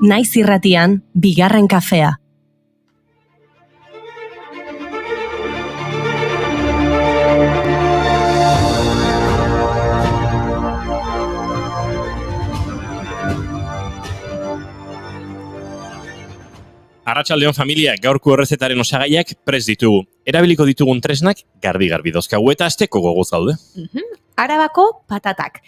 Naiz irratian, bigarren kafea. Arratsaldeon familia, gaurko errezetaren osagaiak prest ditugu. Erabiliko ditugun tresnak garbi-garbi dauzkagu eta asteko gogoz gaude. Arabako patatak,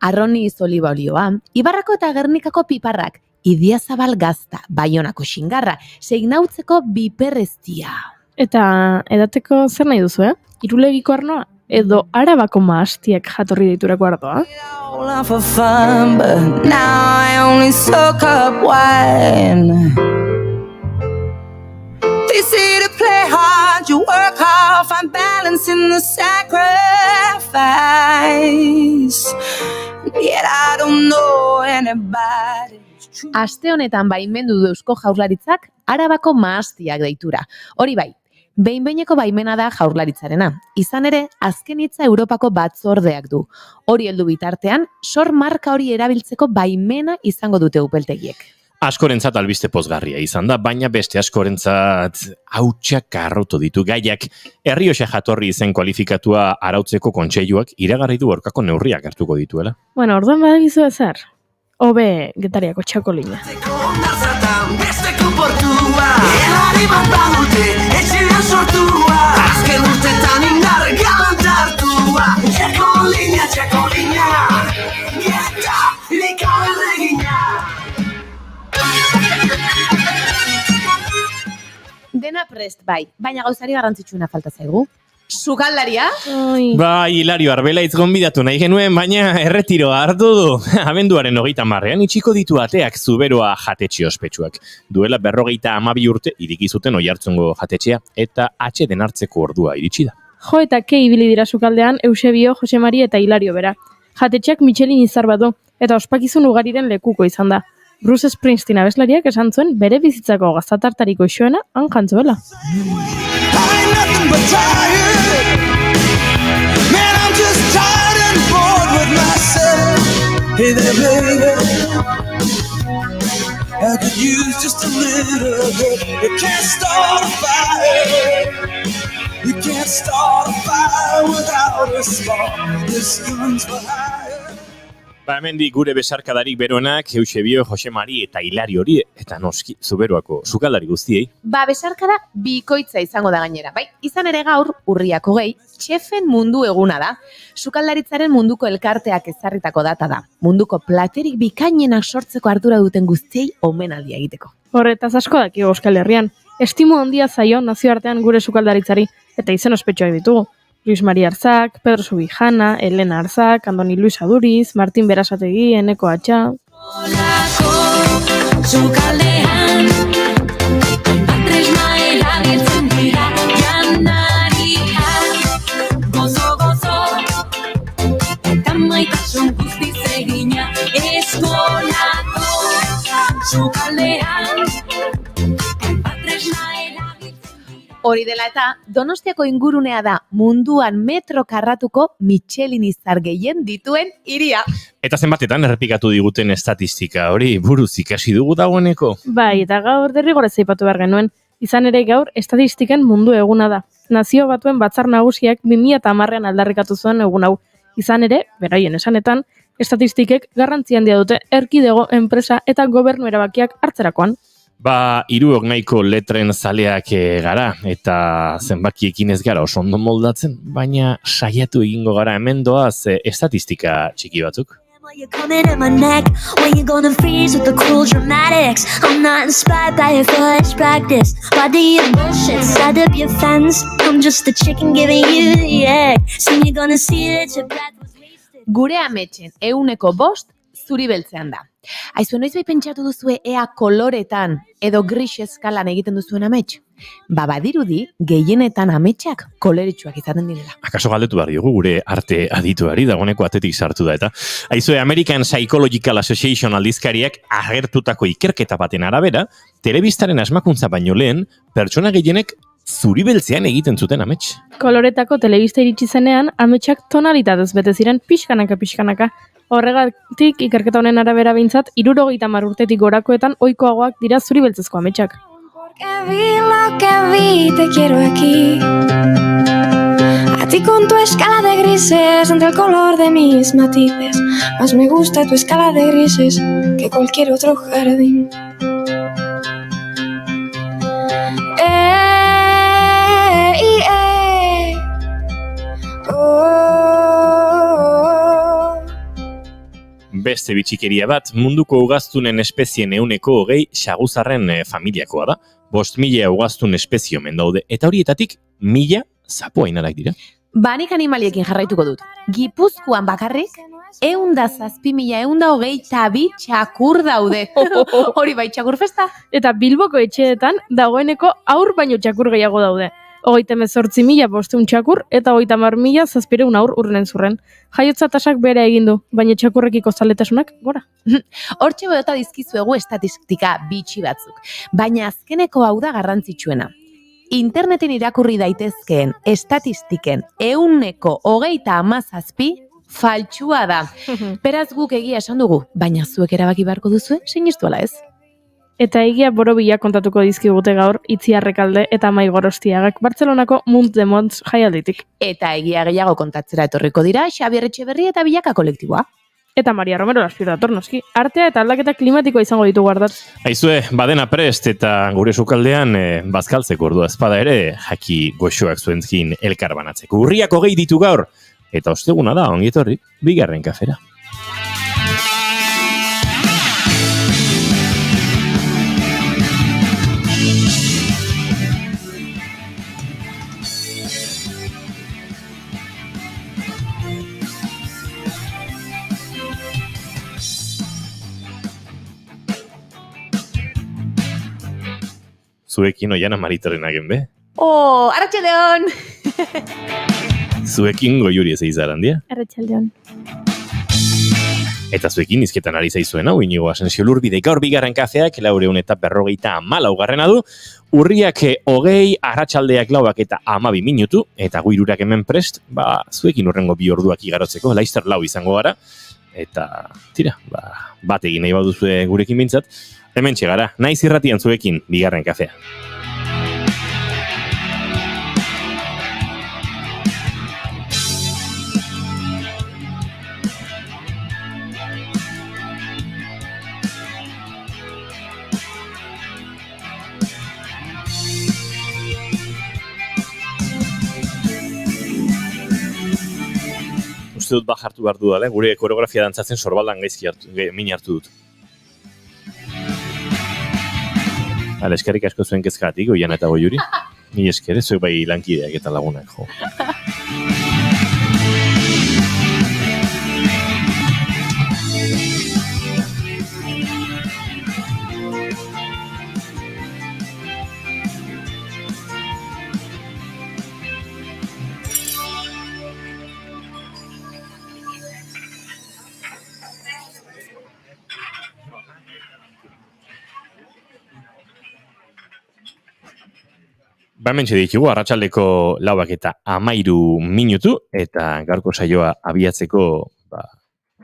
arroniz oliba olioa, Ibarrako eta Gernikako piparrak, Idiazabal gazta, Baionako xingarra, Seinautzeko biperreztia. Eta edateko zer nahi duzu, Irulegiko arnoa? Edo Arabako mahastiak jatorri deiturako ardoa? For fun, but now I only soak up wine. They say to play hard, you work hard, find balance in the sacrifice. Yet I don't know anybody. Aste honetan baimendu du Eusko Jaurlaritzak Arabako mahastiak deitura. Hori bai, behin-behineko baimena da Jaurlaritzarena. Izan ere, azken hitza Europako batzordeak du. Hori heldu bitartean, sor marka hori erabiltzeko baimena izango dute upeltegiek. Askorentzat albiste pozgarria izan da, baina beste askorentzat hautsak arrotu ditu gaiak. Errioxa jatorri izen kualifikatua arautzeko kontseiluak iragarri du aurkako neurriak hartuko dituela. Bueno, orduan badakizu ezer. Hobe Getariako txakolina. Besteko portua, elari bat badute, etxean sortua, azken urtetan indar galantartua, txakolina, gieta, likaberregina. Dena prest bai, baina gauzari garrantzitsuna falta zaigu. Sukaldaria? Bai, Hilario Arbelaitz gonbidatu nahi genuen, baina erretiroa hartu du. Abenduaren 30ean itxiko ditu ateak Zuberoa jatetxe ospetsuak. Duela 52 urte iriki zuten Oiartzungo jatetxea eta atxeden hartzeko ordua iritsi da. Jo eta ke ibili dira sukaldean Eusebio, Jose Mari eta Hilario bera. Jatetxeak Michelin izar bat du eta ospakizun ugariren lekuko izan da. Bruce Springsteen abeslariak esan zuen bere bizitzako gaztatartariko isoena han jantzuela. Hey there, baby, I could use just a little bit. You can't start a fire. You can't start a fire without a spark. This gun's for hire. Hemendik gure besarkadarik beroenak Eusebio, Jose Mari eta Hilario hori eta noski Zuberoako sukaldari guztiei. Besarkada bikoitza izango da gainera. Bai, izan ere gaur, urriak 20, txefen mundu eguna da. Sukaldaritzaren munduko elkarteak ezarritako data da. Munduko platerik bikainenak sortzeko ardura duten guztiei omenaldia egiteko. Horretaz asko daki Euskal Herrian. Estimo handia zaio nazioartean gure sukaldaritzari eta izen ospetsuak ditugu. Luis Maria Arzak, Pedro Subijana, Elena Arzak, Andoni Luis Aduriz, Martin Berasategi, Eneko Atxa. Sukaldean, tresna erabiltzen dira, janaria, gozo, eta maitasun guztiz egina, eskolako sukaldean, tresna erabiltzen. Hori dela eta, Donostiako ingurunea da munduan metro karratuko Michelin izar gehien dituen hiria. Eta zenbatetan errepikatu diguten estatistika hori buruz ikasi dugu dagoeneko. Bai, eta gaur derrigorez aipatu behar genuen. Izan ere gaur estatistiken mundu eguna da. Nazio Batuen Batzar Nagusiak 2010ean aldarrikatu zuen egun hau. Izan ere, beraien esanetan, estatistikek garrantzi handia dute erkidego, enpresa eta gobernu erabakiak hartzerakoan. Hiruok nahiko letren zaleak gara, eta zenbakiekin ez gara oso ondo moldatzen, baina saiatu egingo gara hemen doaz estatistika txiki batzuk. You're coming in my neck when you're gonna freeze with the cool dramatics. I'm not inspired by your flashback this. Why do you bullshit? Set up your fence. I'm just a chicken giving you the egg. Soon you're gonna see that your breath was wasted. Gure ametsen 5% zuri beltzean da. Aizu, noiz bai pentsatu duzue ea koloretan edo gris eskalan egiten duzuen amets? Badirudi, gehienetan ametsak koloretsuak izaten direla. Akaso galdetu behar diogu gure arte adituari dagoeneko atetik sartu da eta. Aizue, American Psychological Association aldizkariak agertutako ikerketa baten arabera, telebistaren asmakuntza baino lehen, pertsona gehienek zuri beltzean egiten zuten amets. Koloretako telebista iritsi zenean, ametsak tonalitatez bete ziren pixkanaka. Horregatik, ikerketa honen arabera behintzat, 70 urtetik gorakoetan ohikoagoak dira zuri beltzezko ametsak. Porque vi lo que vi, te quiero aquí. A ti con tu escala de grises, entre el color de mis matices. Más me gusta tu escala de grises que cualquier otro jardín. Beste bitxikeria bat, munduko ugaztunen espezien 20% xaguzarren familiakoa da. 5.000 ugaztun espezio omen daude, eta horietatik 1.000 zapoainarak dira. Banik animaliekin jarraituko dut. Gipuzkoan bakarrik, 107.122 txakur daude. Hori bai txakur festa. Eta Bilboko etxeetan dagoeneko haur baino txakur gehiago daude. 38.500 txakur eta 30.700 haur urren zurren. Jaiotza tasak bere egin du, baina txakurrekiko zaletasunak gora. Hortxe bodota dizkizuegu estatistika bitxi batzuk. Baina azkeneko hau da garrantzitsuena. Interneten irakurri daitezkeen estatistiken 137 faltsua da. Beraz guk egia esan dugu, baina zuek erabaki beharko duzue, sinistu ala ez? Eta egia borobila kontatuko dizkigute gaur Itziarrekalde eta Mai Gorostiagak Bartzelonako Mont de Mons jaialditik. Eta egia gehiago kontatzera etorriko dira Xabier Etxeberri eta Bilaka kolektiboa. Eta Maria Romero Laspiro dator noski. Artea eta aldaketa klimatikoa izango ditu guardat. Aizue, badena prest eta gure sukaldean bazkaltzeko ordua espada ere, jaki goxoak zuentzkin elkar banatzeko. Urriak 20 ditu gaur, eta osteguna da, ongietorri, bigarren kafera. Zuekin Oiana Maritorrenagen be? Oh, Arratsaldeon! Zuekin Goiuri ez eizaran dia? Arratsaldeon. Eta zuekin izketan ari zaizuen hau, Inigo Asensio Lurbide, gaur bigarren kafeak 454 du, urriak 20, arratsaldeak 4 eta 12 minutu, eta gu hirurak hemen prest, zuekin urrengo 2 orduak igarotzeko, laizter 4 izango gara, eta tira, bat egin nahi baduzue gurekin bintzat, hemen txegara, naiz irratian zuekin bigarren kafea. Uste dut hartu behar du dala, gure koreografia dantzatzen sorbaldan gaizki min hartu dut. Eskerrik asko zuen kezkatik, Oiana eta Goiuri. Ni esker, zuek bai lankideak eta lagunak, jo. Hementxe ditugu, arratsaldeko 4 eta 13 minutu, eta gaurko saioa abiatzeko,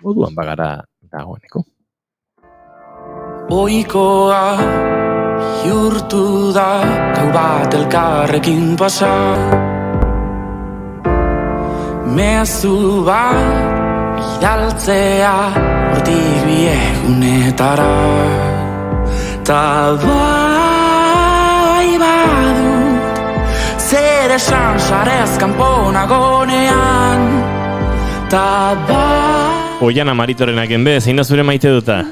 moduan bagara dagoeneko. Ohikoa bihurtu da, gau bat elkarrekin pasa. Mezu bat bidaltzea, hortik biegunetara. Ta bai badu, zer esan sarez kanponagonean, ta bai... Oiana Maritorrenagen be, zein da zure maite duta?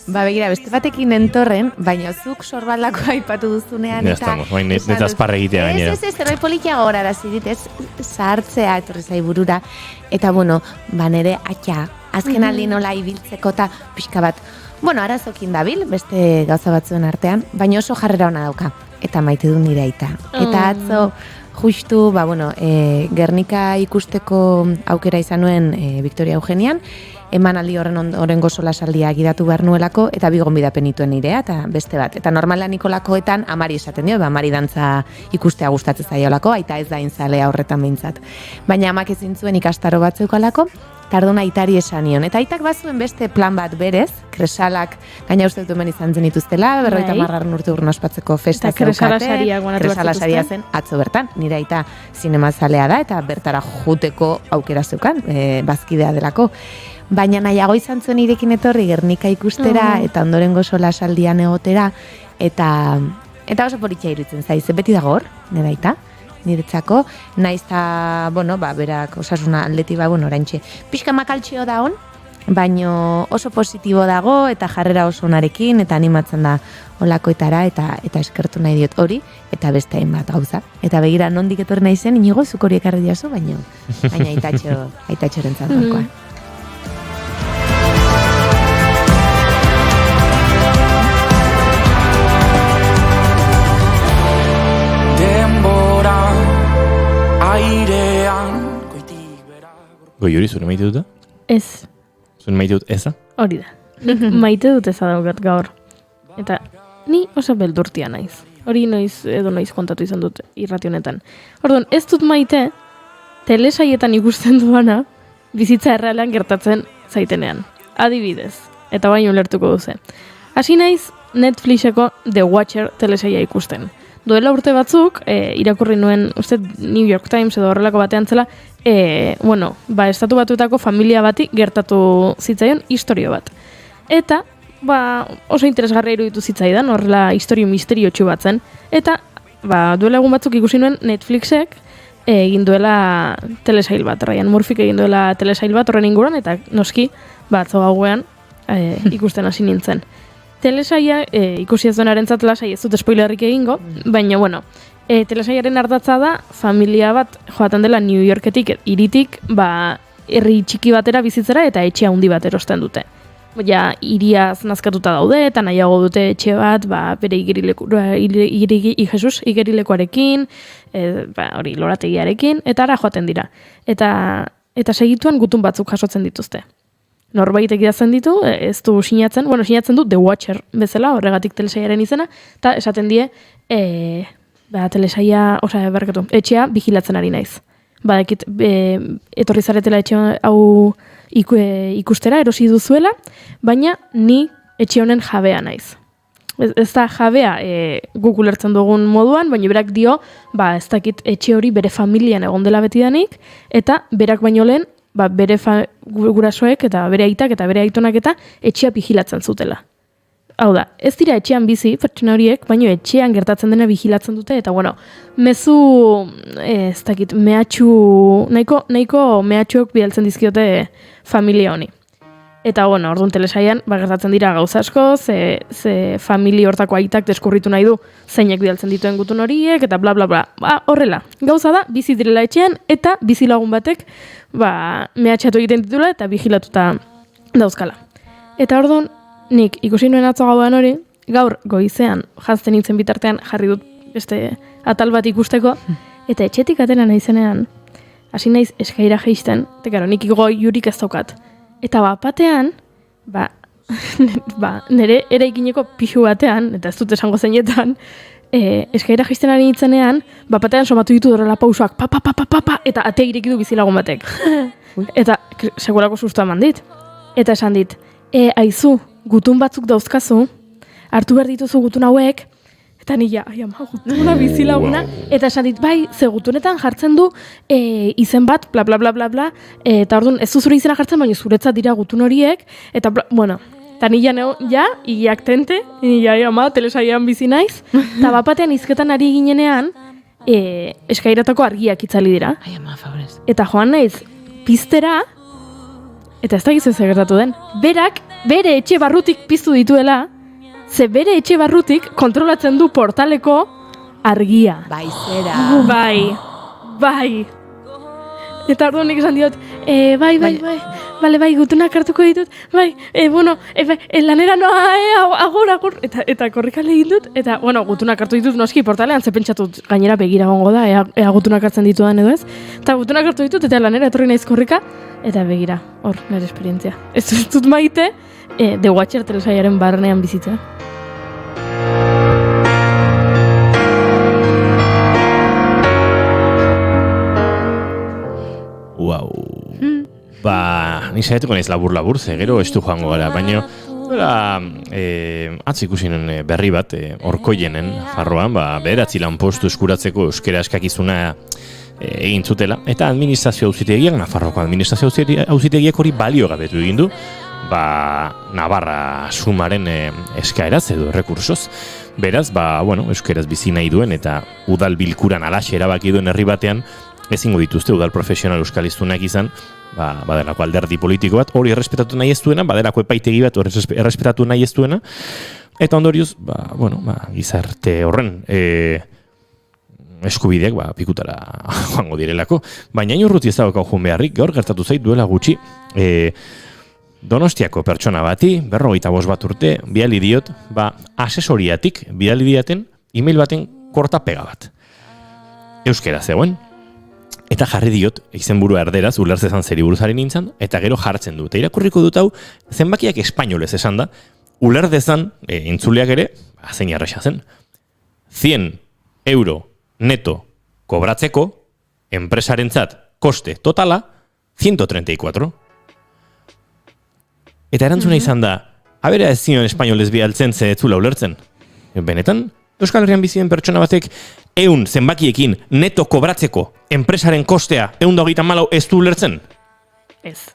Begira, beste batekin entorren, baina zuk sorbaldakoa aipatu duzunean, Ja estamos, neta azparra egitea gainera. Ez, zerbait polikia gogorara zidit, ez zahartzea etorri zai burura, eta bueno, nere atxa, azken aldi nola ibiltzeko eta pixka bat, arazokin dabil, beste gauza batzuen artean, baina oso jarrera ona dauka, eta maite du nire aita. Eta atzo, justu, Gernika ikusteko aukera izan nuen Victoria Eugenian, emanaldi horrengo solasaldia gidatu behar nuelako, eta bi gonbidapen nituen nirea, eta beste bat. Eta normalan Nikolakoetan amari esaten dio, amari dantza ikustea gustatzen zaiolako, aita ez da inzalea horretan behintzat. Baina amak ezin zuen ikastaro bat zeukalako, Tardun aitari esan nion. Eta aitak bazuen beste plan bat berez, kresalak, gaina uste dut hemen izan zen dituztela, 50. urte urrun ospatzeko festa Eta kresala zeukate. sariak banatu Kresala saria zen atzo bertan, nire aita zinemazalea da, eta bertara juteko aukera zeukan, bazkidea delako. Baina nahiago izan zuen irekin etorri Gernika ikustera, eta ondorengo solasaldian egotera, eta oso politxa iruditzen zaiz, beti dago hor, nire aita, niretzako, naiz eta, berak osasuna aldeti, oraintxe, pixka makaltxio da hon, baino oso positibo dago, eta jarrera oso onarekin, eta animatzen da olakoetara, eta eskertu nahi diot hori, eta beste hainbat gauza. Eta begira, nondik etorri nahi zen, inigo, zuk hori ekarri diazu, baina aitatxoren zantzarkoa. Goi hori, zure maite duta? Ez, Zure maite dut eza? hori da. Nik maite dut eza daukat gaur. Eta ni oso beldurtia naiz. Hori noiz kontatu izan dut irrati honetan. Orduan, ez dut maite, telesaietan ikusten duana, bizitza errealean gertatzen zaitenean. Adibidez, eta baino ulertuko duze. Hasi naiz Netflixeko The Watcher telesaia ikusten. Duela urte batzuk, irakurri nuen, uste New York Times edo horrelako batean zela, estatu batuetako familia bati gertatu zitzaion historio bat. Eta, oso interesgarria iruditu zitzaidan, horrela historio misteriotsu bat zen. Eta, duela egun batzuk ikusi nuen Netflixek egin duela telesail bat, Ryan Murphyk egin duela telesail bat horren inguruan, eta noski, atzo gauean ikusten hasi nintzen. Telesaia ikusi ez duenarentzat lasai ez dut spoilerrik egingo, baina telesaiaren ardatza da familia bat joaten dela New Yorketik hiritik, herri txiki batera bizitzera eta etxe handi bat erosten dute. Ja, hiriaz nazkatuta daude eta nahiago dute etxe bat, bere igerilekoarekin, hori lorategiarekin, eta ara joaten dira. Eta segituan gutun batzuk jasotzen dituzte. Norbaitek idazten ditu, ez du sinatzen, sinatzen du The Watcher bezala, horregatik telesaiaren izena, eta esaten die, etxea vigilatzen ari naiz. Badakit, etorri zaretela etxe hau ikustera, erosi duzuela, baina ni etxe honen jabea naiz. Ez da jabea guk ulertzen dugun moduan, baina berak dio, ez dakit etxe hori bere familian egon dela betidanik, eta berak baino lehen, bere gurasoek eta bere aitak eta bere aitonak eta etxea vigilatzen zutela. Hau da, ez dira etxean bizi, pertsona horiek, baino etxean gertatzen dena vigilatzen dute, eta mezu, ez dakit, nahiko mehatxuok bidaltzen dizkiote familia honi. Eta, orduan telesaian, gertatzen dira gauza asko, ze familia hortako aitak deskurritu nahi du zeinek bidaltzen dituen gutun horiek, eta bla, bla, bla. Horrela, gauza da, bizi direla etxean, eta bizi lagun batek, mehatxatu egiten ditula, eta vigilatuta dauzkala. Eta orduan, nik ikusi nuen atzo gauan hori, gaur goizean, janzten nintzen bitartean, jarri dut beste atal bat ikusteko, eta etxetik atera naizenean, hasi naiz eskaira jaisten, eta gero, nik goi jurik ez daukat. Eta batean, nire eraikineko pixu batean, eta ez dut esango zeinetan, eskaira jaisten ari nintzenean, batean somatu ditu dorrela pausoak, eta atea ireki du bizilagun batek. Eta segurako susto eman dit. Eta esan dit, aizu, gutun batzuk dauzkazu, hartu behar dituzu gutun hauek, eta nila, gutuna bizilaguna, eta esan dit, ze gutunetan jartzen du izen bat, bla, bla, bla, bla, bla, eta orduan ez zure izena jartzen, baina zuretzat dira gutun horiek, eta, eta nila neo, hileak tente, nila, telesaian bizi naiz, eta batean izketan ari ginenean, eskairatako argiak itzali dira. Eta joan naiz, piztera, eta ez da gizu gertatu den, berak, bere etxe barrutik piztu dituela, ze bere etxe barrutik kontrolatzen du portaleko argia. Baizera. Bai. Eta orduan nik esan diot, bai, gutunak hartuko ditut, lanera noa, agur, eta korrikale egin dut, eta, gutunak hartu ditut noski portalean, ze pentsatut gainera begira gongo da, ea gutunak hartzen ditudan edo ez, eta gutunak hartu ditut, eta lanera etorri naiz korrika, eta begira, hor, nire esperientzia. Ez dut maite, The Watcher telesaiaren barnean bizitza. Wow. Ni saiatuko naiz labur, ze gero estu joango gara, baina atz ikusinen berri bat, Orkoienen Nafarroan, bederatzi lanpostu eskuratzeko euskera eskakizuna egin zutela, eta administrazio auzitegiak, Nafarroko administrazio auzitegiak hori baliogabetu egin du, Navarra sumaren eskaeraz edo errekursoz. Beraz, euskeraz bizi nahi duen eta udal bilkuran alaxe erabaki duen herri batean, ezingo dituzte udal profesional euskaliztunak izan, badelako alderdi politiko bat, hori errespetatu nahi ez duena, badelako epaitegi bat hori errespetatu nahi ez duena, eta ondorioz, gizarte horren eskubideak pikutara joango direlako. Baina inurruti ez dago joan beharrik, gaur gertatu zait duela gutxi, Donostiako pertsona bati, 45 bat urte, bidali diot, asesoriatik bidali diaten email baten kortapega bat. Euskera zegoen, eta jarri diot, izenburua erderaz, ulertzezan zeri buruzaren nintzen, eta gero jartzen du. Eta irakurriko dut hau, zenbakiak espainolez esan da, ulertzezan, intzuleak ere, zein arresa zen, 100 euro neto kobratzeko, enpresarentzat koste totala, 134. Eta erantzuna izan da, abera ez zion espainolez bialtzen ze etzula ulertzen. Benetan, Euskal Herrian bizien pertsona batek 100 zenbakiekin neto kobratzeko enpresaren kostea 124 ez du ulertzen? Ez.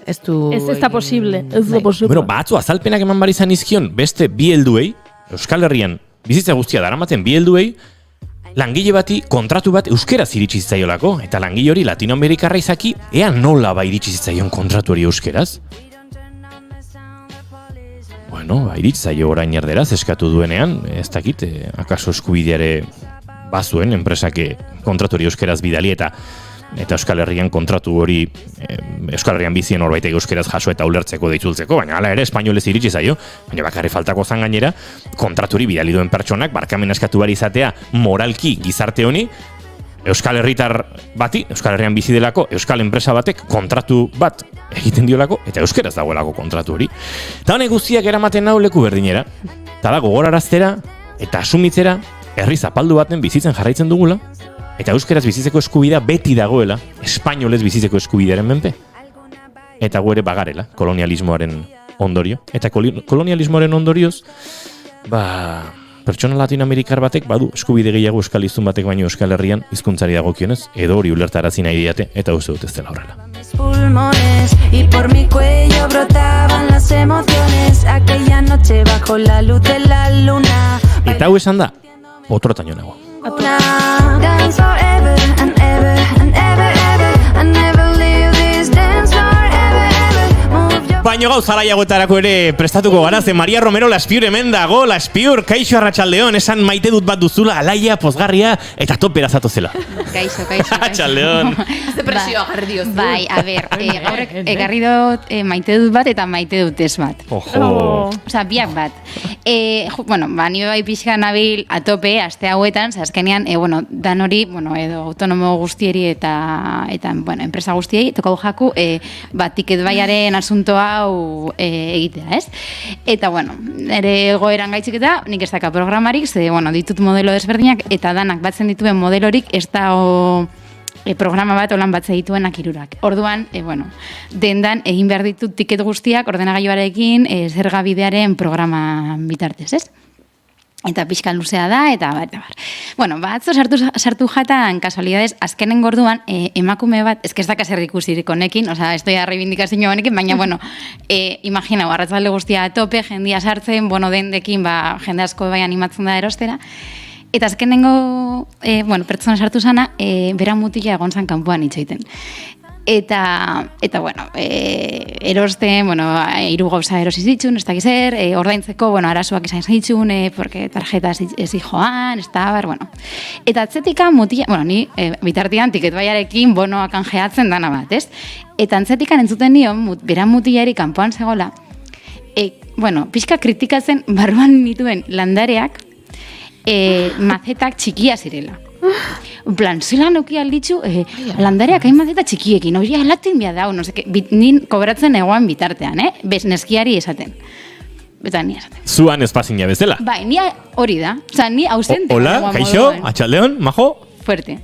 Ez du... Ez da posible. Ez da posible. Bueno, batzu azalpenak eman bar izan izkion, beste bi helduei, Euskal Herrian bizitza guztia daramaten bi helduei, langile bati kontratu bat euskeraz iritsi zitzaiolako, eta langile hori Latinoamerikarra izaki, ea nola iritsi zitzaion kontratu hori euskeraz? Iritsi zaio orain erderaz eskatu duenean, ez dakit, akaso eskubideare bazuen, enpresake kontratu hori euskeraz bidali eta Euskal Herrian kontratu hori Euskal Herrian bizien horbaitek euskeraz jaso eta ulertzeko deitzultzeko, baina hala ere espainolez iritsi zaio, baina bakarri faltako zan gainera kontratu hori bidali duen pertsonak barkamen eskatu bari izatea moralki gizarte honi Euskal Herritar bati, Euskal Herrian bizi delako, Euskal enpresa batek kontratu bat egiten diolako eta euskeraz dagoelako kontratu hori. Eta honek guztiak eramaten nau leku berdinera, eta da gogoraraztera eta asumitzera herri zapaldu baten bizitzen jarraitzen dugula, eta euskeraz bizitzeko eskubidea beti dagoela, espainolez bizitzeko eskubidearen menpe. Eta gu ere bagarela, kolonialismoaren ondorio. Eta kolonialismoaren ondorioz, pertsona latinoamerikar batek badu eskubide gehiago euskal hiztun batek baino Euskal Herrian hizkuntzari dagokionez, edo hori ulertarazi nahi diate, eta uste dut ez dela horrela. Pulmones y por mi cuello brotaban las emociones aquella noche bajo la luz de la luna. Eta hau esan da, otrotaino nago. Dance forever and ever and ever ever and never leave this dance forever ever. Move your Baino gau zaraiagoetarako ere prestatuko gara, ze Maria Romero Laspiur hemen dago, Laspiur, kaixo arratsaldeon, esan maite dut bat duzula, alaia, pozgarria, eta topera zatozela. Kaixo. Arratsaldeon. Depresioa jarri diozu. Bai, a ber, gaurrek egarri dut maite dut bat eta maite dut ez bat. Ojo. Osa, biak bat. Ni bai pixka nabil atope, aste hauetan, azkenean, dan hori, edo autonomo guztieri eta enpresa guztiei, tokau jaku, tiket baiaren asunto hau egitea, ez? Eta, ere goeran gaitzik eta nik ez daka programarik, ze, ditut modelo desberdinak, eta danak batzen dituen modelorik ez da programa bat olan batze dituenak hirurak. Orduan, dendan egin behar ditut tiket guztiak ordenagailuarekin zerga bidearen programa bitartez, ez? Eta pixka luzea da, eta bar. Atzo sartu jatan, kasualidades, azkenen gorduan, emakume bat, ez da kaser ikusirik honekin, oza, ez doia reivindikazio honekin, baina, imagina, arratzalde guztia atope, jendia sartzen, dendekin, jende asko bai animatzen da erostera, eta azkenengo, pertsona sartu zana, bera mutila egon zan kanpoan itxaiten. Eta erosten, hiru gauza erosi zitzun, ez dakiz ordaintzeko, arazoak izan zitzun, porque tarjeta ez joan, ez da, Eta atzetikan mutila, ni bitartian tiket baiarekin bonoak kanjeatzen dana bat, ez? Eta atzetikan entzuten nion, bera mutilari kanpoan zegoela, pixka kritikatzen barruan dituen landareak, macetak txikia zirela. plan, zelan auki alditzu, landareak hain mazeta txikiekin, hori alatin bia dau, nin kobratzen egoan bitartean, bez neskiari esaten. Eta ni esaten. Zuan espazina bezala. Bai, ni hori da. Osa, ni ausente. Hola, kaixo, atxaldeon, majo? Fuerte.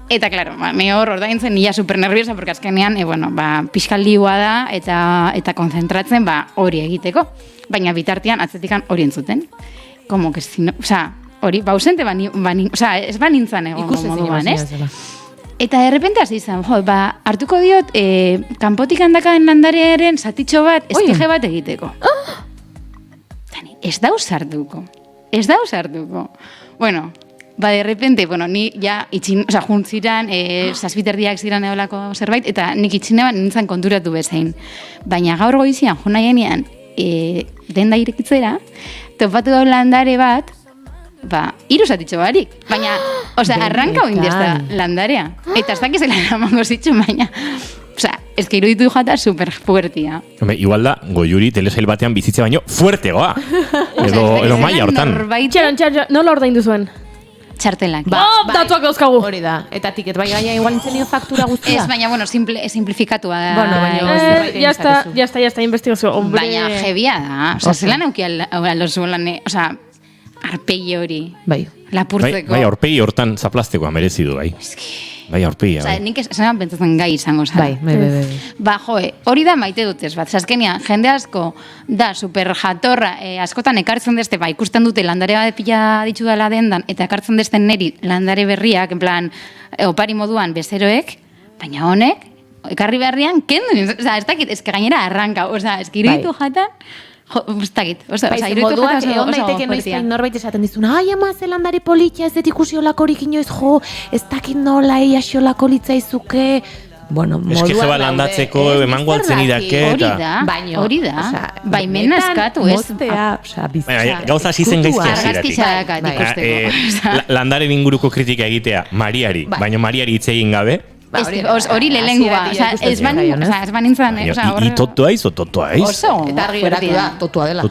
Eta, claro, me hor ordaintzen nila super nerviosa, porque azkenean, bueno, pixkal liua da, eta konzentratzen, hori egiteko. Baina bitartean, atzetikan hori entzuten. Como que si no, hori, ausente ez nintzen egon moduan, ez? Eta de repente hasi izan, hartuko diot, kanpotik handakaen landarearen zatitxo bat, estige bat egiteko. Dani, ez da usartuko. Bueno, de repente, ni ja juntziran, zazpiterdiak ziran eolako zerbait, eta nik itxinean nintzen konturatu bezain. Baina gaur goizian, jo nahienean, denda irekitzera, topatu da landare bat, 3 zatitxo barik. Baina, arranka oindez da landarea. Eta ez dakizela eramango zitxu, baina... Ez que iruditu jata super fuertia. Igual da, Goiuri telesail batean bizitze baino fuertegoa. Edo maila hortan. Txaron, nola ordaindu zuen? Txartelak. Datuak dauzkagu. Hori da. Eta tiket bai gaina igual intzenio faktura guztia. Ez, baina, simplifikatua da. Ya está, investigazio. Baina jebia da. Zelan euki aldozuelan, arpegi hori. Bai. Lapurtzeko. Bai, aurpegi hortan zaplastekoa merezidu, bai. Bai, aurpegia. Nik esan pentsatzen gai izango zara. Bai. Hori da maite dutez bat. Azkenean, jende asko da super jatorra, askotan ekartzen deste, ikusten dute landare bat pila ditu dela dendan, eta ekartzen desten neri landare berriak, en plan, opari moduan bezeroek, baina honek, ekarri berrian, kendu, ez dakit, ez gainera arranka, ez iruditu jatan, ez dakit, iruditu jatan egon daiteke noizkain norbait esaten dizuna, ama zelandare politia ez dut ikusi olakorik inoiz ez dakit nola eiaxolako litzaizuke. Bueno, moduan daude. Landatzeko emango altzen idake. Hori da. Baimena eskatu, ez? Gauza hasi zen gaizkia ziratik. Landaren inguruko kritika egitea Mariari, baina Mariari hitz egin gabe. Hori lehengua, ez banintzen. Totua aiz o totua aiz? Oso. Eta argi geratu da, totua dela.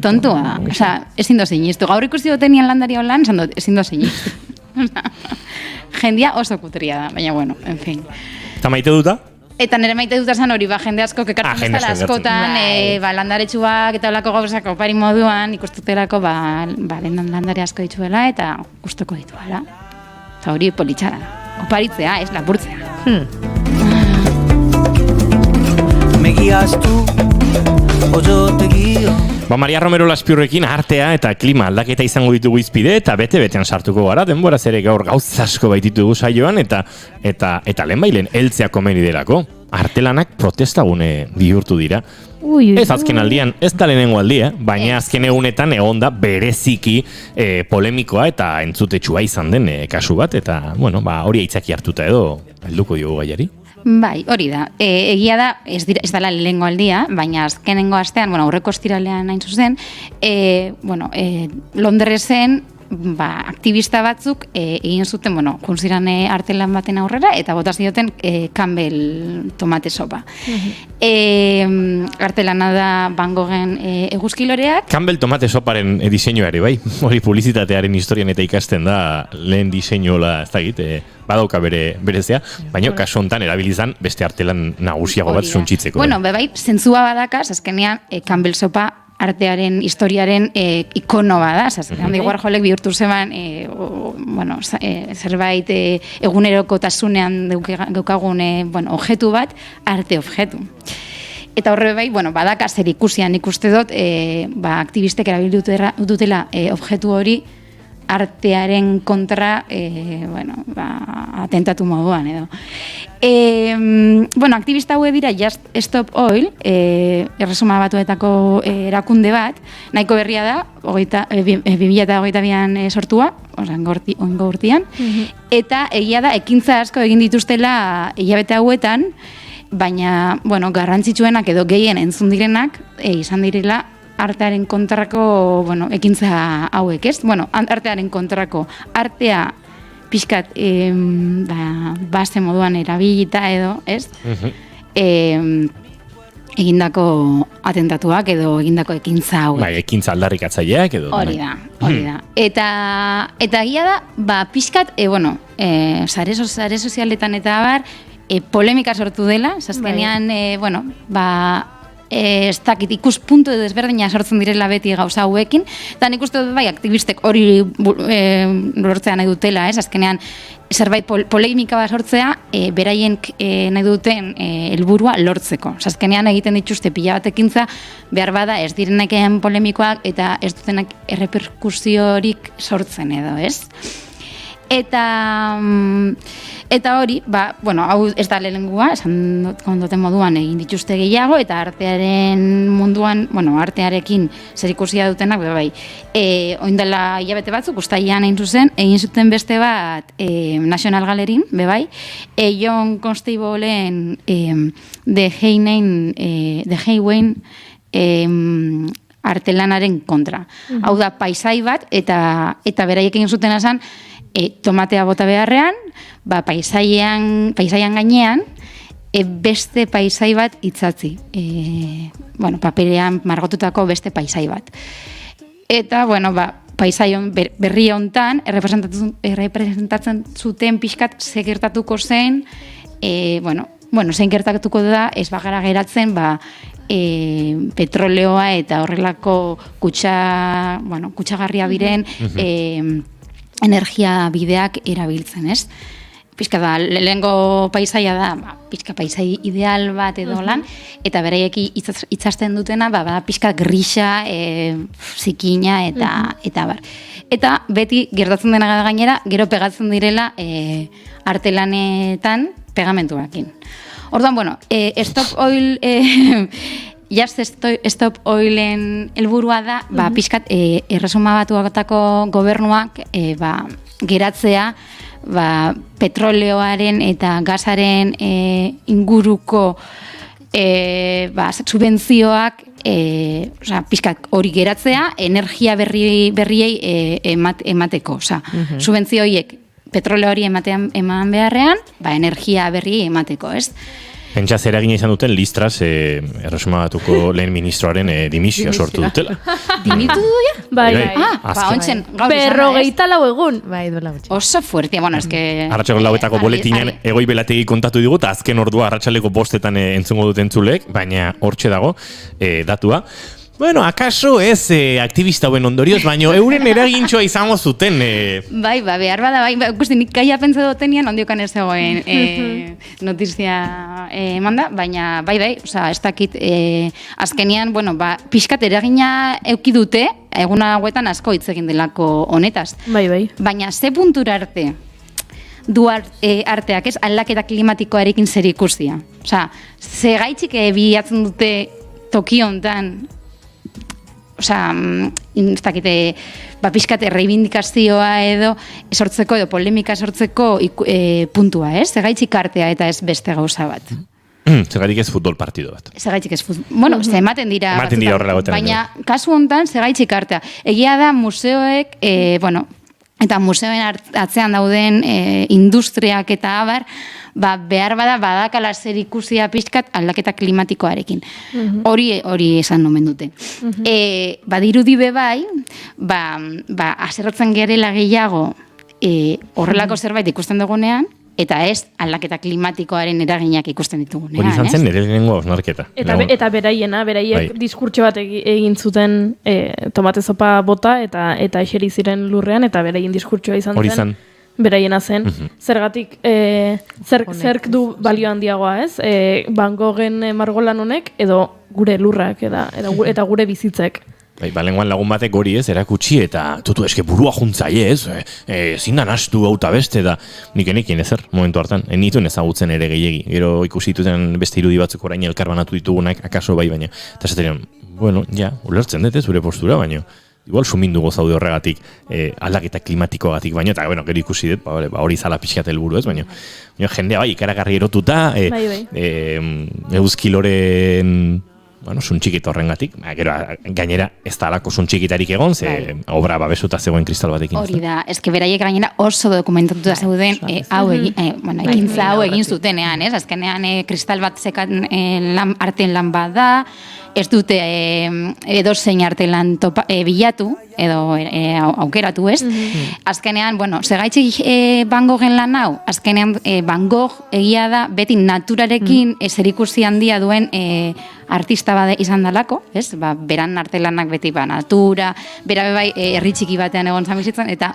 Tontua. Ezin do zeinistu. Gaur ikusi dutenian landari holan, ezin do zeinistu. Jendia oso kutria da, baina bueno, en fin. Eta maite duta? Eta nire maite dut esan hori, jende asko kekartzen bezala askotan, landaretsuak eta olako gauzak opari moduan, ikustuterako, landare asko dituela eta gustoko dituela. Eta hori politxara da. Oparitzea, ez lapurtzea. Me guías tú, o yo te guío. Maria Romero Laspiurrekin artea eta klima aldaketa izango ditugu izpide eta bete-betean sartuko gara, denbora zere gaur gauz asko baititugu saioan eta lehenbailen heltzea komeni delako. Artelanak protestagune bihurtu dira. Ez azken aldian, ez da lehenengo aldia, baina azken egunetan egon da bereziki polemikoa eta entzutetsua izan den kasu bat, eta hori aitzaki hartuta edo helduko diogu gaiari. Bai, hori da. Egia da, ez dela lehengo aldia, baina azkenengo astean, aurreko ostiralean hain zuzen, Londresen aktivista batzuk egin zuten, juntziran artelan baten aurrera, eta botaz dioten Campbell tomate sopa. Artelana da Van Goghen eguzkiloreak. Campbell tomate soparen diseinuari, bai? Hori publizitatearen historian eta ikasten da lehen diseinuola, ez dakit, badauka berezea, baina kasu hontan erabilizan beste artelan nagusiago bat suntzitzeko. Bueno, bai, zentzua badakaz, azkenean Campbell sopa artearen, historiaren ikono bada, Andy Warholek bihurtu zeban, zerbait egunerokotasunean daukagun objektu bat, arte objektu. Eta horre bai, badaka zer ikusian ikuste dut, aktivistek erabil dutela objektu hori artearen kontra atentatu moduan edo. Aktivista hauek dira Just Stop Oil, Erresuma Batuetako erakunde bat, nahiko berria da, 2022an sortua, oingo urtean, eta egia da, ekintza asko egin dituztela hilabete hauetan, baina, garrantzitsuenak edo gehien entzun direnak, izan direla, artearen kontrako, ekintza hauek, ez? Artearen kontrako, artea pixkat base moduan erabilita edo, ez? Egindako atentatuak edo egindako ekintza hauek. Bai, ekintza aldarrikatzaileak edo. Hori da. Eta egia da, pixkat, sare sozialetan eta abar, polemika sortu dela, zazkenean, ez dakit, ikuspuntu desberdina sortzen direla beti gauza hauekin, eta nik uste dut bai, aktivistek hori lortzea nahi dutela, ez? Azkenean, zerbait polemika bat sortzea, beraien nahi duten helburua lortzeko. Azkenean egiten dituzte pila bat ekintza, behar bada ez direnak polemikoak eta ez dutenak erreperkusiorik sortzen edo, ez? Eta hori, hau ez da lehenengua, esan kondoten moduan egin dituzte gehiago, eta artearen munduan, artearekin zerikusia dutenak, bai, oindela hilabete batzuk, uztailean egin zuten beste bat National Gallerin, bai, John Constableen The Haywain artelanaren kontra. Hau da, paisai bat, eta beraiek egin zuten esan, tomatea bota beharrean, paisaian gainean, beste paisai bat itzatzi. Paperean margotutako beste paisai bat. Eta, paisai berri hontan, errepresentatzen zuten pixkat segertatuko zen, zein gertatuko da, ez bagara geratzen, petroleoa eta horrelako kutsagarria diren energia bideak erabiltzen, ez? Pixka da, lehengo paisaia da, pixka paisai ideal bat edo lan, eta beraiek itzasten dutena, pixka grisa, zikina, eta bar. Eta beti gertatzen dena gainera, gero pegatzen direla artelanetan pegamentuakin. Orduan, Stop Oil... Just Stop Oilen helburua da, pixkat Erresuma Batuetako gobernuak geratzea petroleoaren eta gasaren inguruko subentzioak pixkat hori geratzea, energia berriei emateko. Subentzio horiek petroleoari eman beharrean, energia berriei emateko, ez? Pentsa zer egin izan duten Listras Erresuma Batuko lehen ministroaren dimisioa sortu dutela. Dimitu du ja? Bai. Ontsen, gaur Berrogeita lau egun. Bai, duela gutxi. Oso fuerte, eske... Arratxaleko lauetako boletinen egoi belategi kontatu digu, eta azken ordua arratsaleko bostetan entzungo duten entzulek, baina hortxe dago datua. Akaso ez aktivista hauen ondorioz, baina euren eragintxoa izango zuten. Behar bada, ikusten nik gaia pentsa dutenean, ondiokan ez zegoen notizia emanda, baina ez dakit, azkenean, pixkat eragina euki dute, egun hauetan asko hitz egin delako honetaz. Bai. Baina ze puntura arte du arteak ez aldaketa klimatikoarekin zer ikusia. Ze gaitxik bilatzen dute toki hontan, ez dakite, pixkat erreibindikazioa edo sortzeko, edo polemika sortzeko puntua, ez? Zegaitzik artea eta ez beste gauza bat. Zegatik ez futbol partido bat. Zegaitzik ez futbol... ze ematen dira horrela goten. Baina, kasu hontan, zegaitzik artea. Egia da, museoek, eta museoen atzean dauden industriak eta abar, behar bada badakala zer ikusia pixkat aldaketa klimatikoarekin. Hori esan nomen dute. Badirudi bai, aserratzen gerela gehiago horrelako zerbait ikusten dugunean, eta ez aldaketa klimatikoaren eraginak ikusten ditugunean. Hori izan zen nire lehenengo osnarketa. Eta beraiek diskurtso bat egin zuten tomate sopa bota eta eseri ziren lurrean, eta beraien diskurtsoa izan zen. Beraiena zen. Zergatik, zerk du balio handiagoa, ez? Van Goghen margolan honek, edo gure lurrak, eta gure bizitzek. Lenguan lagun batek hori ez, erakutsi, eta tutu eske burua juntzaie ez, zindan astu hauta beste, da nik enekin ezer, momentu hartan, nituen ezagutzen ere gehiegi, gero ikusi dituten beste irudi batzuk orain elkarbanatu ditugunak, akaso bai, baina, eta zaten, ulertzen dut zure postura, baina, igual sumindugo zaude horregatik, aldaketa klimatikoagatik, baina, eta gero ikusi dut, hori zala pixkat helburu ez, baina, jendea bai, ikaragarri erotuta, euskiloren suntxikit horrengatik, gero gainera ez da alako suntxikitarik egon, ze obra babesuta zegoen kristal batekin. Hori da, eske beraiek gainera oso dokumentatuta zeuden ekintza hau egin zutenean, ez? Azkenean kristal bat zekan arten lan bat da, ez dute edozein artelan bilatu, edo aukeratu, ez? Azkenean, bueno, segaitzik Van Goghen lan hau, azkenean Van Gogh egia da beti naturarekin zerikusi handia duen artista bade izan dalako, ez? Ba, beran artelanak beti natura, bera bai herri txiki batean egon zan bizitzen, eta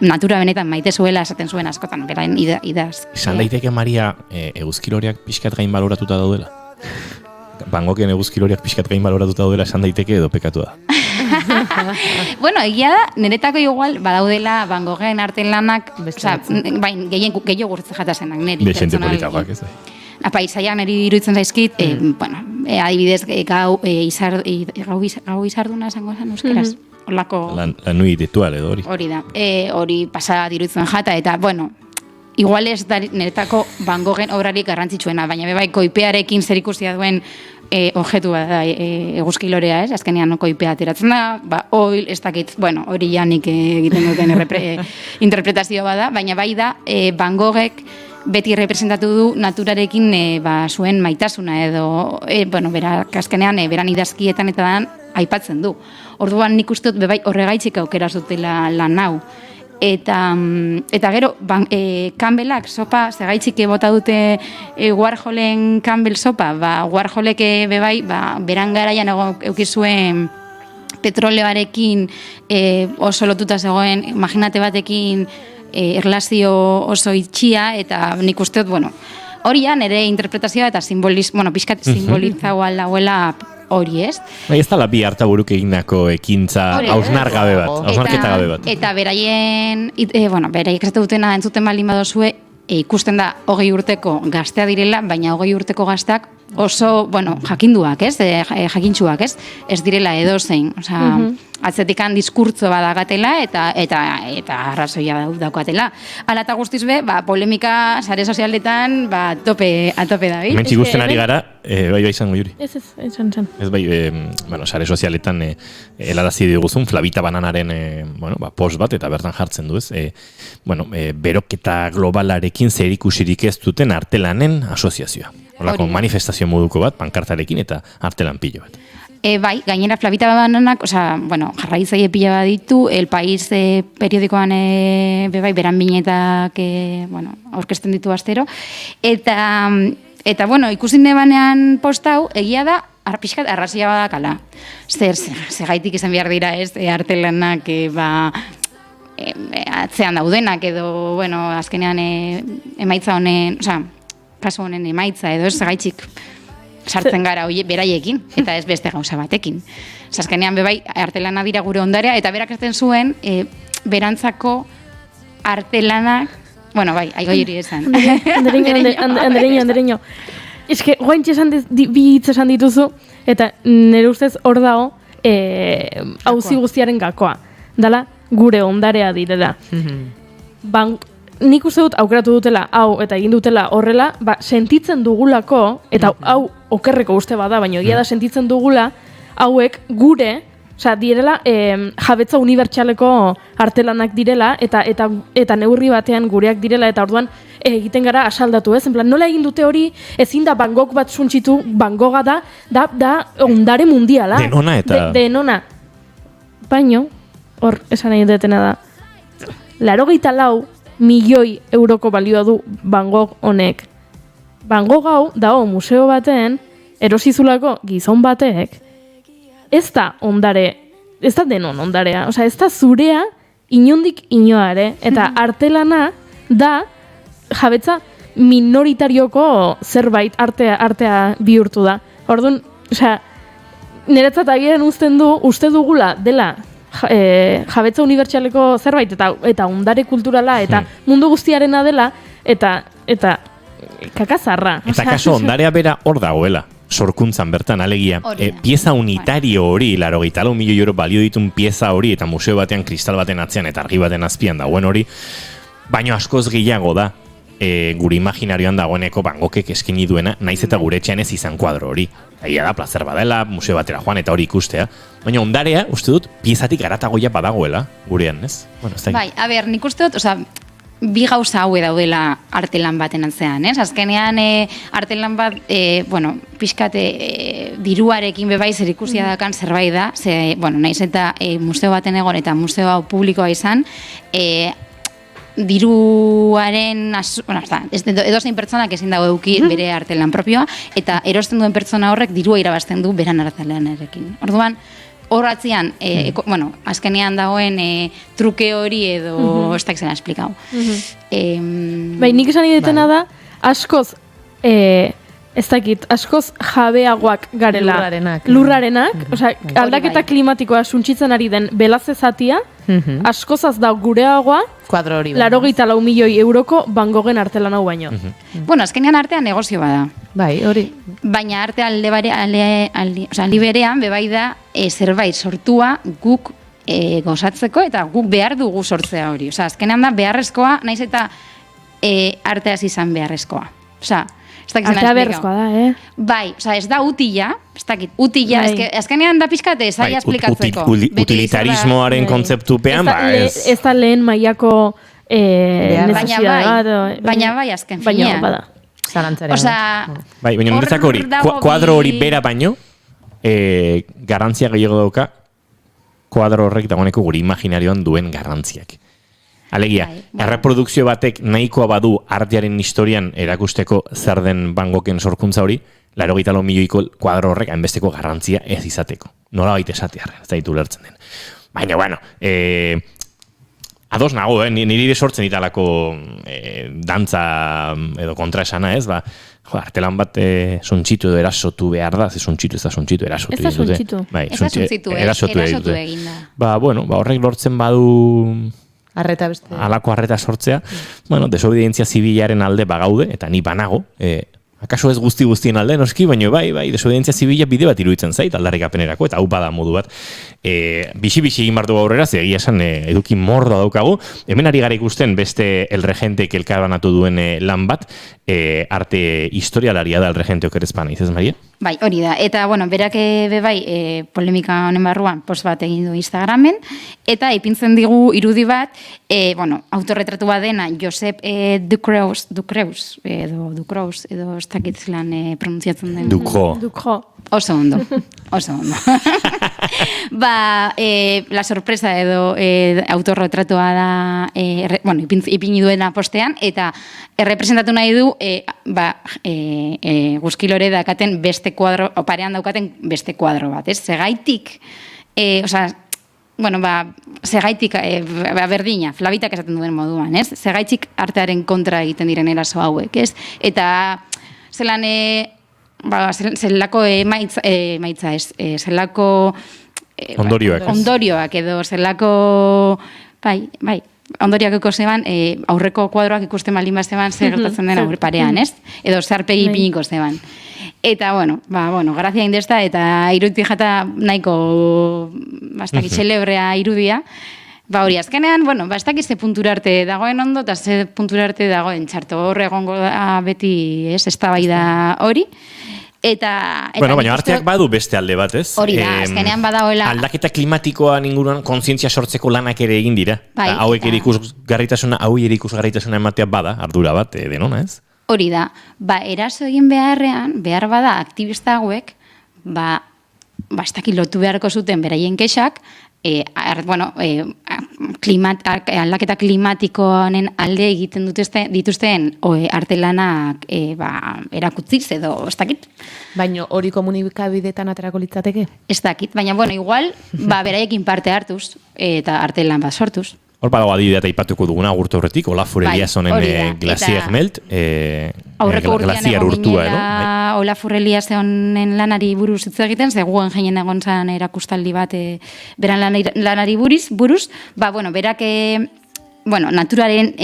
natura benetan maite zuela esaten zuen askotan, berain idaz. Izan daiteke, Maria, eguzkiloreak pixkat gain baloratuta daudela? Van Goghen eguzkiloreak pixkat gain baloratuta daudela esan daiteke edo pekatu da? Bueno, egia da, niretako igual badaudela Van Goghen artelanak, bain, gehiago gurtze jatazenak, niri. Bexente politagoak, ez da. Paisaiak niri iruditzen zaizkit, bueno, adibidez, gau izarduna esango zen euskeraz. Olako... La nui ritual edo hori. Hori da, hori pasa dirutzen jata, eta, bueno, igual ez da niretako Van Goghen obrarik garrantzitsuena, baina bebai koipearekin zerikusia duen objektu bat da eguzkilorea, ez? Azkenean koipea ateratzen da, oil, ez dakit, bueno, hori janik egiten duten interpretazio bada, baina bai da, Van Goghek beti representatu du naturarekin zuen maitasuna edo, bueno, berak azkenean beran idazkietan eta dan aipatzen du. Orduan nik uste dut bebai horregaitzik aukera zutela lan hau. Eta gero, Campbellak sopa, segaitzik bota dute Warholen Campbell sopa, Warholek bebai, beran garaian eukizuen petroleoarekin oso lotuta zegoen, imaginate batekin erlazio oso itxia, eta nik uste dut, bueno, hori nire interpretazioa eta pixkat simbolizagoa lauela hori, ez? Ez da bi hartaburuk egindako ekintza hausnargabe bat, hausnarketa gabe bat. Eta beraien, beraiek esatu dutena entzuten baldin badozue, ikusten da 20 urteko gaztea direla, baina 20 urteko gazteak oso, bueno, jakinduak, ez? Jakintsuak, ez? Ez direla edozein, osea, atzetikan diskurtzo badagatela eta arrazoia daukatela. Hala eta guztiz be, polemika sare sozialetan atope dabil. Mentsi guzten ari gara, bai izango Juri. Ez, esan. Ez bai, sare sozialetan helarazi diguzun Flavita Bananaren post bat, eta bertan jartzen du, ez? Beroketa globalarekin zerikusirik ez duten artelanen asoziazioa. Horako manifestazio moduko bat, pankartarekin eta artelan pilo bat. Bai, gainera Flavita Bananak, jarraitzaile pila bat ditu, El País periodikoan bebai, beran binetak aurkezten ditu astero. Eta ikusi nebanean post hau, egia da, pixkat arrazia badakala. Zegaitik izan behar dira, ez, artelanak, atzean daudenak, edo, azkenean emaitza honen, kasu honen emaitza, edo ez zegaitik sartzen gara beraiekin, eta ez beste gauza batekin. Azkenean bebai, artelana dira gure ondarea, eta berak ezten zuen, berantzako artelanak, aigo jiri esan. Andereño. Ez que, guain bi hitz esan dituzu, eta nire ustez hor dago, hauzi guztiaren gakoa. Dala, gure ondarea direla. Nik uste dut aukeratu dutela hau eta egin dutela horrela, sentitzen dugulako, eta hau okerreko uste bada, baina egia da sentitzen dugula, hauek gure, direla jabetza unibertsaleko artelanak direla, eta neurri batean gureak direla, eta orduan egiten gara asaldatu, ez? En plan, nola egin dute hori, ezin da Van Gogh bat suntxitu, Van Gogha da ondare mundiala. Denona eta... Denona. Baino, hor, esan nahi detena da, 84 milioi euroko balioa du Van Gogh honek. Van Gogh hau dago museo baten erosizulako gizon batek ez da ondare, ez da denon ondarea, ez da zurea inondik inoare, eta artelana da jabetza minoritarioko zerbait artea bihurtu da. Orduan, niretzat agian uste dugula dela jabetza unibertsaleko zerbait eta ondare kulturala eta mundu guztiarena dela eta kakazarra. Eta kaso ondarea bera hor dagoela, sorkuntzan bertan alegia. Pieza unitario hori, 84 milioi euro balio ditun pieza hori, eta museo batean, kristal baten atzean eta argi baten azpian dagoen hori, baino askoz gehiago da gure imaginarioan dagoeneko Van Goghek eskaini duena, naiz eta gure etxean ez izan kuadro hori. Egia da, plazer badela, museo batera joan eta hori ikustea. Baina ondarea, uste dut, piezatik garatagoia badagoela gurean, ez? Bai, nik uste dut, bi gauza haue daudela artelan baten atzean, ez? Azkenean artelan bat, bueno, pixkate diruarekin bebai zer ikusia dakan zerbait da, ze, bueno, naiz eta museo baten egon eta museo hau publikoa izan, diruaren, edozein pertsonak ezin dago eduki bere artelan propioa, eta erosten duen pertsona horrek dirua irabazten du beran artelanerekin. Orduan, hor atzian, bueno, azkenean dagoen truke hori edo ez dakizena esplikau. Bai, nik esan idetena da, askoz, ez dakit, askoz jabeagoak garela. Lurrarenak. Osea, aldaketa klimatikoa suntsitzen ari den belaze zatia, askozaz da gureagoa, 84 milioi euroko Van Goghen artelan hau baino. Bueno, azkenean artean negozio bada. Bai, hori. Baina arte aldi berean, bebai da, zerbait sortua guk gozatzeko eta guk behar dugu sortzea hori. Osea, azkenean da beharrezkoa, naiz eta arteaz izan beharrezkoa. Osea, artea beharrezkoa da, Bai, osea, ez da utila, ez dakit, utila, azkenean da pixkate zaila esplikatzeko. Utilitarismoaren kontzeptupean, ez da lehen mailako baina bai, azken finean. Bada. Osea, bai, baina niretzako hori, kuadro hori bera baino, garantzia gehiago dauka, kuadro horrek dagoeneko guri imaginarioan duen garrantziak. Alegia, erreprodukzio batek nahikoa badu artearen historian erakusteko zer den Van Goghen sorkuntza hori, 84 milioiko kuadro horrek hainbesteko garrantzia ez izateko. Nola baita esatearren, ez da ditu lertzen den. Baina, bueno, ados nago, niri sortzen ditalako dantza edo kontraesana, ez? Artelan bat suntxitu edo erasotu behar da, suntxitu ez da suntxitu, erasotu. Ez da suntxitu. Erasotu egin da. Bueno, horrek lortzen badu arreta beste. Alako arreta sortzea, bueno, desobedientzia zibilaren alde bagaude, eta ni banago, akaso ez guztien alde, noski, baina bai, desobedientzia zibila bide bat iruditzen zait, aldarrikapenerako, eta hau bada modu bat. Bixi egin bardu aurrera, egia esan eduki mordoa daukagu, hemen ari gara ikusten beste El Regentek elkarbanatu duen lan bat, arte historialaria da El Regente okerezpana, izaz, Maria? Bai, hori da. Eta, bueno, berak bebai polemika honen barruan post bat egin du Instagramen, eta ipintzen digu irudi bat, bueno, autorretratu bat dena Josep Ducreus, edo ez dakit zelan pronuntziatzen den. Ducro. Oso ondo. La sorpresa edo autorretratua da, bueno, ipini duena postean, eta errepresentatu nahi du, guzkilore dakaten beste kuadro, parean daukaten beste kuadro bat, ez? Segaitik, bueno, segaitik, berdina, Flavitak esaten duen moduan, ez? Segaitik artearen kontra egiten diren eraso hauek, ez? Eta zelan, zelako emaitza ez, zelako ondorioak edo zelako, bai, ondoriakeko zeban, aurreko kuadroak ikusten baldin bat zeban zer gertatzen den aurre parean, ez? Edo zarpegi ipiniko zeban. Eta, bueno, grazia indesta eta iruditik jata nahiko bastakit celebrea irudia. Hori, azkenean, bueno, bastakit ze puntura arte dagoen ondo eta ze puntura arte dagoen txarto horre egongo da beti, ez, eztabaida hori. Bueno, baina arteak badu beste alde bat, ez? Hori da, azkenean badagoela. Aldaketa klimatikoan inguruan kontzientzia sortzeko lanak ere egin dira. Hauek ikusgarritasuna ematea bada, ardura bat, denona, ez? Hori da, eraso egin behar bada aktivista hauek, ez dakit lotu beharko zuten beraien kexak, aldaketa klimatikoaren alde egiten dituzten dituzten erakutziz edo, ez dakit. Baina hori komunikabideetan aterako litzateke? Ez dakit, baina, igual, beraiekin parte hartuz eta artelan bat sortuz. Hor badago adibidea eta ipatuko duguna agurtu horretik, Olafur Eliassonen Glacier Melt, glaziar urtua edo. Olafur Eliassonen lanari buruz hitz egiten, zeguen jeinen egon zan erakustaldi bat beran lanari buruz, berak naturaren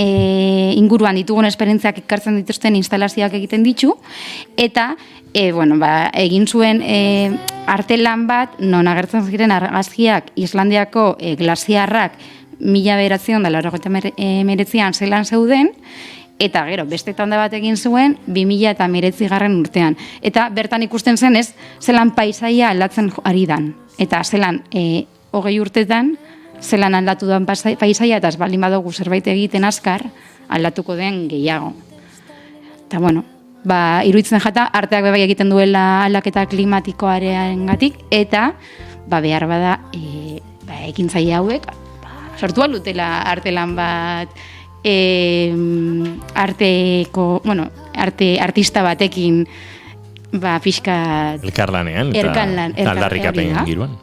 inguruan ditugun esperientziak ekartzen dituzten instalazioak egiten ditu, eta egin zuen artelan bat, non agertzen ziren argazkiak Islandiako glaziarrak 1989an zelan zeuden, eta gero, beste tanda bat egin zuen 2019 urtean. Eta bertan ikusten zen ez, zelan paisaia aldatzen ari dan. Eta zelan, 20 urtetan, zelan aldatu duen paisaia, eta ez baldin badugu zerbait egiten azkar, aldatuko den gehiago. Eta bueno, iruditzen jata, arteak bebai egiten duela aldaketa klimatikoarengatik, eta behar bada ekintzaile hauek, sortu alutela artelan bat, artista batekin pixka elkarlanean eta aldarrikapen giroan.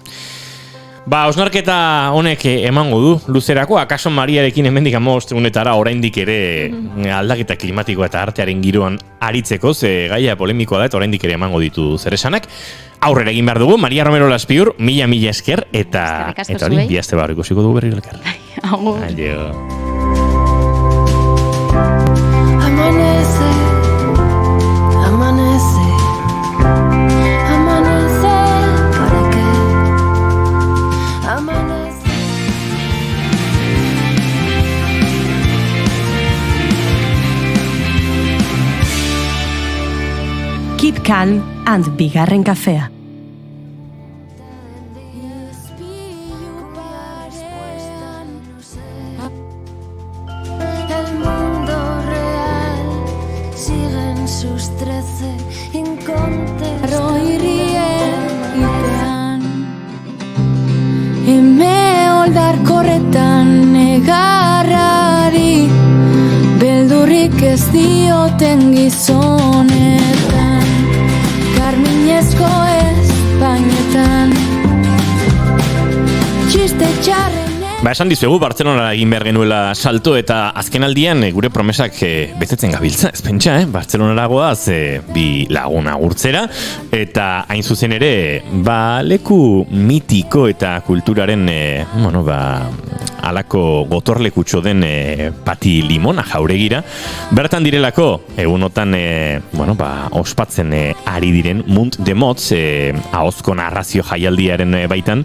Osnarketa honek emango du luzerako, akaso Mariarekin hemendik 15 egunetara oraindik ere aldaketa klimatikoa eta artearen giroan aritzeko, ze gaia polemikoa da eta oraindik ere emango ditu zeresanak. Aurrera egin behar dugu, Maria Romero Laspiur, mila esker, eta hori, bihazte barro ikusiko dugu berri elkar. Agur. Adio. Amanece, amanece, amanece, ¿para qué? Amanece. Keep calm and bigarren kafea. El mundo real sigue en sus 13 incontestables. Eme oldar korretan negarrari beldurrik ez dioten gizonetan, karminezko espainetan txiste txarren. Esan dizuegu, Bartzelonara egin behar genuela salto eta azkenaldian gure promesak betetzen gabiltza, ez pentsa, Bartzelonara goaz bi lagun agurtzera, eta hain zuzen ere, leku mitiko eta kulturaren, alako gotorlekutxo den Pati Limona Jauregira, bertan direlako, egunotan, ospatzen ari diren Munt de Motz, ahozko narrazio jaialdiaren baitan,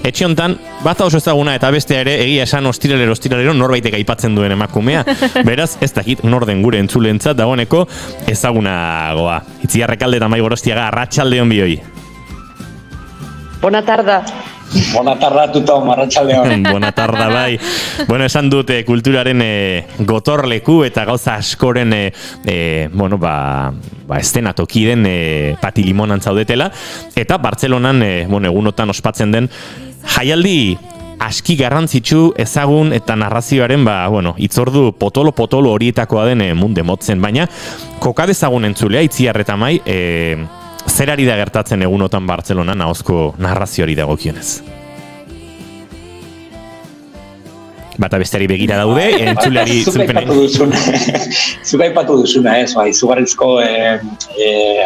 etxe hontan, bata oso ezaguna eta bestea ere egia esan ostiralero norbaitek aipatzen duen emakumea. Beraz, ez dakit norden gure entzulentzat dagoeneko ezagunagoa. Itziar Rekalde eta Mai Gorostiaga, arratsaldeon bioi. Bona tarda. Bona tarda tutom, arratsaldeon. Bona tarda bai. Bueno, esan dut kulturaren gotorleku eta gauza askoren estenatoki den Pati Limonan zaudetela, eta Bartzelonan egunotan ospatzen den jaialdi aski garrantzitsu, ezagun eta narrazioaren itzordu potolo horietakoa den Munt de Motzen, baina kokadezagun entzulea Itziar eta Mai, zer ari da gertatzen egunotan Bartzelonan ahozko narrazioari dagokionez? Bata besteari begira daude, entzuleari zupenen. Zuk aipatu duzuna, izugarrizko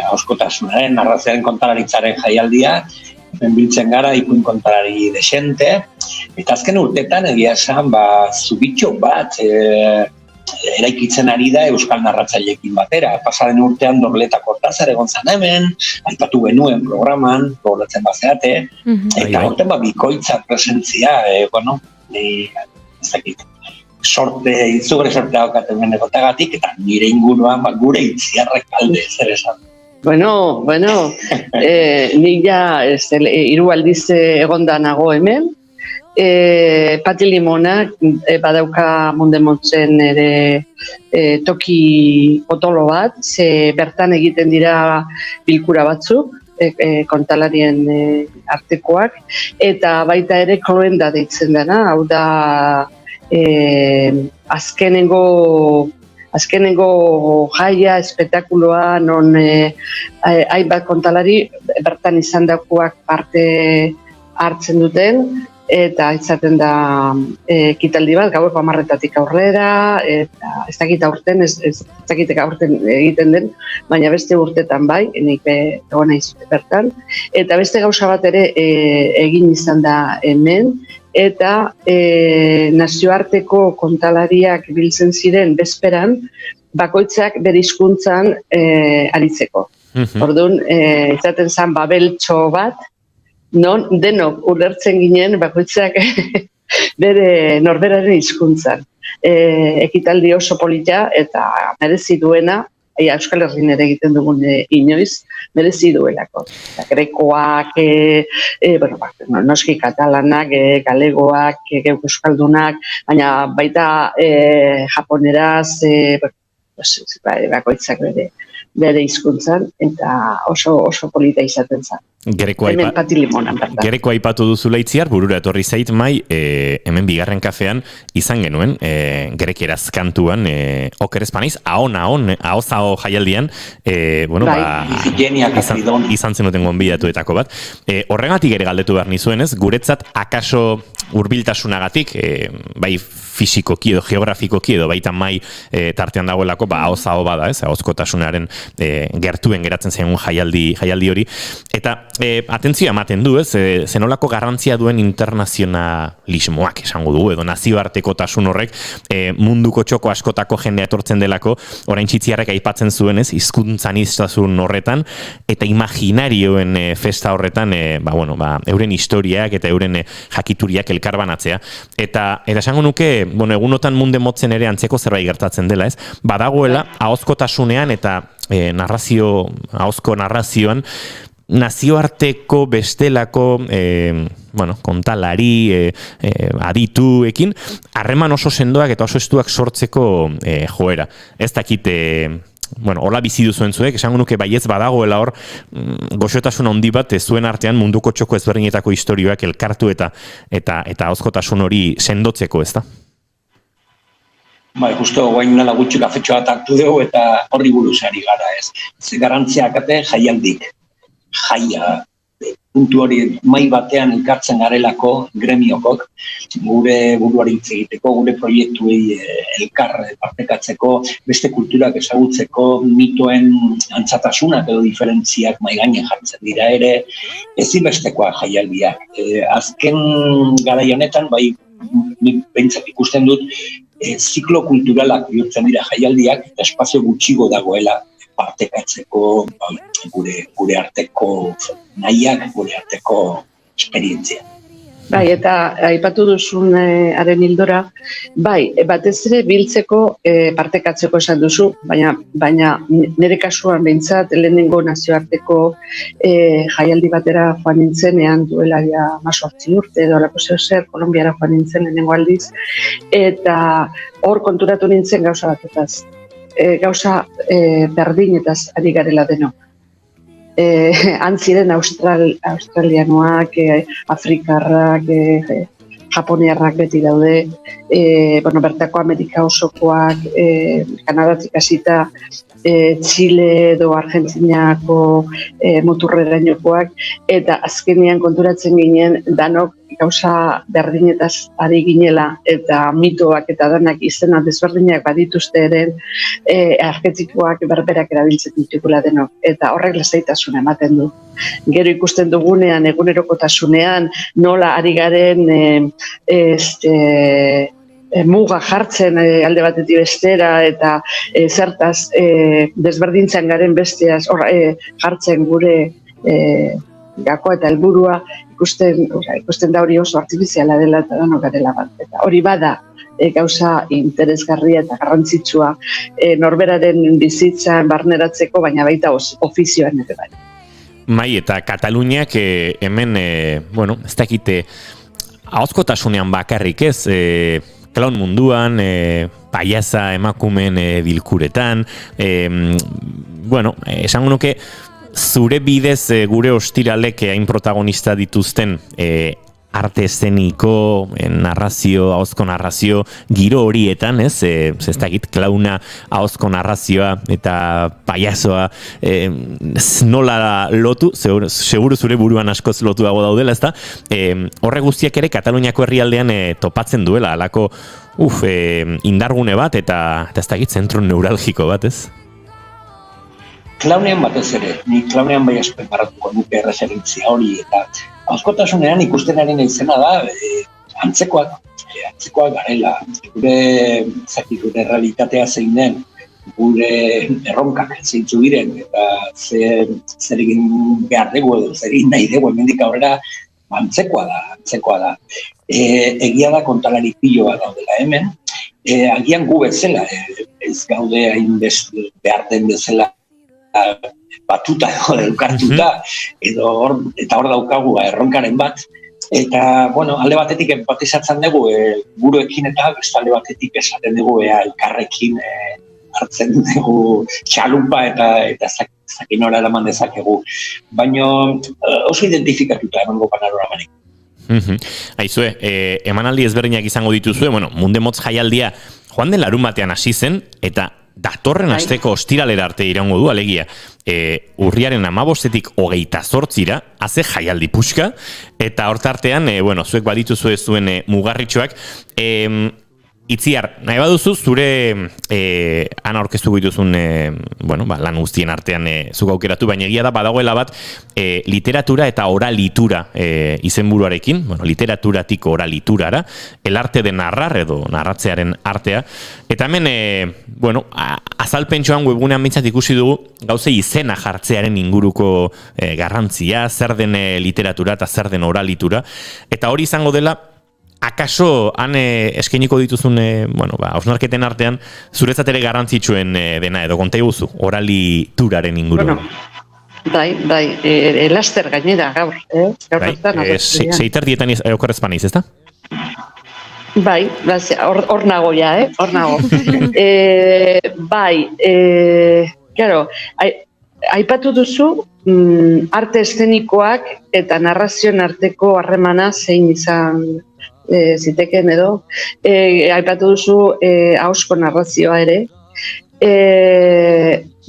ahozkotasunaren, narrazioaren kontalaritzaren jaialdia, biltzen gara ipuin kontalari desente, eta azken urtetan egia esan zubitxo bat eraikitzen ari da euskal narratzaileekin batera. Pasaren urtean Dorleta Kortazar egon zan hemen, aipatu genuen programan, gogoratzen bazeate, eta horten bikoitza presentzia, ez dakit, izugarri sorte daukaten benekotagatik, eta nire inguruan gure Itziar Rekalde zer esan. Bueno, ni ja 3 aldiz egonda nago hemen. Pati Limona badauka Munt de Motzen ere toki potolo bat, ze bertan egiten dira bilkura batzuk, kontalarien artekoak, eta baita ere Kloenda deitzen dena, hau da azkenengo jaia, espetakuloa, non hainbat kontalari bertan izandakoak parte hartzen duten, eta izaten da ekitaldi bat, gaueko 10:00 aurrera, eta ez dakit aurten, ez dakit aurten egiten den, baina beste urtetan bai, nik egon naiz bertan. Eta beste gauza bat ere egin izan da hemen, eta nazioarteko kontalariak biltzen ziren bezperan, bakoitzak bere hizkuntzan aritzeko. Orduan, izaten zen babeltxo bat, non denok ulertzen ginen bakoitzak bere norberaren hizkuntzan. Ekitaldi oso polita eta merezi duena, Euskal Herrin ere egiten dugun inoiz, merezi duelako. Grekoak, noski katalanak, galegoak, euskaldunak, baina baita japoneraz, bakoitzak bere hizkuntzan, eta oso polita izaten zen. Hemen Patilimonan bertan. Gereko aipatu duzu Leitziar, burura etorri zait mai, hemen bigarren kafean izan genuen, gerekeraz kantuan, oker espaniz, ahozao jaialdian, izan zenuten gonbidatuetako bat. Horregatik ere galdetu behar nizuenez, guretzat akaso hurbiltasunagatik, bai fisikoki edo geografikoki edo baita mai tartean dagoelako, ahozao bada, ahozkotasunaren gertuen geratzen zen jaialdi hori, eta atentzioa ematen du, zenolako garrantzia duen internazionalismoak esango dugu, edo nazioartekotasun horrek munduko txoko askotako jendea etortzen delako, orain txitziarrek aipatzen zuenez, hizkuntzaniztasun horretan, eta imaginarioen festa horretan, euren historiak eta euren jakituriak elkarbanatzea. Eta esango nuke, egunotan munde motzen ere antzeko zerbait gertatzen dela, badagoela, ahozkotasunean eta ahozko narrazioan, nazioarteko bestelako kontalari, adituekin, harreman oso sendoak eta oso estuak sortzeko joera. Ez dakit, hola bizi duzuen zuek, esango nuke baiez badagoela hor, goxotasun handi bat zuen artean munduko txoko ezberdinetako historioak elkartu eta ahozkotasun hori sendotzeko, ez da? Justo guain nala gutxi kafetxo bat hartu dugu eta horri buruz ari gara, ez. Ze garantziak jaialdik. Jaia, puntu hori mai batean elkartzen garelako gremiokok, gure buruari hitz egiteko, gure proiektuei elkar partekatzeko, beste kulturak ezagutzeko, mitoen antzatasunak edo diferentziak mai gainen jartzen dira ere, ezinbestekoa jaialdiak. Azken garai honetan, nik behintzat ikusten dut, ziklo kulturalak bihurtzen dira jaialdiak, eta espazio gutxigo dagoela partekatzeko gure arteko nahiak, gure arteko esperientzia. Eta aipatu duzun haren hildora, batez ere biltzeko partekatzeko esan duzu, baina nire kasuan behintzat lehenengo nazioarteko jaialdi batera joan nintzenean duela 18 urte edo alako zer, Kolonbiara joan nintzen lehenengo aldiz, eta hor konturatu nintzen gauza batetaz. Gauza berdinetaz ari garela denok. Antziren australianoak, afrikarrak, japoniarrak beti daude, bertako Amerika osokoak, Kanadatik hasita, Chile edo Argentinako muturrerainokoak, eta azkenean konturatzen ginen danok gauza berdinetaz ari ginela, eta mitoak eta danak izena desberdinak badituzte eren arketikoak berberak erabiltzen ditugula denok, eta horrek lasaitasuna ematen du. Gero ikusten dugunean, egunerokotasunean, nola ari garen muga jartzen alde batetik bestera, eta zertaz desberdintzen garen besteaz jartzen gure gakoa eta helburua, ikusten da hori oso artifiziala dela eta danok garela bat. Eta hori bada gauza interesgarria eta garrantzitsua norberaren bizitzan barneratzeko, baina baita ofizioan ere bai. Eta Kataluniak hemen, ez dakite, ahozkotasunean bakarrik ez, klaun munduan, paiaza emakumen bilkuretan, esango nuke, zure bidez gure ostiralek hain protagonista dituzten arte eszeniko, narrazio, ahozko narrazio, giro horietan, ez dakit, klauna, ahozko narrazioa eta paiazoa nola lotu, seguru zure buruan askoz lotuago daudela, ez da, horre guztiak ere Kataluniako herrialdean topatzen duela, alako indargune bat eta ez dakit, zentro neuralgiko bat, ez? Klaunean batez ere, ni klaunean bai espreparatuko nuke referentzia hori, eta ahozkotasunean ikustenaren izena da, antzekoak garela, gure realitatea zein den, gure erronkak zeintzu diren, eta zer egin behar dugu edo, zer egin nahi dugu, hemendik aurrera, antzekoa da. Egia da kontalari pilo bat daudela hemen, agian gu bezala, ez gaude hainbeste behar den bezala batuta edo elkartuta, eta hor daukagu erronkaren bat, eta, bueno, alde batetik empatizatzen dugu buruekin eta beste alde batetik esaten dugu elkarrekin hartzen dugu txalupa eta zakin hori eraman dezakegu. Baina oso identifikatuta emango panoramarik. Aizue, emanaldi ezberdinak izango dituzue, bueno, Mundemotz jaialdia joan den larunbatean hasi zen, eta datorren asteko ostiralera arte iraungo du, alegia, urriaren 15-etik 28-ra, haze jaialdi puxka, eta hortartean, bueno, zuek badituzue zuen mugarritxoak, Itziar, nahi baduzu, zure ana aurkeztu dituzun bueno, lan guztien artean zuk aukeratu, baina egia da badagoela bat literatura eta oralitura izenburuarekin, bueno, literaturatik oraliturara, el arte de narrar edo narratzearen artea, eta hemen, bueno, azalpentsoan webgunean mintzat ikusi dugu gauze izena jartzearen inguruko garrantzia, zer den literatura eta zer den oralitura, eta hori izango dela akaso han eskainiko dituzun bueno, hausnarketen artean zuretzat ere garrantzitsuen dena edo konta iguzu, oralituraren inguruan. Bueno, bai, elaster gainera gaur, Seiterdietan okorrezpan iz, ezta? Bai, hor nago ja, hor nago. Bai, claro, aipatu duzu arte eszenikoak eta narrazioen arteko harremana zein izan ziteken edo, aipatu duzu ahozko narrazioa ere,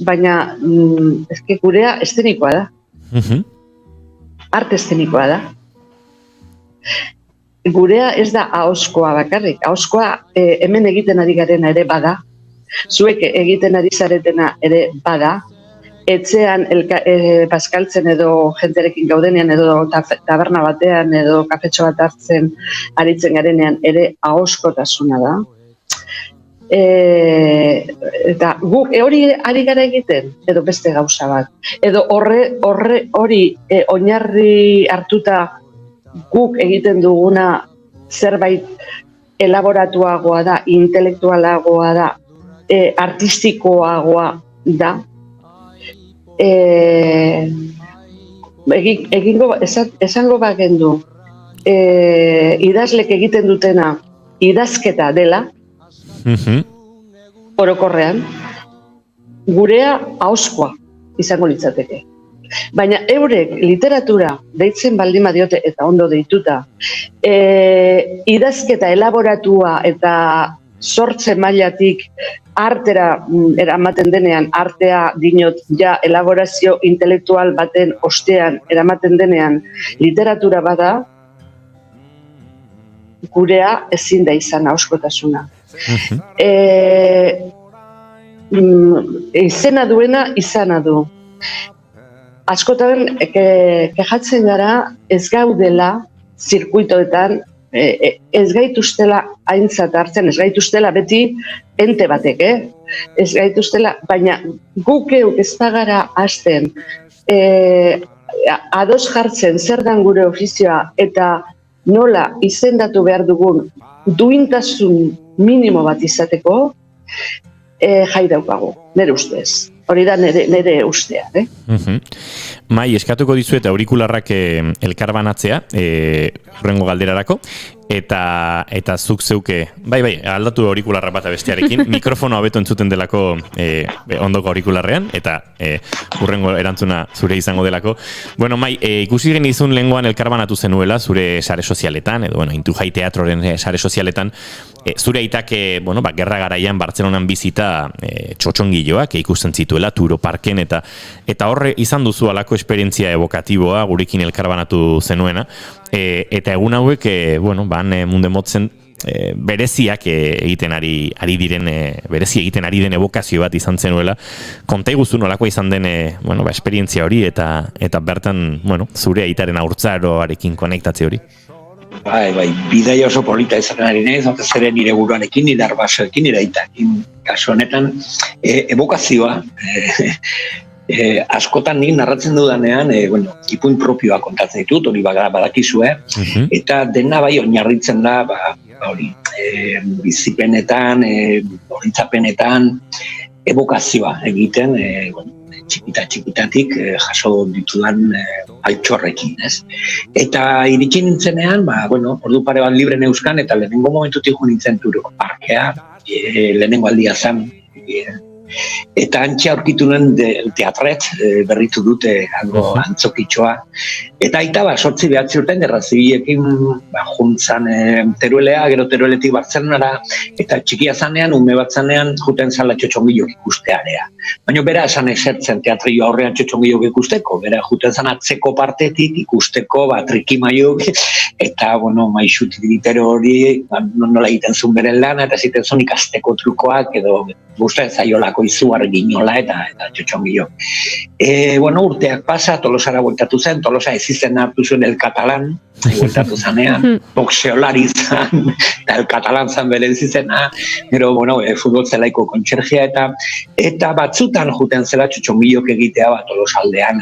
baina eske gurea eszenikoa da. Arte eszenikoa da. Gurea ez da ahozkoa bakarrik, ahozkoa hemen egiten ari garena ere bada, zuek egiten ari zaretena ere bada, etxean paskaltzen edo jenterekin gaudenean edo taberna batean edo kafetxo bat hartzen aritzen garenean ere ahozkotasuna da. Eta guk hori ari gara egiten edo beste gauza bat. Edo hori oinarri hartuta guk egiten duguna zerbait elaboratuagoa da, intelektualagoa da, artistikoagoa da. Esango bagendu idazlek egiten dutena idazketa dela, orokorrean, gurea ahozkoa izango litzateke. Baina eurek literatura deitzen baldin badiote eta ondo deituta, idazketa elaboratua eta sortze mailatik artera eramaten denean, artea dinot ja elaborazio intelektual baten ostean eramaten denean literatura bada, gurea ezin da izan ahozkotasuna. Izena duena izana du. Askotan kejatzen gara ez gaudela zirkuitoetan ez gaituztela aintzat hartzen, ez gaituztela beti ente batek, ez gaituztela, baina guk euk ez bagara hasten ados jartzen zer dan gure ofizioa eta nola izendatu behar dugun duintasun minimo bat izateko, jai daukagu, nire ustez. Hori da nire ustea, Mai, eskatuko dizuet aurikularrak elkarbanatzea, hurrengo galderarako, eta zuk zeuke, bai, aldatu aurikularrak bat bestearekin, mikrofono hobeto entzuten delako ondoko aurikularrean, eta hurrengo erantzuna zure izango delako. Bueno, Mai, ikusi genizun lehengoan elkarbanatu zenuela, zure sare sozialetan, edo, bueno, Intujai Teatroren sare sozialetan, zure aitake, bueno, gerra garaian Bartzelonan bizita txotxongiloak ikusten zituela, Turo Parken, eta horre izan duzu alako esperientzia evokatiboa gurekin elkarbanatu zenuena, eta egun hauek, bueno, Mundemotzen bereziak egiten ari diren, berezi egiten ari den evokazio bat izan zenuela. Konta iguzu nolakoa izan den, bueno, esperientzia hori, eta bertan, bueno, zure aitaren haurtzaroarekin konektatze hori. Bai, bidaia oso polita izaten ari nahi, zonta zeren nire buruarekin, nire arbasoekin, nire aitakin. Kasu honetan, evokazioa, askotan nik narratzen dudanean, bueno, ipuin propioa kontatzen ditut, hori badakizue, eta dena bai oinarritzen da, hori, bizipenetan, oroitzapenetan evokazioa egiten, txikitatik jaso ditudan altxorrekin, ez? Eta iritsi nintzenean, ordu pare bat libre neuzkan, eta lehenengo momentutik jo nintzen Turoko parkea, lehenengo aldia zen, eta antxe aurkitu nuen teatret, berritu dute hango antzokitxoa. Eta aita, 8-9 urten gerra zibilekin juntzan Teruelea, gero Terueletik Bartzelonara, eta txikia zanean, ume bat zanean, juten zala txotxongilok ikustearea. Baina bera esan esertzen teatrio aurrean txotxongilok ikusteko, bera juten zan atzeko partetik ikusteko, trikimaiok, eta, maixut ditero hori, nola egiten zuen beren lana, eta ziten zuen ikasteko trukoak, edo guztien zaiolako izugar ginola eta txotxongilok. Urteak pasa, Tolosara bueltatu zen, Tolosa ezizen hartu zuen El Catalán, bueltatu zanean, boxeolari zan, eta El Catalán zan bere ezizena, gero, futbol zelaiko kontxergia eta batzutan juten zela txotxongilok egitea Tolosaldean,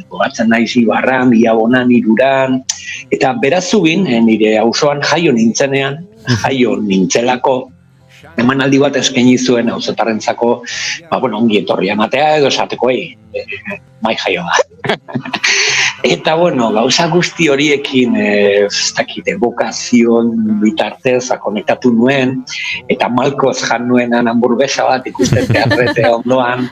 gogatzen naiz Ibarran, Iabonan, Iruran, eta beraz zubin, nire auzoan jaio nintzelako, emanaldi bat eskaini zuen auzotarrentzako, ongi etorri ematea edo esateko, mai jaio da. Eta, gauza guzti horiekin, evokazioan bitartez, konektatu nuen, eta malkoz jan nuenan hamburguesa bat ikusten teatrete ondoan,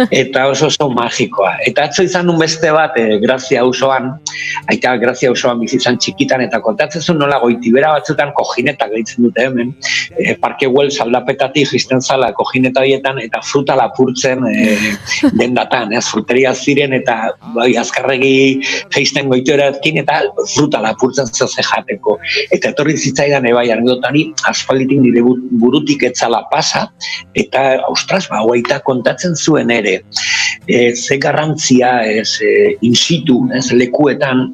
eta oso magikoa. Eta atzo izan nun beste bat, Grazia auzoan, aita Grazia auzoan bizizan txikitan, eta kontatzen zuen nola Goitibera batzutan kojinetak gaitzen dute hemen, Parke Güell saldapetatik jisten zala kojineta horietan, eta fruta lapurtzen dendatan, fruteria ziren, eta azkarregi feisten goitoeratkin, eta fruta lapurtzen zoze jateko. Eta etorri zitzaidan ebai anekdotari, aspalditik nire burutik etzala pasa, eta, ostras, hogeita kontatzen zuen ere, ze garrantzia in situ, lekuetan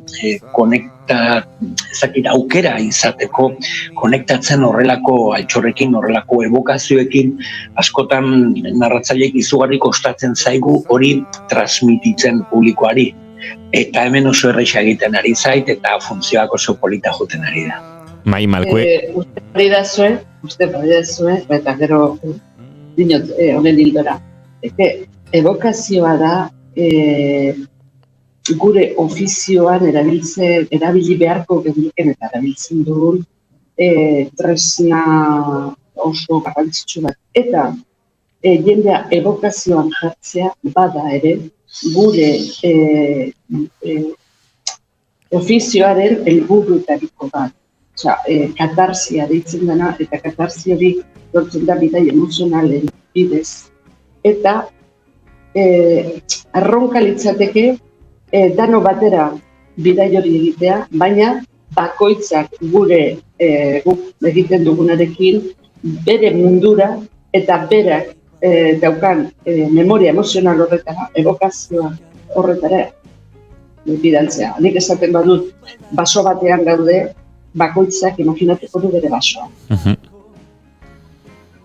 aukera izateko, konektatzen horrelako altxorrekin, horrelako evokazioekin, askotan narratzaileek izugarri kostatzen zaigu hori transmititzen publikoari. Eta hemen oso erraixa egiten ari zait, eta funtzioak oso polita joten ari da. Mai Malkue. Uste bari da zuen, eta gero dinot, honen hildora. Evokazioa da gure ofizioan erabili beharko genduken eta erabiltzen dugun tresna oso garrantzitsu bat. Eta jendea evokazioan jartzea bada ere gure ofizioaren helburuetariko bat. Katarsia deitzen dena, eta katarsi hori lortzen da bidai emozionalen bidez. Eta arronka litzateke dano batera bidai hori egitea, baina bakoitzak gure guk egiten dugunarekin bere mundura eta berak daukan memoria emozional horretara, evokazioa horretara bidaltzea. Nik esaten badut, baso batean gaude, bakoitzak imaginatuko du bere basoa.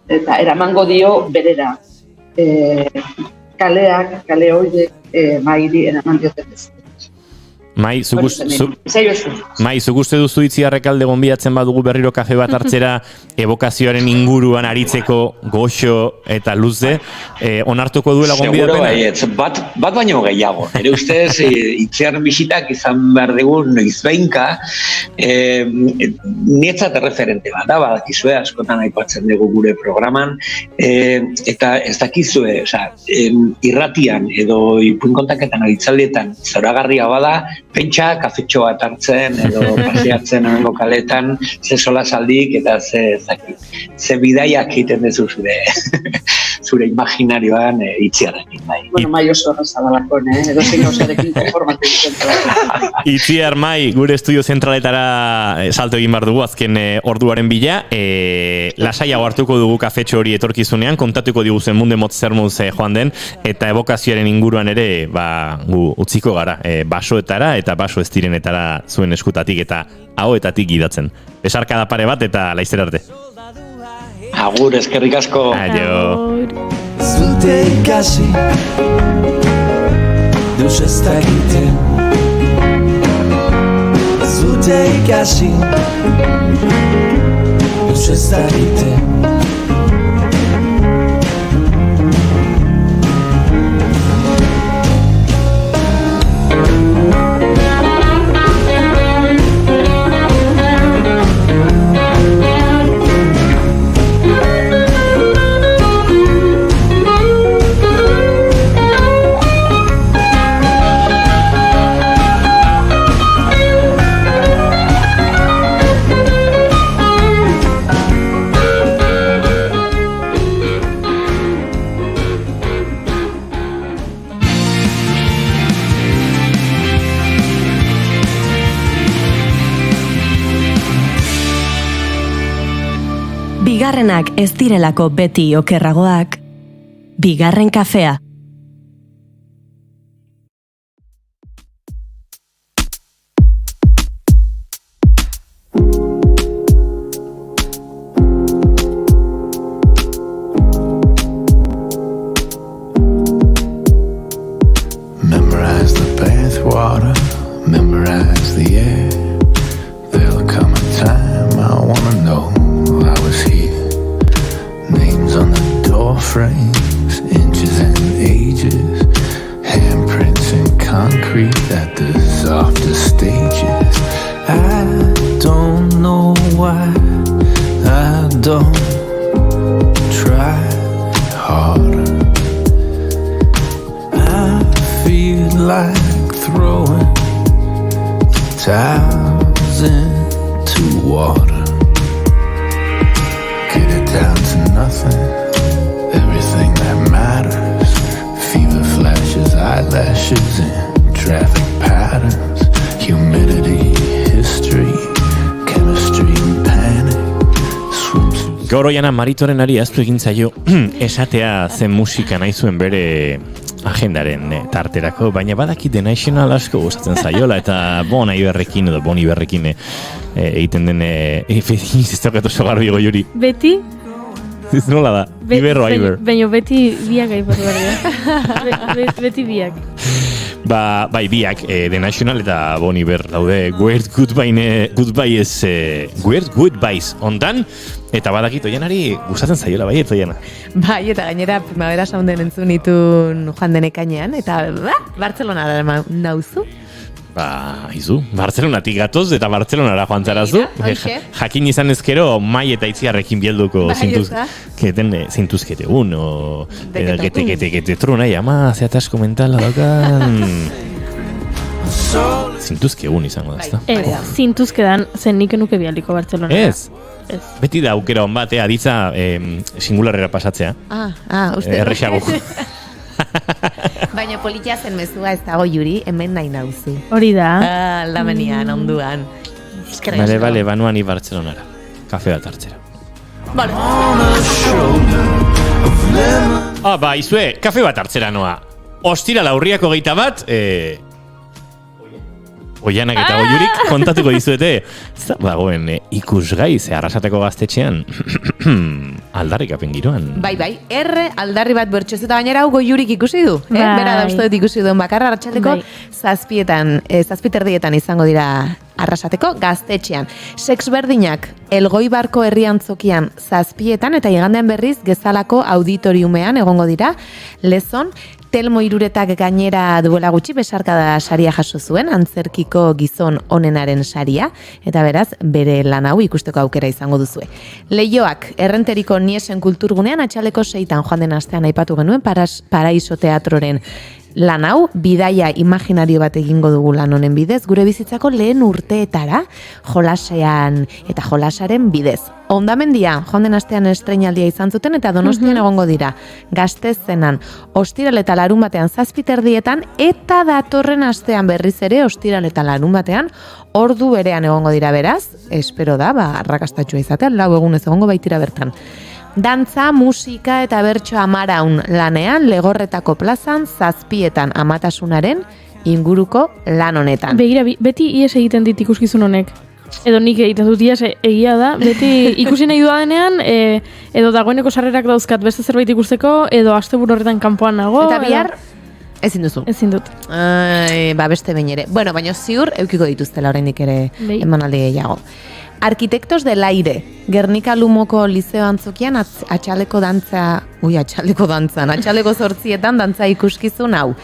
Eta eramango dio berera. Kale horiek mairi eraman dioten bezala. Mai, zuk uste duzu Itziarrekalde gonbidatzen badugu berriro kafe bat hartzera evokazioaren inguruan aritzeko goxo eta luze, onartuko duela gonbidapena? Seguro bat baino gehiago. Ere ustez, Itziarren bisitak izan behar dugu noizbeinka, nietzat erreferente bat, badakizue, askotan aipatzen dugu gure programan, eta ez dakizue, irratian edo ipuinkontaketan aritzaldietan zoragarria bada, pentsa, kafetxo bat hartzen, edo paseatzen hemengo kaletan, ze solasaldik eta ze bidaiak egiten dezu zure imaginarioan Itziarrekin. Mai oso horrezadalako, edo zein gauzarekin konformatu egiten. Itziar, Mai, gure estudio zentraletara salto egin behar dugu azken orduaren bila. Lasaiago hartuko dugu kafetxo hori etorkizunean, kontatuko diguzen munde motz zermuz joan den, eta evokazioaren inguruan ere gu utziko gara basoetara eta baso ez direnetara zuen eskutatik eta ahoetatik gidatzen. Besarkada pare bat eta laizzer arte. Agur, eskerrik asko. Aio. Zute ikasi deus ez dakiten. Zute ikasi deus ez dakiten. Bigarrenak ez direlako beti okerragoak. Bigarren kafea. Memorize the bathwater, memorize the air. There'll come a time I wanna know I was here. Names on the door frames, inches and ages, handprints in concrete at the softest stages. I don't know why I don't try harder. I feel like throwing towels into water. Get it down to nothing, everything that matters. Fever flashes, eyelashes, and traffic patterns. Humidity, history, chemistry, and panic. Swimsuits. Gaur oiana Maritoren ari aztu egin zaio esatea zen musika nahi zuen bere agendaren tarterako, baina badaki The National asko gustatzen zaiola, eta Bon Iverrekin edo Bon Iverrekin egiten den ez daukat oso garbi Goiuri. Beti? Ez nola da? Iberro Iver. Baina beti biak aipat behar. Beti biak. Bai, biak, The National eta Bon Iver daude Weird Goodbyes ondan, eta badakit oianari gustatzen zaiola, bai, oiana. Bai, eta gainera Primavera Sounden entzun itun joan den ekainean, eta Bartzelona da nauzu. Izu, Bartzelonatik gatoz eta Bartzelonara joan zarazu. Jakin izan ezkero Mai eta Itziarrekin bielduko zintuzkete un, o que te truna llama, zeatasko mentala daukan. Zintuzke un izango da, ezta? Ez, zintuzkedan zen nik enuke bialiko Bartzelonara. Ez? Beti da aukera hon bat, aditza singularrera pasatzea. Uste. Errexago. Baina politia zen mezua ez dago Juri, hemen nahi nauzu. Hori da. Aldamenian, onduan. Bale, banuan ni Bartzelonara. Kafe bat hartzera. Bale. Izue, kafe bat hartzera noa. Ostirala urriako 21, Oianak eta Goiurik kontatuko dizuete. Dagoen ikusgai ze Arrasateko gaztetxean aldarrikapen giroan. Bai, aldarri bat bertxoz eta gainera hau Goiurik ikusi du. Bera dauztoet ikusi duen bakarra Arratsaldeko 7:30 izango dira Arrasateko gaztetxean. Sex berdinak Elgoibarko herriantzokian 7:00 eta igandean berriz Gezalako auditoriumean egongo dira Lezon. Telmo Iruretak gainera duela gutxi besarkada saria jaso zuen, antzerkiko gizon onenaren saria, eta beraz, bere lan hau ikusteko aukera izango duzue. Leioak, Errenteriko Niesen kulturgunean atxaleko 6 joan den astean aipatu genuen Paraiso Teatroren lan hau, bidaia imaginario bat egingo dugu lan honen bidez, gure bizitzako lehen urteetara, jolasean eta jolasaren bidez. Hondamendia, joan den astean estreinaldia izan zuten eta Donostian egongo dira. Gastezenan, ostiral eta larun batean 7:30 eta datorren astean berriz ere ostiral eta larun batean ordu berean egongo dira beraz. Espero da, arrakastatxua izatea, 4 egunez egongo baitira bertan. Dantza, musika eta bertso amaraun lanean, Legorretako plazan 7:00 amatasunaren inguruko lan honetan. Begira, beti ies egiten dit ikuskizun honek. Edo nik egiten dut ies egia da. Beti ikusi nahi dudanean, edo dagoeneko sarrerak dauzkat beste zerbait ikusteko, edo asteburu horretan kanpoan nago. Eta bihar, ezin duzu. Ezin dut. Beste behin ere. Bueno, baina ziur eukiko dituztela oraindik ere emanaldi gehiago. Arquitectos del Aire, Gernika Lumoko Liceo Antzokian atxaleko 8:00 dantza ikuskizun hau.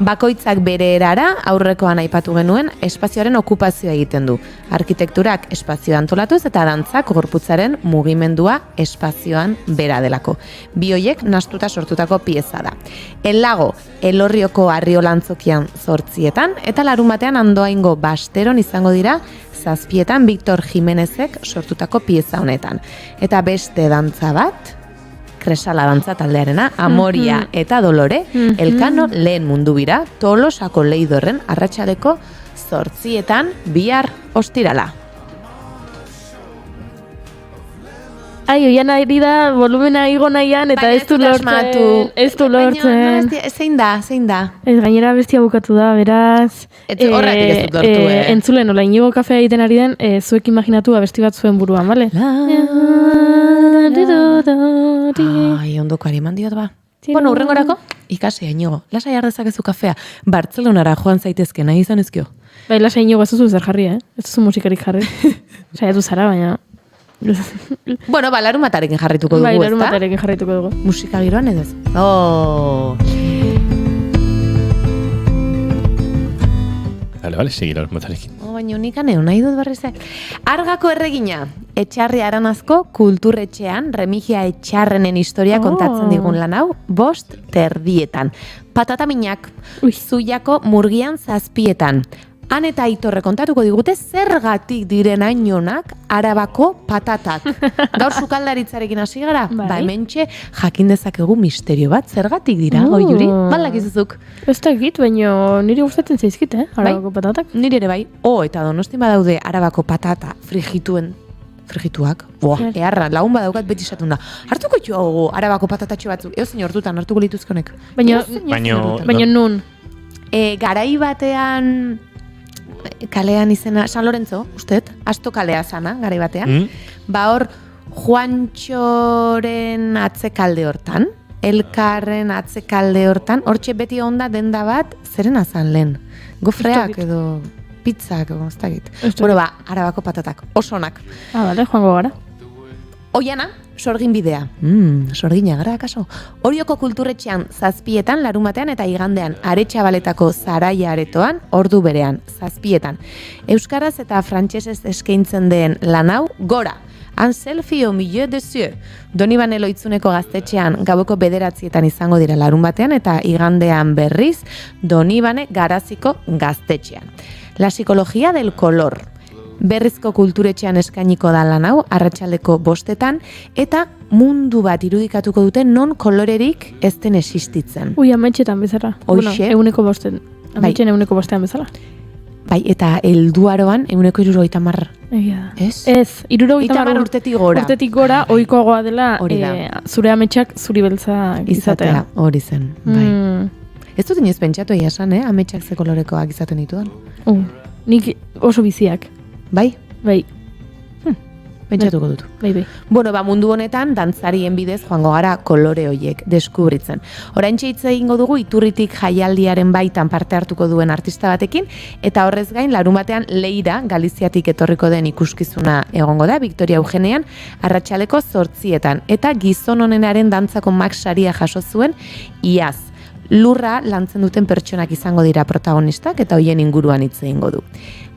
Bakoitzak bere erara, aurrekoan aipatu genuen, espazioaren okupazioa egiten du. Arkitekturak espazioa antolatuz eta dantzak gorputzaren mugimendua espazioan bera delako. Bi hoiek nastuta sortutako pieza da. El Lago, Elorrioko Arriola Antzokian 8:00 eta larun batean Andoaingo Basteron izango dira 7:00 Victor Jimenezek sortutako pieza honetan. Eta beste dantza bat, Kresala dantza taldearena, Amoria eta Dolore, Elkano lehen mundu bira, Tolosako Leidorren arratsaldeko 8:00 bihar ostirala. Ai, oian ari da volumena igo nahian, eta ez du lortzen. Ez du lortzen. Zein da? Ez gainera bestia bukatu da, beraz. Horretik ez dut lortu, Entzulen, ola, inigo kafea egiten ari den, zuek imaginatu abesti bat zuen buruan, bale? Ai, ondoko ari mandiot ba. Bueno, urrengorako, ikasi, Inigo. Lasai ardezakezu kafea. Bartzelonara joan zaitezke, nahi izan ezkio. Bai, lasai Inigo, ez duzu zer jarri, Ez duzu musikarik jarri. Saiatu zara, baina... Bueno, larumatarekin jarrituko dugu, bai, ezta? larumatarekin jarrituko dugu. Musika giroan edo ez? Oh. Bale, segi larumatarekin. Baina unikan egon nahi dut berriz. Argako erregina, Etxarri Aranazko kulturretxean, Remigia Etxarrenen historia kontatzen digun lan hau, 5 terdietan. Patataminak, Zuiako murgian 7. Han eta Aitorre kontatuko digute zergatik diren hainonak Arabako patatak. Gaur sukaldaritzarekin hasi gara, ba hementxe jakin dezakegu misterio bat, zergatik dira, Goiuri? Balak izuzuk. Ez da egit, baina niri gustatzen zaizkit, Arabako patatak. Niri ere bai, eta Donostin badaude Arabako patata frigituak, eharra, lagun badaukat beti esatun da. Hartuko jo Arabako patatatxo batzuk, zein hortutan, hartuko lituzkonek. Baina nun? Garai batean, kalean izena, San Lorenzo, usted, Asto kalea zana, garai batean. Ba hor, Juantxoren atzekalde hortan, Elkarren atzekalde hortan, hortxe beti onda denda bat, zeren azan lehen? Gofreak edo pizzak, ez dakit. Bueno, ba, Arabako patatak, osonak. Bale, joango gara. Oiana, sorgin bidea. Sorgina gara, akaso? Orioko kulturretxean 7 larumatean eta igandean Aretxabaletako Zaraia aretoan, ordu berean, 7. Euskaraz eta frantsesez eskaintzen den lan hau, gora! Han selfie au milieu de cieux. Donibane Loitzuneko gaztetxean gaueko 9 izango dira larunbatean eta igandean berriz Donibane Garaziko gaztetxean. La psicología del color. Berrizko kulturetxean eskainiko da lan hau, arratsaldeko 5 eta mundu bat irudikatuko dute non kolorerik ez den existitzen. Ametxetan bezala. Hoxe. Euneko 5. Ametxen euneko 5 bezala. Bai, eta helduaroan euneko 70. Egia. Ez? Ez, 70 urtetik gora. Urtetik gora, ohikoagoa dela zure ametxak zuri beltza izatea. Hori zen, bai. Ez dut inoiz pentsatu egia esan, ametxak ze kolorekoak izaten ditudan. Nik oso biziak. Bai? Bai. Pentsatuko dut. Bai. Bueno, ba, mundu honetan dantzarien bidez joango gara kolore hoiek deskubritzen. Oraintxe hitz egingo dugu Iturritik jaialdiaren baitan parte hartuko duen artista batekin, eta horrez gain larumatean Leira, Galiziatik etorriko den ikuskizuna egongo da, Victoria Eugenean, arratsaleko 8 eta gizon honenaren dantzako Max saria jaso zuen iaz. Lurra lantzen duten pertsonak izango dira protagonistak eta hoien inguruan hitz egingo du.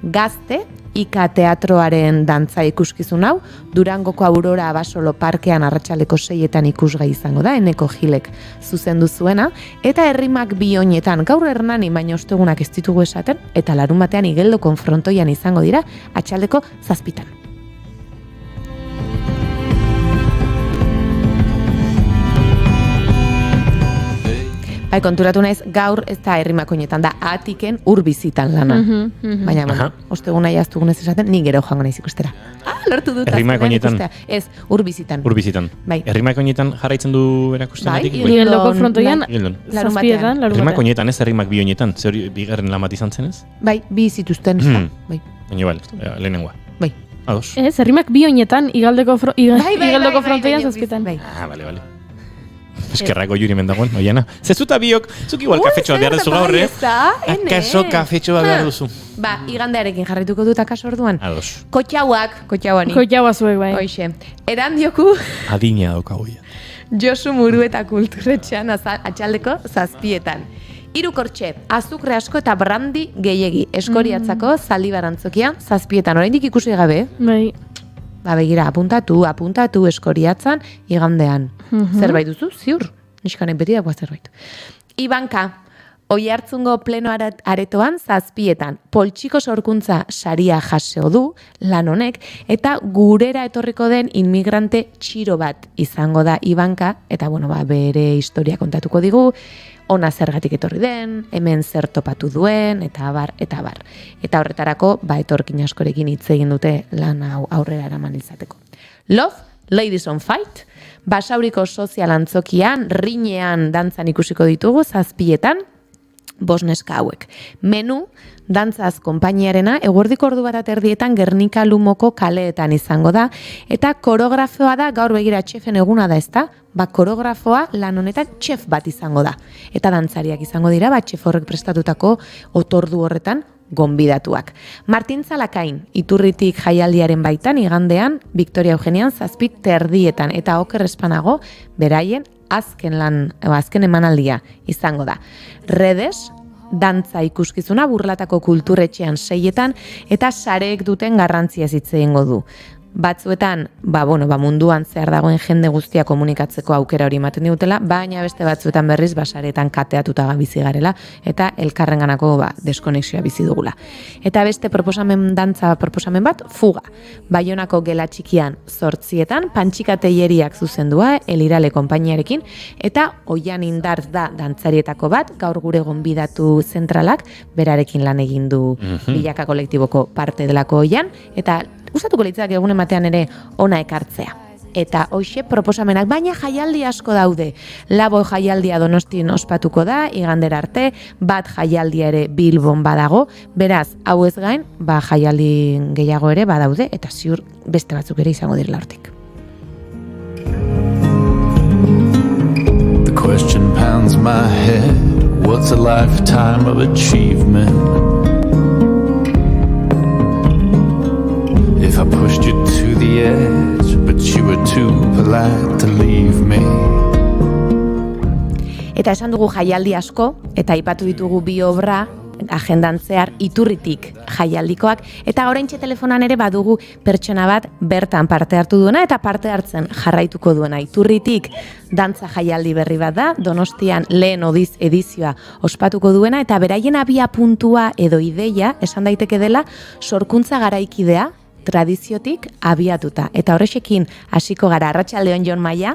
Gazte, Ika teatroaren dantza ikuskizun hau, Durangoko Aurora Abasolo parkean arratsaleko 6 ikusgai izango da, Eneko Gilek zuzendu zuena, eta herrimak Bioinetan, gaur Hernani baina ostegunak ez ditugu esaten, eta larunbatean Igeldo konfrontoian izango dira, atxaldeko 7. Bai, konturatu naiz, gaur ez da herrimakoinetan, da Atiken urbizitan lana. Baina, osteguna jaztugunez esaten, ni gero joango naiz ikustera. Lortu dut. Herrimakoinetan? Ez, urbizitan. Urbizitan. Bai. Herrimakoinetan jarraitzen du erakustenetik? Bai, Igeldoko frontoian, larunbatean. Herrimakoinetan, ez herrimak Bioinetan, zer hori bigarren lamat izan zen ez? Bai, bi zituzten, bai. Baina, lehenengoa. Bai. Ados. Ez, herrimak Bioinetan, Igeldoko frontoian 7. Bale. Eskerrako juri mendagoen, oiana. Zezuta biok, zuk igual kafetxoa behar duzu gaur, Akaso kafetxoa behar duzu. Ba, igandearekin jarrituko dut akaso orduan. Ados. Kotxauani. Kotxaua zuek, bai. Hoxe. Erandioku Adina daukagoia. Josu Murueta kulturretxean atxaldeko 7. Hirukortxe, azukre asko eta brandi gehiegi. Eskoriatzako zaldi barantzokia 7. Oraindik ikusi gabe. Bai. Ba, begira, apuntatu Eskoriatzan igandean. Zerbait duzu, ziur. Niskanek beti dagoa zerbait. Ibanka, Oiartzungo pleno aretoan 7. Poltsiko sorkuntza saria jaseo du, lan honek, eta gurera etorriko den inmigrante txiro bat izango da Ibanka, eta bere historia kontatuko digu, ona zergatik etorri den, hemen zer topatu duen, eta abar. Eta horretarako, etorkin askorekin hitz egin dute lan hau aurrera eraman izateko. Love Ladies on Fight, Basauriko sozial antzokian, rinean dantzan ikusiko ditugu, 7etan, 5 neska hauek. Menu, dantzaz konpainiarena, eguerdiko ordu 1:30 Gernika Lumoko kaleetan izango da, eta koreografoa da, gaur begira txefen eguna da, ezta? Koreografoa lan honetan txef bat izango da. Eta dantzariak izango dira, txef horrek prestatutako otordu horretan gonbidatuak. Martin Zalakain, Iturritik jaialdiaren baitan, igandean, Victoria Eugenian 7:30 eta oker espanago, beraien azken emanaldia izango da. Redes, dantza ikuskizuna Burlatako kulturetxean 6etan eta sareek duten garrantziaz hitz egingo du. Batzuetan, munduan zehar dagoen jende guztia komunikatzeko aukera hori ematen digutela, baina beste batzuetan berriz sareetan kateatuta bizi garela eta elkarrenganako deskonexioa bizi dugula. Eta beste dantza proposamen bat, Fuga. Baionako gela txikian 8etan, Pantxika Teieriak zuzendua, Elirale konpainiarekin, eta Oian Indar da dantzarietako bat, gaur gure gonbidatu zentralak, berarekin lan egin du Bilaka kolektiboko parte delako Oian, eta gustatuko litzak egun ematean ere ona ekartzea. Eta hoxe proposamenak, baina jaialdi asko daude. Labo jaialdia Donostin ospatuko da, igandera arte, bat jaialdia ere Bilbon badago, beraz, hau ez gain, jaialdi gehiago ere badaude, eta ziur beste batzuk ere izango direla hortik. The question pounds my head, what's a lifetime of achievement? If I pushed you to the edge, but you were too polite to leave me. Eta esan dugu jaialdi asko, eta aipatu ditugu 2 obra, agendan zehar Iturritik jaialdikoak, eta oraintxe telefonan ere badugu pertsona bat bertan parte hartu duena, eta parte hartzen jarraituko duena. Iturritik dantza jaialdi berri bat da, Donostian lehen edizioa ospatuko duena, eta beraien abia puntua edo ideia, esan daiteke dela, sorkuntza garaikidea, tradiziotik abiatuta. Eta horrexekin hasiko gara. Arratsaldeon Jon Maia.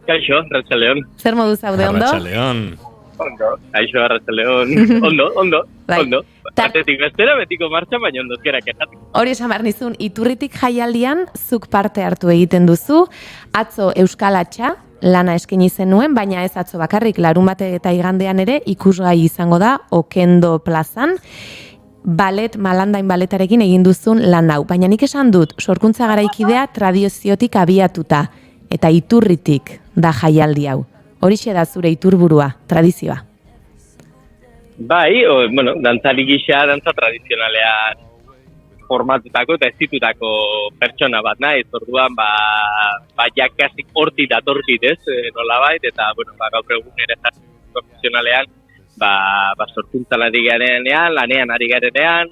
Kaixo, arratsaldeon. Zer modu zaude, ondo? Arratsaldeon. Ondo, kaixo, arratsaldeon. Ondo. Batetik bestera, betiko martxan, baina ondo zera kexatik. Hori esan behar nizun, Iturritik jaialdian zuk parte hartu egiten duzu. Atzo Euskalatxa lana eskaini zenuen, baina ez atzo bakarrik, larunbate eta igandean ere ikusgai izango da Okendo plazan. Malandain baletarekin egin duzun lan hau. Baina nik esan dut, sorkuntza garaikidea tradiziotik abiatuta, eta Iturritik da jaialdi hau. Horixe da zure iturburua, tradizioa. Bai, dantzari gisa, dantza tradizionalean formatutako eta ezitutako pertsona bat naiz. Orduan, jakasik hortik datorkit ez, nolabait, eta, gaur egun ere profesionalean, sorkuntzan ari garenean, lanean ari garenean,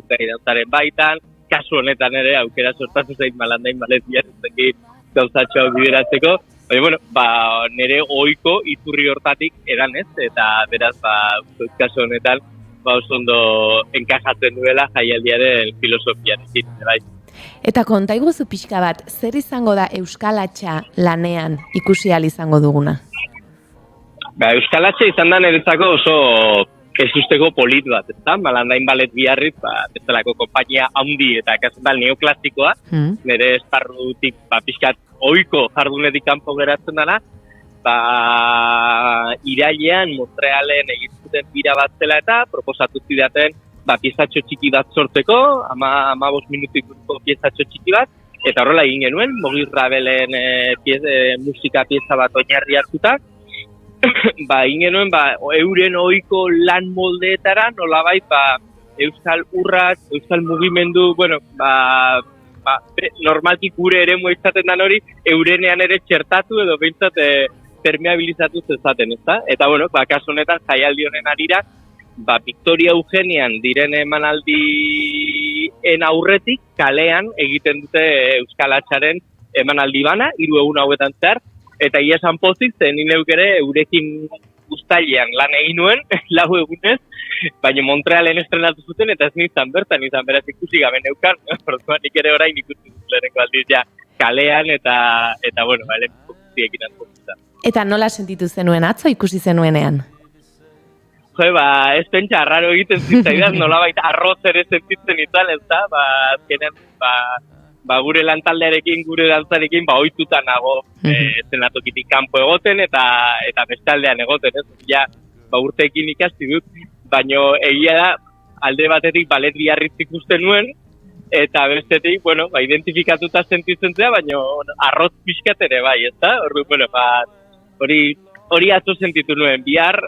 dantzaren baitan, kasu honetan ere aukera sortatu zain malandain baletian ezeki gauzatxo hau bideratzeko, baina, nire ohiko iturri hortatik edan ez, eta beraz, kasu honetan, oso ondo enkajatzen duela jaialdiaren filosofian. Eta konta iguzu pixka bat, zer izango da Euskalatxa lanean ikusi ahal izango duguna? Euskalatxe izan da niretzako oso ezusteko polit bat, ezta? Malandain balet biarritz, bezalako konpainia handi eta kasutan neoklasikoa, nire esparrutik pixkat ohiko jardunetik kanpo geratzen dara, irailean Montrealen egin zuten bira bat zela eta proposatu zidaten piezatxo txiki bat sortzeko, 15 minutiko piezatxo txiki bat, eta horrela egin genuen, Mogis Rabelen musika pieza bat oinarri hartuta, egin genuen, euren ohiko lan moldeetara, nolabait, euskal urrat, euskal mugimendu, normalki gure ere izaten dan hori, eurenean ere txertatu edo behintzat permeabilizatu zezaten, ezta? Eta, kasu honetan, jaialdi honen arira, Victoria Eugenian diren emanaldien aurretik, kalean egiten dute Euskalatxaren emanaldi bana, 3 egun hauetan zehar, eta ia esan pozik, zen nineuk ere eurekin guztailean lan egin nuen, 4 egunez, baina Montrealen estrenatu zuten, eta ez nintzen bertan, izan beraz ikusi gabe neukan, orduan nik ere orain ikusi leheneko aldiz ja kalean, eta lehen guztiekin antzortzen. Eta nola sentitu zenuen atzo ikusi zenuenean? Ez pentsa, arraro egiten zitzaidan, nolabait arroz ere sentitzen izan, ez da, azkenean, gure lantaldearekin, gure dantzarekin, ohituta nago zenatokitik kanpo egoten eta bestaldean egoten, ez? Ja, urteekin ikasi dut, baino egia da, alde batetik Ballet Biarritz ikusten nuen, eta bestetik, identifikatuta sentitzen zea, baino arroz pixkat ere bai, ezta? Hori atzo sentitu nuen, bihar,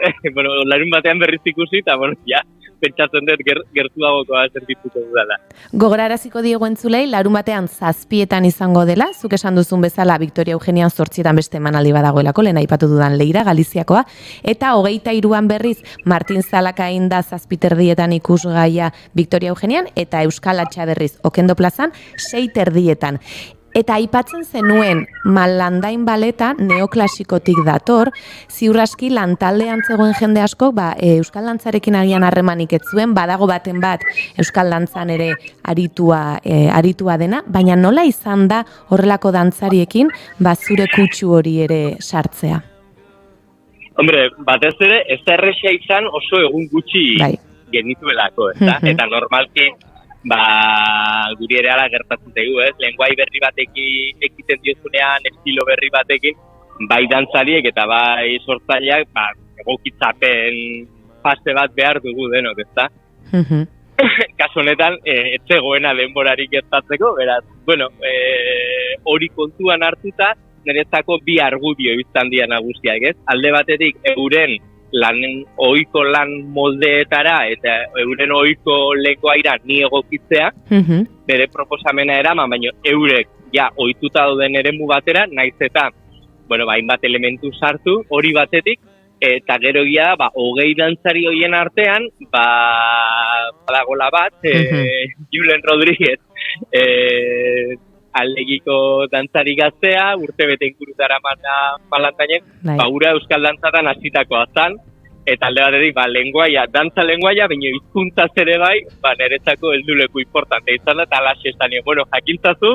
larun batean berriz ikusi, eta, pentsatzen dut gertuagokoa sentituko dudala. Gogoraraziko diegu entzulei, larun batean 7:00 izango dela, zuk esan duzun bezala Victoria Eugenian 8:00 beste emanaldi badagoelako, lehen aipatu dudan Leira, Galiziakoa, eta 23an berriz Martin Zalakain da 7:30 ikusgaia Victoria Eugenian, eta Euskal Atxa berriz Okendo plazan 6:30. Eta aipatzen zenuen Malandain baleta neoklasikotik dator, ziur aski lantaldean zegoen jende asko, Euskal Dantzarekin agian harremanik ez zuen, badago baten bat Euskal Dantzan ere aritua dena, baina nola izan da horrelako dantzariekin zure kutsu hori ere sartzea? Hombre, batez ere, ez da errexea izan oso egun gutxi genituelako, ezta? Eta normalki, guri ere ala gertatzen zaigu, ez? Lenguai berri batekin ekiten diozunean, estilo berri batekin, bai dantzariek eta bai sortzaileak, egokitzapen fase bat behar dugu denok, ezta? Kasu honetan, ez zegoena denborarik gertatzeko, beraz, hori kontuan hartuta, niretzako bi argudio izan dira nagusiak, ez? Alde batetik, euren ohiko lan moldeetara eta euren ohiko lekuaira ni egokitzea, bere proposamena eraman, baina eurek ohituta dauden eremu batera, naiz eta, hainbat elementu sartu, hori batetik, eta gero egia da, 20 dantzari horien artean, badagola bat, Julen Rodríguez, aldegiko dantzari gaztea, urtebete ingurutara Malantainek, ura Euskal Dantzatan hasitakoa zan, eta alde batetik, dantza lenguaia, baina hizkuntzaz ere bai, niretzako helduleku importante izan da, eta alaxe esan nio, jakintzazu,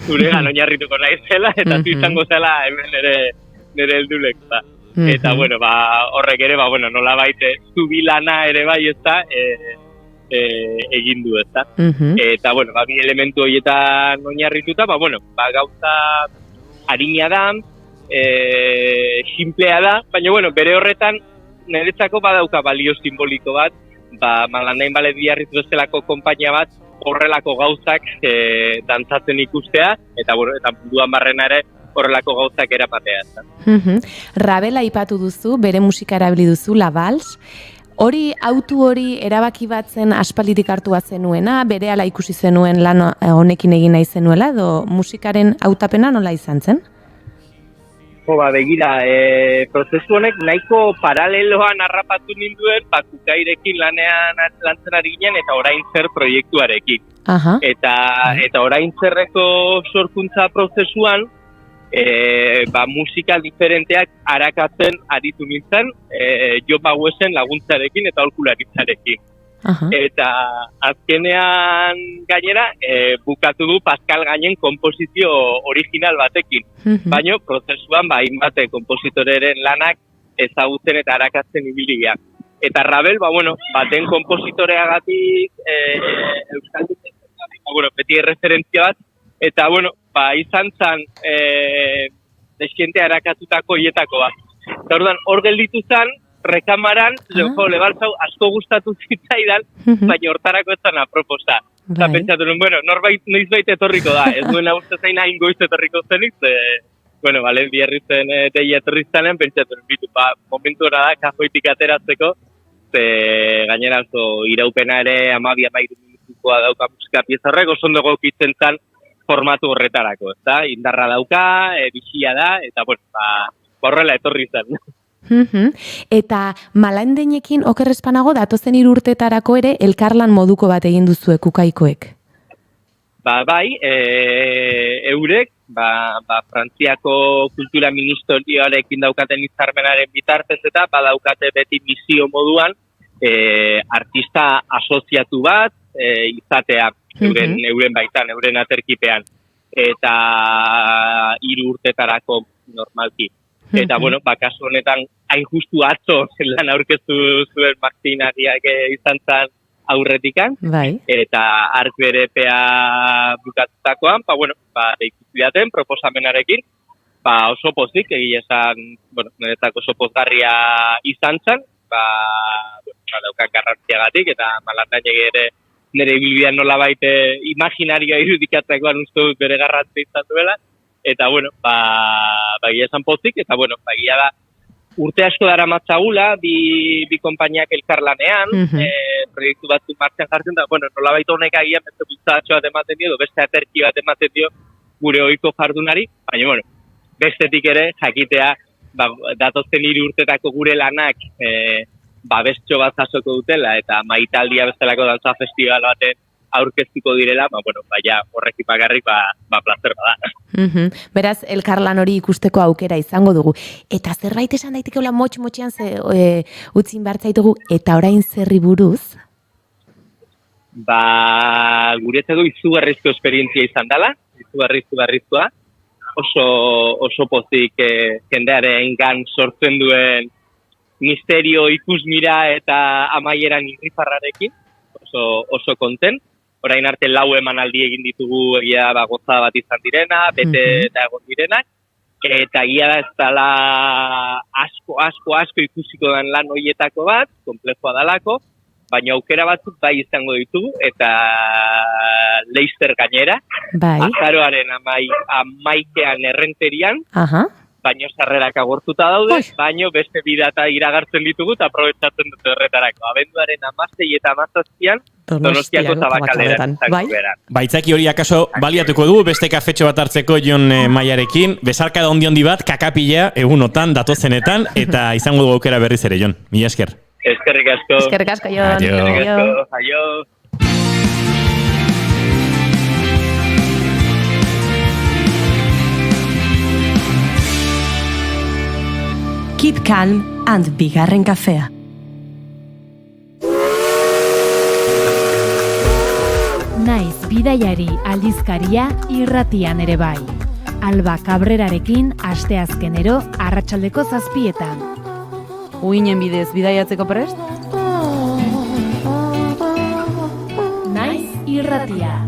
zuregan oinarrituko naizela, eta zu izango zela hemen nire helduleku da. Eta, horrek ere, nola baite, zubilana ere bai ez da, egin du, ezta? Eta, bi elementu horietan oinarrituta, gauza harina da, simplea da, baina, bere horretan, niretzako badauka balio simboliko bat, Malandain Ballet Biarritz bezalako konpainia bat, horrelako gauzak dantzatzen ikustea, eta munduan barrena ere, horrelako gauzak erapatea. Rabel aipatu duzu, bere musika erabili duzu, La Vals. Autu hori erabaki batzen aspalditik hartua zenuena, berehala ikusi zenuen lan honekin egin nahi zenuela, edo musikaren hautapena nola izan zen? Begira, prozesu honek nahiko paraleloan harrapatu ninduen, Kukairekin lantzen ari ginen eta orain zer proiektuarekin. Eta orain zerreko sorkuntza prozesuan, musika diferenteak arakatzen aritu nintzen, Jo Pauesen laguntzarekin eta aholkularitzarekin. Eta azkenean gainera, bukatu du Pascal Gainen konposizio original batekin. Baina prozesuan hainbat konpositoreren lanak ezagutzen eta arakatzen ibilia. Eta Rabel, baten konpositoreagatik Euskal beti erreferentzia bat, eta izan zen deskiente harakatutako hietako bat. Eta orduan, hor gelditu zen, rekamaran, lebaltzau asko gustatu zitzaidan, baina hortarako ez zen aproposa. Eta pentsatu nuen, norbait noizbait etorriko da, ez duena uste zain hain goiz etorriko zenik, Ballet Biarritzen deia etorri zanean, pentsatu nuen, momentu hori da, kajoitik ateratzeko, gainera oso iraupena ere 12-13 minutukoa dauka musika pieza horrek, oso ondo gokitzen zen formatu horretarako, ezta? Indarra dauka, bizia da, eta horrela etorri zen. Eta Malandainekin okerrezpanago datozen 3 urtetarako ere elkarlan moduko bat egin duzue Kukaikoek? Eurek, Frantziako kultura ministerioarekin daukaten hitzarmenaren bitartez eta badaukate beti misio moduan artista asoziatu bat izatea euren baitan, euren aterkipean. Eta 3 urtetarako normalki. Eta, kasu honetan, hain justu atzo lan aurkeztu zuen Martin Agiak izan zen aurretikan, Bai. eta ark bere epea bukatutakoan, deitu zidaten proposamenarekin, oso pozik, egia esan, niretzako oso pozgarria izan zen, daukan garrantziagatik, eta Malandainegi ere nire ibilbidean nolabait imaginarioa irudikatzekoan uste dut bere garrantzia izan duela, eta egia esan pozik, eta egia da, urte asko dara matzagula, bi konpainiak elkarlanean, proiektu batzuk martxan jartzen da, nolabait honek agian beste bultzatxo bat ematen dio, beste aterki bat ematen dio gure ohiko jardunari, baina bestetik ere jakitea datozen 3 urtetako gure lanak babestxo bat jasoko dutela eta Maitaldia bezalako dantza festival baten aurkeztuko direla, horrekin bakarrik plazer bada. Beraz, elkarlan hori ikusteko aukera izango dugu. Eta zerbait esan daitekeola motx-motxean utzin bartzaitugu, eta orain zerri buruz? Guretzako izugarrizko esperientzia izan dela, izugarrizkoa. Oso pozik jendearen gan sortzen duen misterio ikusmira eta amaieran irrifarrarekin, oso konten. Orain arte 4 emanaldi egin ditugu egia goza bat izan direna, bete eta egon direnak, eta egia da ez dela asko ikusiko den lan horietako bat, komplejoa dalako, baina aukera batzuk bai izango ditugu, eta Leister gainera, azaroaren 11ean Errenterian, baino sarrerak agortuta daude, baino beste bidata iragartzen ditugu eta aprobetxatzen dute horretarako. Abenduaren 16 eta 17an Donostiako Tabakaleran izango beran. Baitzaki hori akaso baliatuko dugu, beste kafetxo bat hartzeko Jon Maiarekin, besarkada ondi bat kakapila egunotan, datozenetan, eta izango dugu aukera berriz ere, Jon. Mila esker. Eskerrik asko. Eskerrik asko, Jon. Aio. Keep calm and bigarren kafea. Naiz bidaiari aldizkaria irratian ere bai. Alba Cabrerarekin asteazkenero arratsaldeko 7:00. Uinen bidez bidaiatzeko prest? Naiz irratia.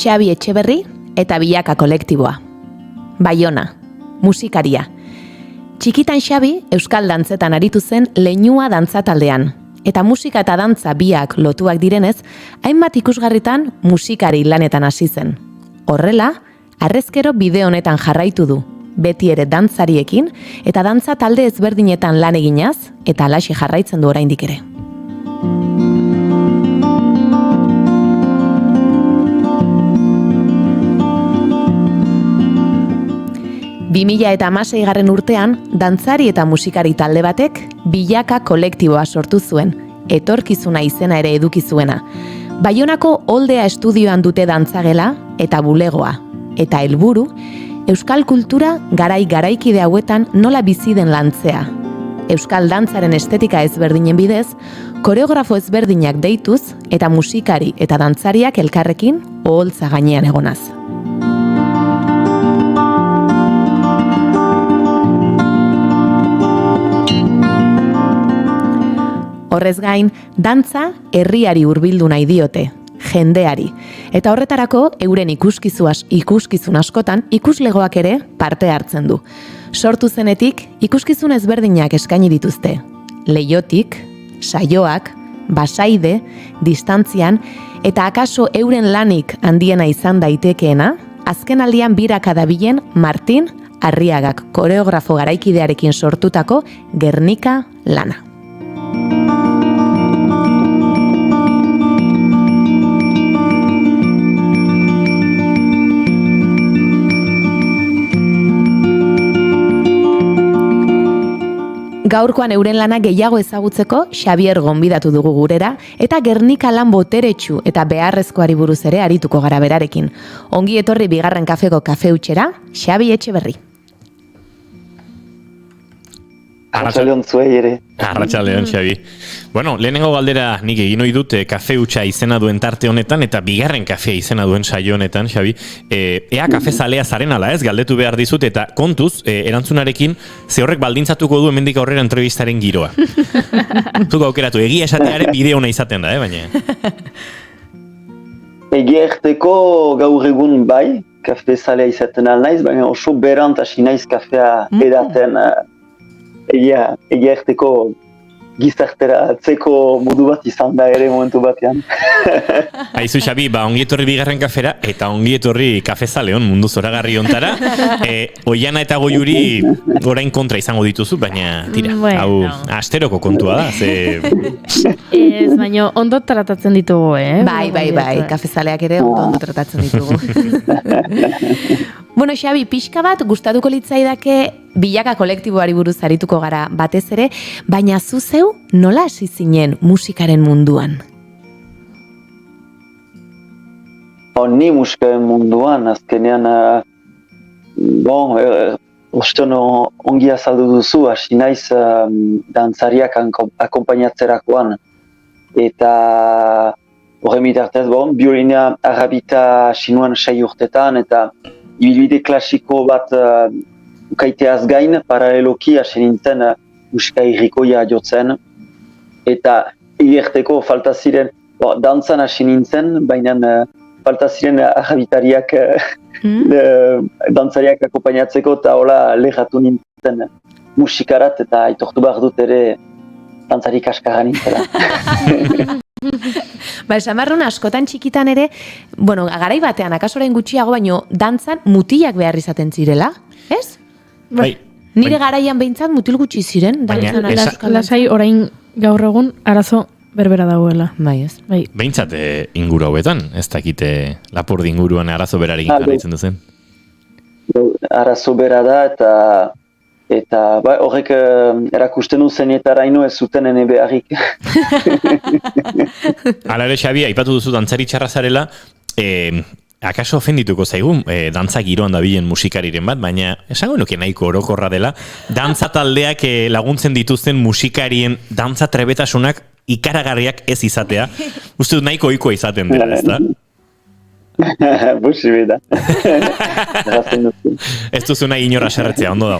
Xabi Etxeberri eta Bilaka kolektiboa. Baiona, musikaria. Txikitan Xabi euskal dantzetan aritu zen leinua dantzataldean. Eta musika eta dantza biak lotuak direnez, hainbat ikusgarritan musikari lanetan hasi zen. Horrela, harrezkero bide honetan jarraitu du, beti ere dantzariekin eta dantza talde ezberdinetan lan eginaz eta halaxe jarraitzen du oraindik ere. 2016 urtean, dantzari eta musikari talde batek Bilaka kolektiboa sortu zuen, etorkizuna izena ere eduki zuena. Baionako Oldea estudioan dute dantzagela eta bulegoa, eta helburu euskal kultura garaikide hauetan nola bizi den lantzea. Euskal dantzaren estetika ezberdinen bidez, koreografo ezberdinak deituz eta musikari eta dantzariak elkarrekin oholtza gainean egonaz. Horrez gain, dantza herriari hurbildu nahi diote, jendeari. Eta horretarako, euren ikuskizun askotan, ikuslegoak ere parte hartzen du. Sortu zenetik, ikuskizun ezberdinak eskaini dituzte. Leiotik, saioak, basaide, distantzian, eta akaso euren lanik handiena izan daitekeena, azken aldian biraka dabilen Martin Arriagak koreografo garaikidearekin sortutako Gernika lana. Gaurkoan euren lana gehiago ezagutzeko Xabier gonbidatu dugu gurera eta Gernika lan boteretsu eta beharrezkoari buruz ere arituko gara berarekin. Ongi etorri bigarren kafeko kafe hutxera, Xabi Etxeberri. Arratxaldeon zuei ere. Arratxaldeon, Xabi. Bueno, lehenengo galdera nik egin ohi dut kafe hutsa izena duen tarte honetan eta bigarren kafea izena duen saio honetan, Xabi. Ea kafe zalea zaren ala ez, galdetu behar dizut eta kontuz, erantzunarekin, ze horrek baldintzatuko du hemendik aurrera entrevistaren giroa. Zuko aukeratu, egia esatearen bide ona izaten da, baina. Egia erteko gaur egun bai, kafe zalea izaten alnaiz, baina oso berant hasi naiz kafea edaten egia erteko gizartera atzeko modu bat izan da ere momentu batean. Aizu, Xabi, ongi etorri bigarren kafera eta ongi etorri kafe zaleon mundu zoragarri hontara. Oiana eta Goiuri orain kontra izango dituzu, baina tira, hau asteroko kontua da, ze... Ez, baina ondo tratatzen ditugu, Bai, kafe zaleak ere ondo tratatzen ditugu. Bueno, Xabi, pixka bat gustatuko litzaidake bilaka kolektiboari buruz arituko gara batez ere, baina zu zeu nola hasi zinen musikaren munduan? Ni musikaren munduan, azkenean, ongi azaldu duzu, hasi naiz dantzariak akompainatzerakoan. Eta horren bitartez, biolina arrabita sinuan 6 urtetan, eta ibilbide klasiko bat ukaiteaz gain, paraleloki hasi nintzen musika irrikoia jotzen. Eta igerteko falta ziren, dantzan hasi nintzen, baina falta ziren arrabitariak dantzariak akompainatzeko, eta hola lehatu nintzen musikarat, eta aitortu behar dut ere dantzarik askarra nintzela. Esamarrun askotan txikitan ere, garai batean, akasoren gutxiago, baino dantzan mutilak behar izaten zirela, ez? Bai. Nire garaian behintzat mutil gutxi ziren. Lasai orain gaur egun arazo berbera dagoela. Bai, ez? Behintzat inguru hauetan, ez dakite Lapurdi inguruan arazo berarekin jarraitzen duzen. Arazo bera da eta horrek erakusten duzen eta araino ez zuten ene beharrik. Hala ere, Xabi, aipatu duzu dantzari txarra zarela, akaso ofendituko zaigun dantza giroan dabilen musikariren bat, baina esango nuke nahiko orokorra dela, dantza taldeak laguntzen dituzten musikarien dantza trebetasunak ikaragarriak ez izatea. Uste dut nahiko ohikoa izaten dela, ez da? Busi da. Ez duzu nahi inora serretzea, ondo da.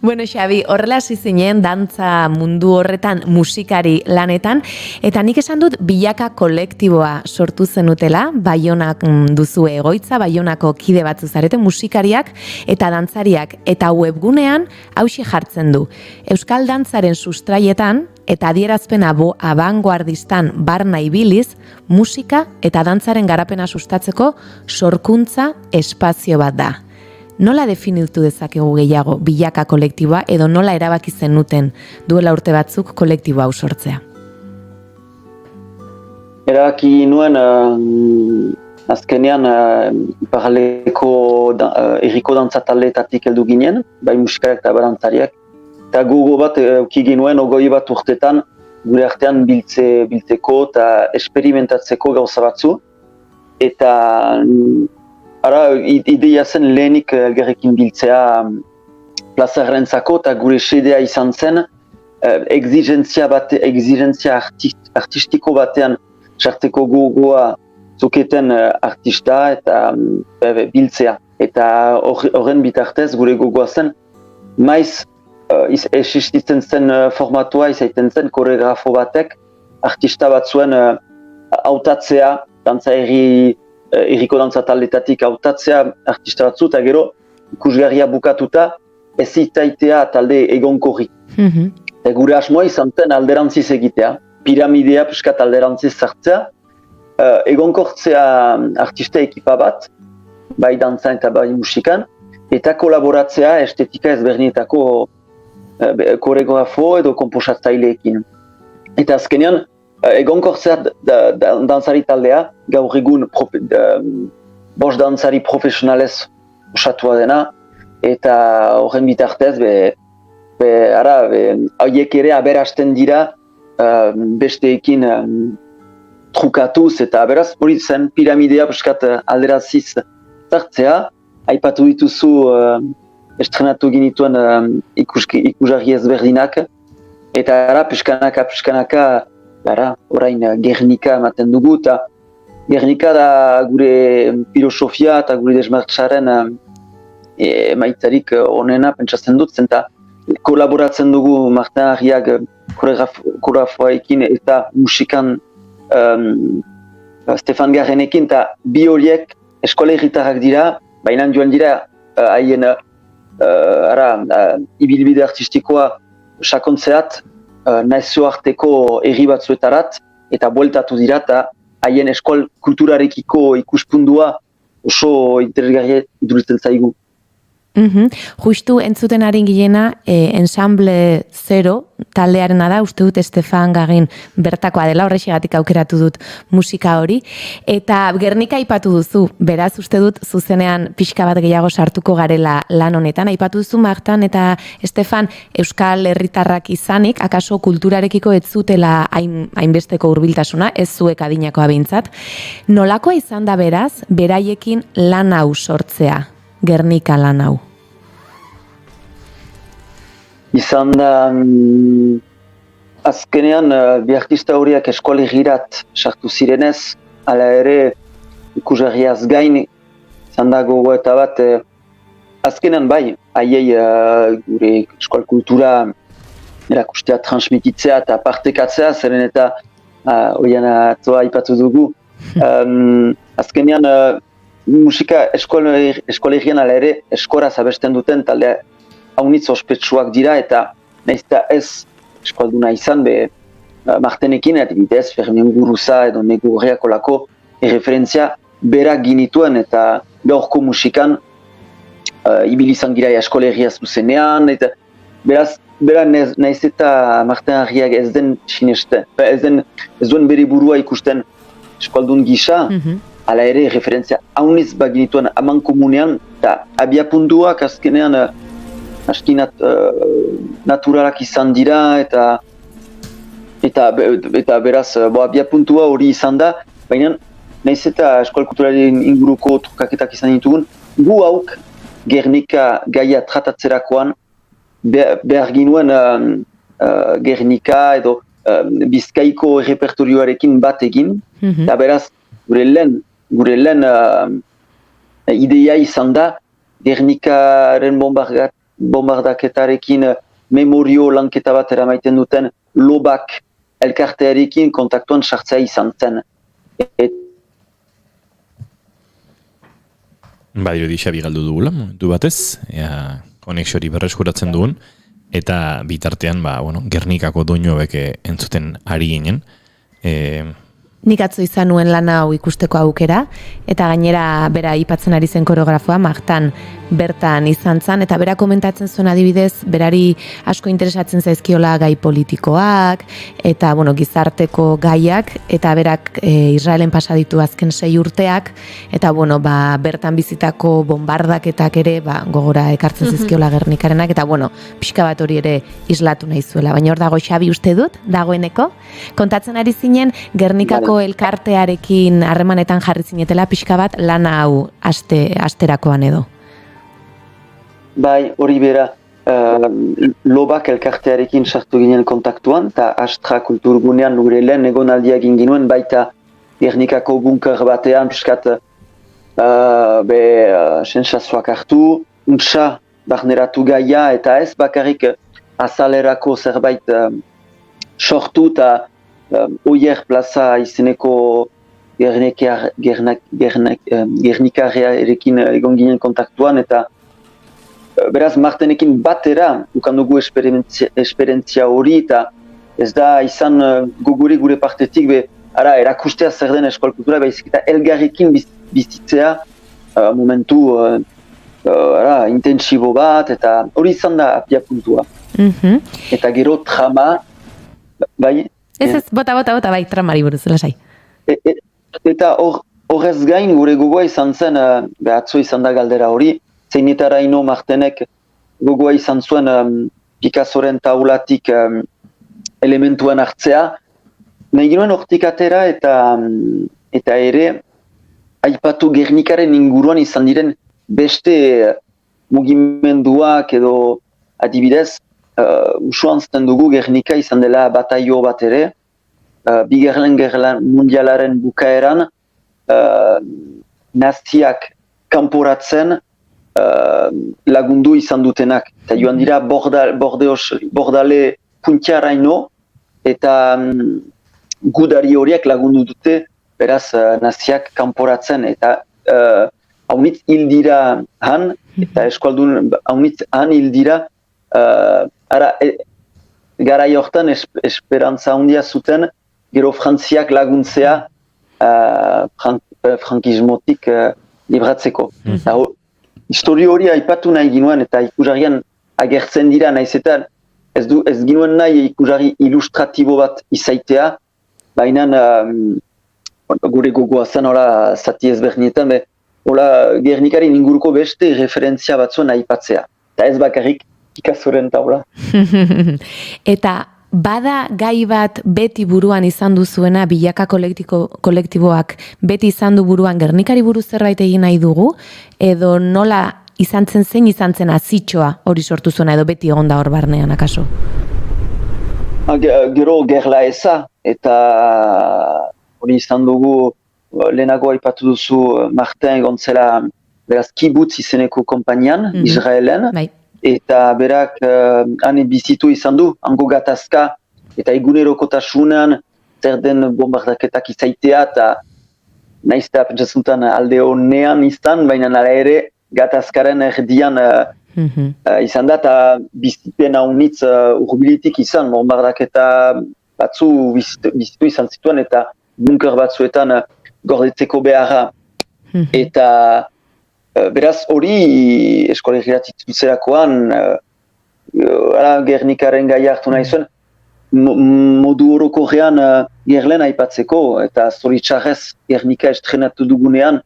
Bueno, Xabi, horrela hasi zinen dantza mundu horretan musikari lanetan, eta nik esan dut bilaka kolektiboa sortu zenutela, Baionak duzu egoitza, Baionako kide batzu zarete musikariak eta dantzariak, eta webgunean hauxe jartzen du. Euskal dantzaren sustraietan, eta adierazpena abanguardistan barna ibiliz, musika eta dantzaren garapena sustatzeko sorkuntza espazio bat da. Nola definitu dezakegu gehiago bilaka kolektiboa edo nola erabaki zenuten duela urte batzuk kolektibo hau sortzea? Erabaki nuen azkenean paraleko erriko dantza taldeetatik heldu ginen, bai musikariak eta dantzariak. Eta gogo bat ukigin nuen 21 urtetan gure artean biltzeko eta esperimentatzeko gauza batzu. Eta ideia zen lehenik elgarrekin biltzea plazarrentzako eta gure xedea izan zen exigentzia artistiko batean sartzeko gogoa zuketen artista eta biltzea. Eta horren bitartez gure gogoa zen maiz existitzen zen formatua izaiten zen koreografo batek artista batzuen hautatzea, erriko dantza taldetatik hautatzea artista batzu, eta gero ikusgarria bukatuta ez itaitea talde egonkorri. Eta gure asmoa izan zen alderantziz egitea, piramidea piskat alderantziz sartzea, egonkortzea artista ekipa bat, bai dantzan eta bai musikan, eta kolaboratzea estetika ezberdinetako koreografo edo komposatzaileekin. Eta azkenean, egonkortzea dantzari taldea, gaur egun 5 dantzari profesionalez osatua dena, eta horren bitartez horiek ere aberasten dira besteekin trukatuz, eta beraz hori zen piramidea piskat alderaziz zartzea. Aipatu dituzu estrenatu ginituen ikusgarri ezberdinak, eta pixkanaka, orain Gernika ematen dugu, eta Gernika da gure filosofia eta gure desmartxaren maitzarik onena pentsatzen dut, zenta kolaboratzen dugu Martin Arriag koreografoekin eta musikan Stefan Garrenekin, eta bi horiek eskola herritarrak dira, baina joan dira haien ibilbide artistikoa sakontzeat nazioarteko herri batzuetarat, eta bueltatu dira, eta haien eskol kulturarekiko ikuspundua oso interesgarria iduritzen zaigu. Justu entzuten ari gilena, Ensemble Zero taldearena da, uste dut Stefan Gagin bertakoa dela, horrexegatik aukeratu dut musika hori, eta Gernika aipatu duzu, beraz uste dut zuzenean pixka bat gehiago sartuko garela lan honetan, aipatu duzu Martan eta Stefan euskal herritarrak izanik, akaso kulturarekiko ez zutela hainbesteko hurbiltasuna, ez zuek adinakoa behintzat, nolakoa izan da beraz, beraiekin lan hau sortzea, Gernika lan hau? Izan da, azkenean bi artista horiak eskola herrirat sartu zirenez, hala ere ikusgarriaz gain, izan da gogoeta bat, azkenean bai, haiei gure eskola kultura erakustea transmititzea eta partekatzea, zeren eta horian atzoa aipatu dugu. Azkenean musika eskola herrian hala ere eskoraz abesten duten taldea haunitz ospetsuak dira, eta nahiz eta ez eskualduna izan, Martenekin, adibidez, Fermin Guruza edo Negu Horriakolako erreferentzia berak ginituen, eta gaurko musikan ibilizan gira eskola herria zuzenean, eta beraz, nahiz eta Marten Arriak ez den sinesten, ez duen bere burua ikusten eskualdun gisa, hala ere referentzia haunitz baginituen aman komunean, eta abiapuntuak azkenean aski naturalak izan dira, eta beraz abiapuntua hori izan da, baina nahiz eta eskola kulturaren inguruko trukaketak izan ditugun, gu hauk Gernika gaia tratatzerakoan behar ginuen Gernika edo Bizkaiko repertorioarekin bat egin, eta beraz gure lehen ideia izan da Gernikaren bombardaketarekin memorio lanketa bat eramaiten duten Lobak elkartearekin kontaktuan sartzea izan zen. Badirudi Xabi galdu dugula, momentu batez, konexiori berreskuratzen dugun, eta bitartean, Gernikako doinuek entzuten ari ginen. Nik atzo izan nuen lan hau ikusteko aukera, eta gainera bera aipatzen ari zen koreografoa, Martan bertan izan zen, eta bera komentatzen zuen adibidez, berari asko interesatzen zaizkiola gai politikoak, eta gizarteko gaiak, eta berak Israelen pasa ditu azken 6 urteak, eta bertan bizitako bombardaketak ere gogora ekartzen zizkiola Gernikarenak, eta pixka bat hori ere islatu nahi zuela. Baina hor dago Xabi uste dut, dagoeneko, kontatzen ari zinen Gernikako elkartearekin harremanetan jarri zinetela pixka bat lana hau asterakoan edo. Bai, hori bera, Lobak elkartearekin sartu ginen kontaktuan, eta Astra kulturgunean gure lehen egonaldia egin ginuen, baita Gernikako bunker batean piskat sensazioak hartu, untsa barneratu gaia, eta ez bakarrik azalerako zerbait sortu, eta Oier plaza izeneko Gernikarekin egon ginen kontaktuan, eta beraz Martenekin batera ukan dugu esperientzia hori, eta ez da izan gure partetik erakustea zer den eskola kultura, baizik eta elgarrekin bizitzea momentu intensibo bat, eta hori izan da abiapuntua. Eta gero trama, bai? Ez, bota, bai, tramari buruz, lasai. Eta horrez gain gure gogoa izan zen, atzo izan da galdera hori, zeinetara ino Martenek gogoa izan zuen Picassoren taulatik elementuen hartzea, nahi ginoen hortik atera eta ere aipatu Gernikaren inguruan izan diren beste mugimenduak edo adibidez, usuanzten dugu Gernika izan dela bataio bat ere, Bigarren Gerla Mundialaren bukaeran naziak kanporatzen lagundu izan dutenak. Eta joan dira bordale puntiaraino eta gudari horiek lagundu dute beraz naziak kanporatzen. Eta haunitz hil dira han, eta eskualdun haunitz han hil dira, garai hortan esperantza handia zuten gero Frantziak laguntzea frankismotik libratzeko. Historio hori aipatu nahi ginuen eta ikusarrian agertzen dira, nahiz eta ez ginuen nahi ikusarri ilustratibo bat izaitea, baina gure gogoa zen hola zati ezberdinetan, hola Gernikaren inguruko beste referentzia batzuen aipatzea. Eta ez bakarrik Picassoren taula. Eta bada gai bat beti buruan izan duzuena, bilaka kolektiboak beti izan du buruan Gernikari buruz zerbait egin nahi dugu, edo nola zein izan zen azitxoa hori sortu zuena, edo beti egon da hor barnean, akaso? Gero gerla eza, eta hori izan dugu, lehenago aipatu duzu Martin egon zela, beraz kibutz izeneko konpainian, Israelen, eta berak han bizitu izan du, hango gatazka, eta egunerokotasunan zer den bombardaketak izaitea, eta nahiz eta pentsatzuntan alde honean izan, baina nara ere gatazkaren erdian izan da, eta bizipen haunitz urbilitik izan, bombardaketa batzu bizitu izan zituen, eta bunker batzuetan gordetzeko beharra. Eta beraz hori eskolegiratik zerakoan Gernikaren gai hartu nahi zuen modu orokorrean gerlen aipatzeko eta zoritxarrez Gernika estrenatu dugunean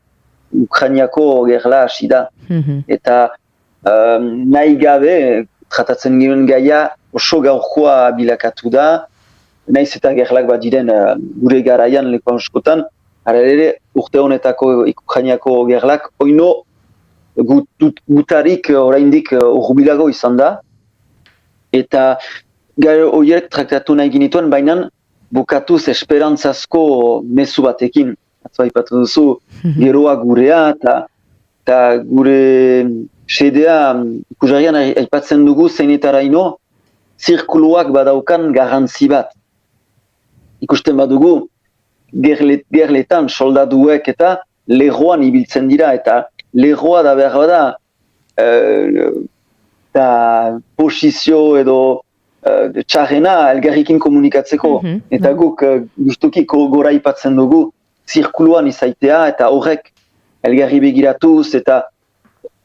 Ukrainiako gerla hasi da. Eta nahi gabe tratatzen ginen gaia oso gaurkoa bilakatu da, nahiz eta gerlak bat diren gure garaian lekuan askotan, ara ere urte honetako Ukrainiako gerlak oino gutarik oraindik urbilago izan da, eta horiek traktatu nahi ginituen, baina bukatuz esperantzazko mezu batekin. Atzo aipatu duzu, geroa gurea, eta gure sedea ikusarrian aipatzen dugu zeinetaraino, zirkuluak badaukan garrantzi bat. Ikusten badugu, gerletan soldaduek eta legoan ibiltzen dira, eta legoa da behar da posizio edo txarrena elgarrikin komunikatzeko. Eta guk gustuki gora ipatzen dugu zirkuluan izaitea, eta horrek elgarri begiratuz, eta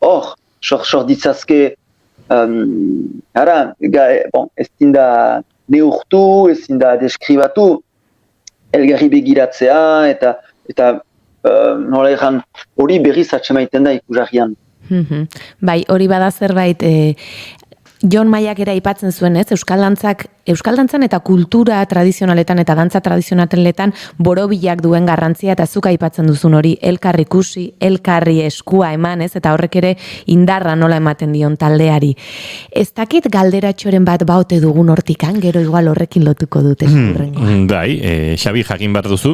hor, sor ditzazke ez dinda neurtu, ez dinda deskribatu, elgarri begiratzea, eta nola egan hori berriz atxemaiten da ikusarrian. Bai, hori bada zerbait, Jon Maiak ere aipatzen zuen, ez? Euskal dantzan eta kultura tradizionaletan eta dantza tradizionaletan borobilak duen garrantzia, eta zuk aipatzen duzun hori, elkarri ikusi, elkarri eskua eman, ez? Eta horrek ere indarra nola ematen dion taldeari. Ez dakit galderatxoren bat baute dugun hortikan, gero igual horrekin lotuko dute. Bai, Xabi jakin behar duzu,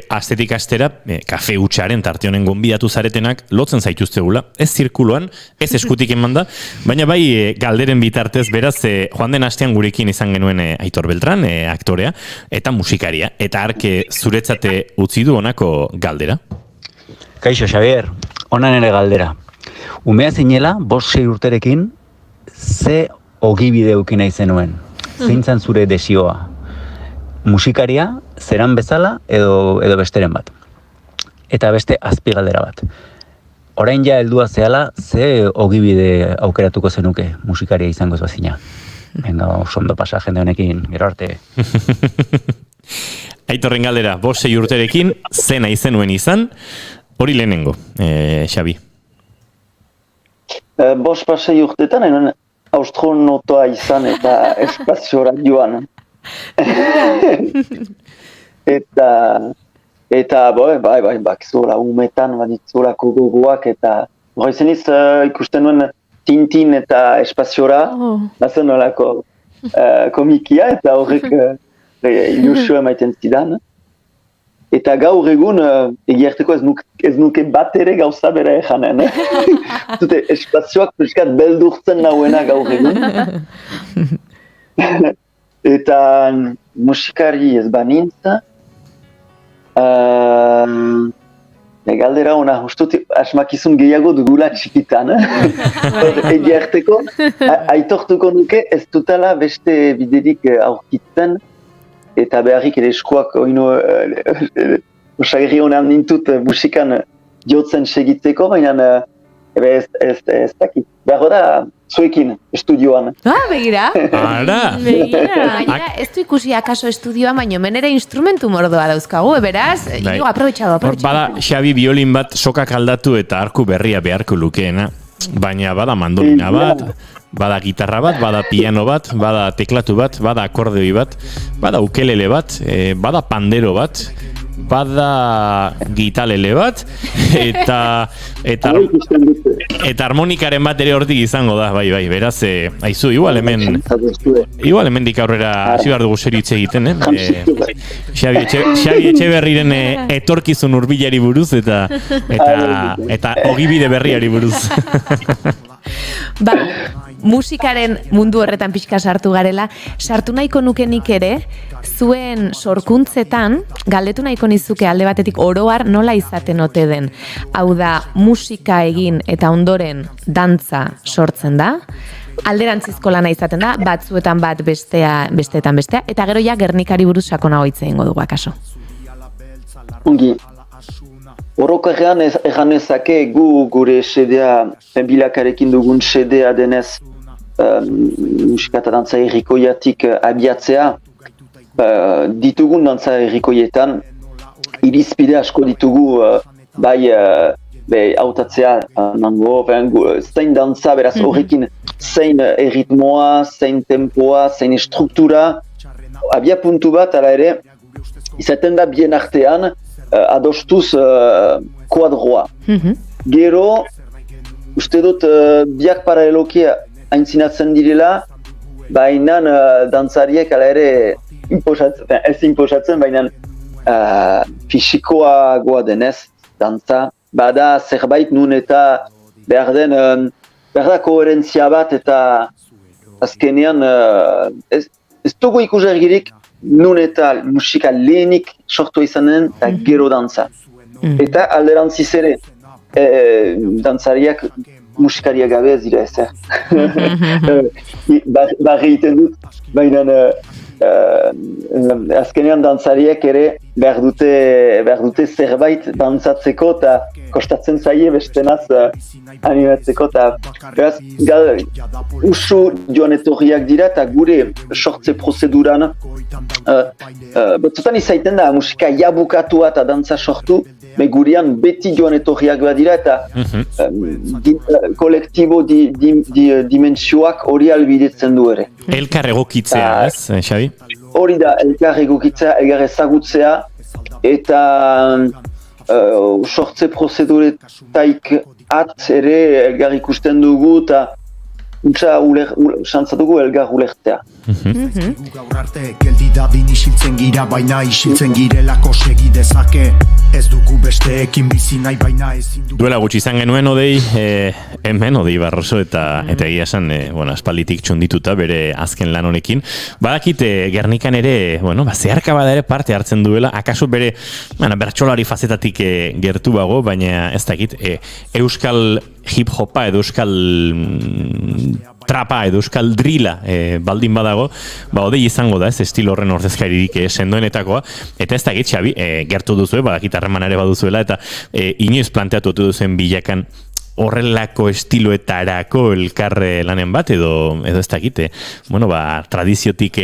astetik astera, kafe hutsaren tarte honen gonbidatu zaretenak lotzen zaituztegula, ez zirkuluan, ez eskutik eman da, baina bai galderen bitartez, beraz, joan den astean gurekin izan genuen Aitor Beltran, aktorea, eta musikaria, eta arke zuretzate utzi du honako galdera. Kaixo, Xavier, honan ere galdera. Umea zinela, 5-6 urterekin, ze ogibide eukin nahi zenuen? Zeintzan zure desioa? Musikaria, zeran bezala, edo besteren bat? Eta beste azpigaldera bat. Orain ja heldua zehala, ze ogibide aukeratuko zenuke musikaria izango zuazina? Venga, ondo pasa jende honekin, gero arte. Aitorren galdera, 5-6 urterekin, zena izenuen izan, hori lehenengo, Xabi. 5-6 urtetan, astronotoa izan eta espaziora joan. Eta bakizuela umetan baditzulako gogoak eta horrezen ikusten nuen Tintin eta espaziora, bazen nolako komikia eta horrek ilusio emaiten zidan. Eta gaur egun, egiarteko ez nuke bat ere gauza bera ejanen. Zute, espazioak peskat beldurtzen nauena gaur egun. Eta musikari ez banintza. Galdera ona, ustut asmakizun gehiago dugula txikitan. Egiarteko, aitortuko nuke ez dutala beste biderik aurkitzen. Eta beharrik ere eskuak osagerri honean nintut musikan jotzen segitzeko, baina ez dakit. Beharro da zuekin estudioan. Begira. Begira, ez du ikusi akaso estudioan, baina hemen ere instrumentu mordoa dauzkagu, beraz, aprobetxado. Bada Xabi biolin bat sokak aldatu eta arku berria beharko lukeena, baina bada mandolina bat, bada gitarra bat, bada piano bat, bada teklatu bat, bada akordeoi bat, bada ukelele bat, bada pandero bat, bada gitalele bat, eta harmonikaren bat ere hortik izango da, bai, beraz, aizu, igual hemen dik aurrera hasi behar dugu serio hitz egiten, Xabi Etxeberriren etorkizun hurbilari buruz eta ogibide berriari buruz. Musikaren mundu horretan pixka sartu garela, sartu nahiko nukenik ere, zuen sorkuntzetan, galdetu nahiko nizuke alde batetik oroar nola izaten ote den. Hau da, musika egin eta ondoren dantza sortzen da, alderantzizko lana izaten da, batzuetan bat besteetan bestea, eta gero ja Gernikari buruz sakonago hitz egingo dugu akaso. Ongi. Orokorrean egan ezake gure sedea, Bilakarekin dugun sedea denez musika eta dantza errikoiatik abiatzea, ditugun dantza errikoietan irizpide asko ditugu bai hautatzea nango, zein dantza, beraz horrekin zein erritmoa, zein tempoa, zein struktura, abia puntu bat ala ere, izaten da bien artean, adostuz kuadroa. Gero, uste dut biak paraleloki aintzinatzen direla, baina dantzariek ala ere ez inposatzen, baina fisikoagoa denez dantza, bada zerbait nun eta behar da koherentzia bat eta azkenean ez dugu ikusargirik nun eta musika lehenik sortu izanen eta gero dantza. Eta alderantziz ere, dantzariak musikariak gabe ez dira ezer. Barri egiten dut, baina azkenean dantzariak ere behar dute zerbait dantzatzeko eta kostatzen zaie bestenaz animatzeko eta beraz, usu joan etorriak dira eta gure sortze prozeduran batzutan izaiten da musika jabukatua eta dantza sortu, gurean beti joan etorriak badira eta kolektibo dimensioak hori albidetzen du ere. Elkar egokitzea, ez, Xabi? Hori da, elkar egokitzea, elkar ezagutzea eta sortze prozeduretaik ere elkar ikusten dugu eta xantzatugu elgar ulertzea. Gaur arte geldi dadin isiltzen gira, baina isiltzen girelako segi dezake. Ez dugu besteekin bizi nahi, baina ezin dugu. Duela gutxi izan genuen Odei, hemen Odei Barroso eta egia esan, aspalditik txundituta bere azken lan honekin. Badakit Gernikan ere, zeharka bada ere parte hartzen duela, akaso bere bertsolari fazetatik gertu bago, baina ez dakit, euskal hip-hopa edo euskal trapa edo euskal drila baldin badago, Odei izango da, ez estilo horren ordezkaririk sendoenetakoa, eta ez dakit, Xabi, gertu duzue, badakit harremana ere baduzuela, eta inoiz planteatu duzen bilakan horrelako estiloetarako elkar lanen bat, edo ez dakit, tradiziotik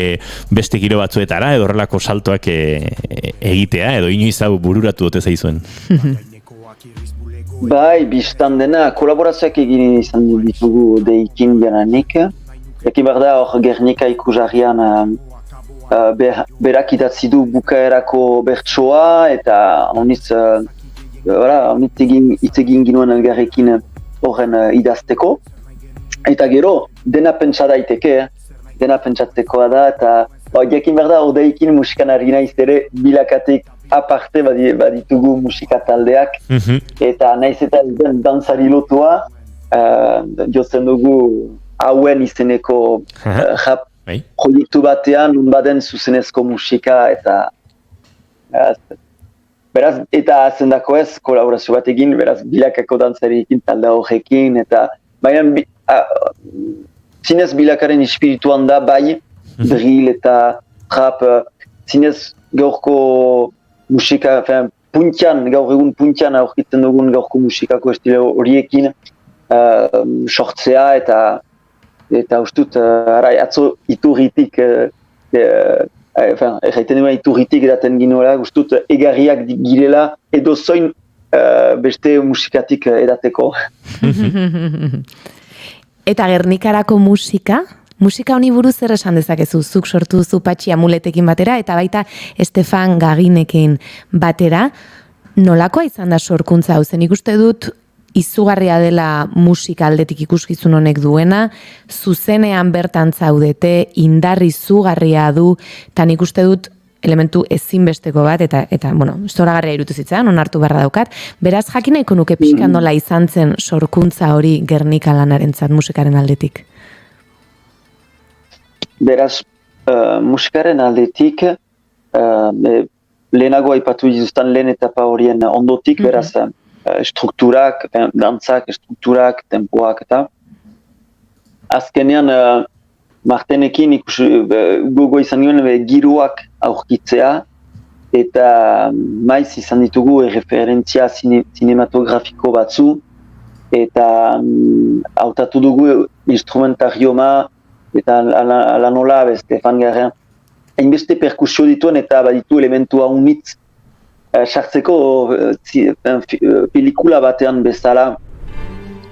beste giro batzuetara, edo horrelako saltoak egitea, edo inoiz hau bururatu dute zaizuen. Bai, biztan dena, kolaborazioak egin izan ditugu Odeikin jaranik, Ekin behar da hor Gernika ikusarrian berak idatzi du bukaerako bertsoa eta honitz hitz egin ginuen elgarrekin horren idazteko. Eta gero, dena pentsa daiteke, dena pentsatzekoa da, eta jakin behar da, odeikin musikan ari naiz ere bilakatik aparte baditugu musika taldeak, eta naiz eta dantzari lotua, jotzen dugu hauen izeneko rap proiektu batean, baden zuzenezko musika, eta beraz, eta zendako ez, kolaborazio bat egin, beraz, bilakako dantzariekin, talde horrekin, eta baina, zinez bilakaren espirituan da, bai, drill eta rap, zinez gaurko musika, gaur egun puntian aurkitzen dugun gaurko musikako estilo horiekin sortzea eta ustut, atzo iturritik, erraiten duen iturritik edaten ginoela, ustut egarriak girela edo zoin beste musikatik edateko. Eta Gernikarako musika honi buruz zer esan dezakezu, zuk sortu duzu Patxi Amuletekin batera, eta baita Estefan Gaginekin batera, nolakoa izan da sorkuntza hau? Zen ikuste dut izugarria dela musika aldetik ikuskizun honek duena, zuzenean bertan zaudete, indarri izugarria du, eta nik uste dut elementu ezinbesteko bat, eta zoragarria irutu zitzaidan, onartu beharra daukat. Beraz, jakin nahiko nuke pixka nola izan zen sorkuntza hori Gernika lanarentzat musikaren aldetik? Beraz, musikaren aldetik, lehenago aipatu dituzten lehen etapa horien ondotik, beraz, strukturak, dantzak, strukturak, tempoak eta azkenean Martenekin gogo izan nuen giroak aurkitzea eta maiz izan ditugu referentzia cinematografiko batzu eta hautatu dugu instrumentarioma eta ala nola Estefan Garin hainbeste perkusio dituen eta baditu elementua unitz sartzeko pelikula batean bezala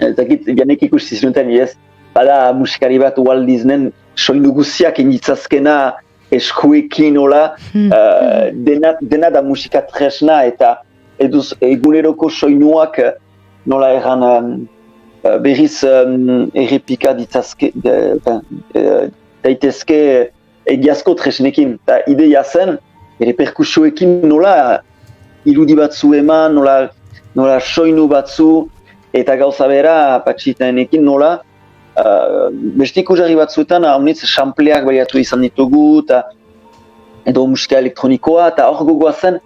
ezakit, bianek ikusi zinuten ez bada musikari bat Walt Disney soinu guziak inditzazkena eskuekin nola dena da musika tresna eta eduz eguneroko soinuak nola erran berriz errepika daitezke egiazko tresnekin eta ideia zen perkusioekin nola irudi batzu eman, nola soinu batzu eta gauza bera Patxitaenekin nola beste ikusarri batzuetan haunitz sampleak baliatu izan ditugu edo musika elektronikoa eta hor gogoa zen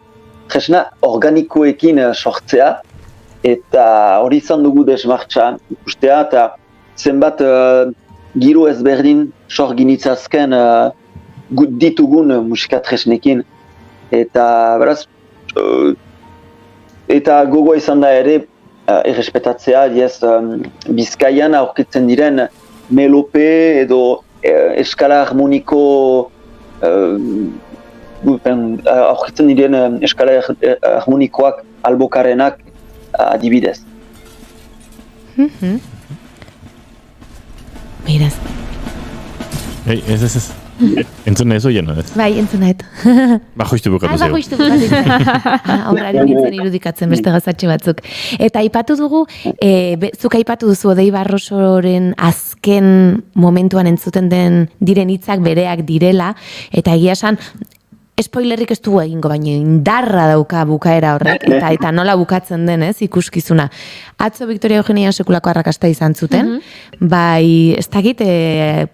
tresna organikoekin sortzea eta hori izan dugu desmartxan ikustea eta zenbat giro ezberdin sor ginitzazken ditugun musika tresnekin eta beraz eta gogoa izan da ere errespetatzea, Bizkaian aurkitzen diren melope edo eskala harmoniko aurkitzen diren eskala harmonikoak albokarenak adibidez. Miraz. Ez. Entzun nahi zoien, ez? Bai, entzun nahi. Bajoiztu bukatu zego. Bajoiztu bukatu zego. Horari nintzen irudikatzen beste gazatxe batzuk. Eta aipatu dugu, zuk aipatu duzu Odei Barrosoren azken momentuan entzuten diren hitzak bereak direla, eta egia esan, spoilerrik ez dugu egingo, baina indarra dauka bukaera horrek, eta nola bukatzen den, ez, ikuskizuna. Atzo Victoria Eugenian sekulako arrakasta izan zuten, bai, ez dakit,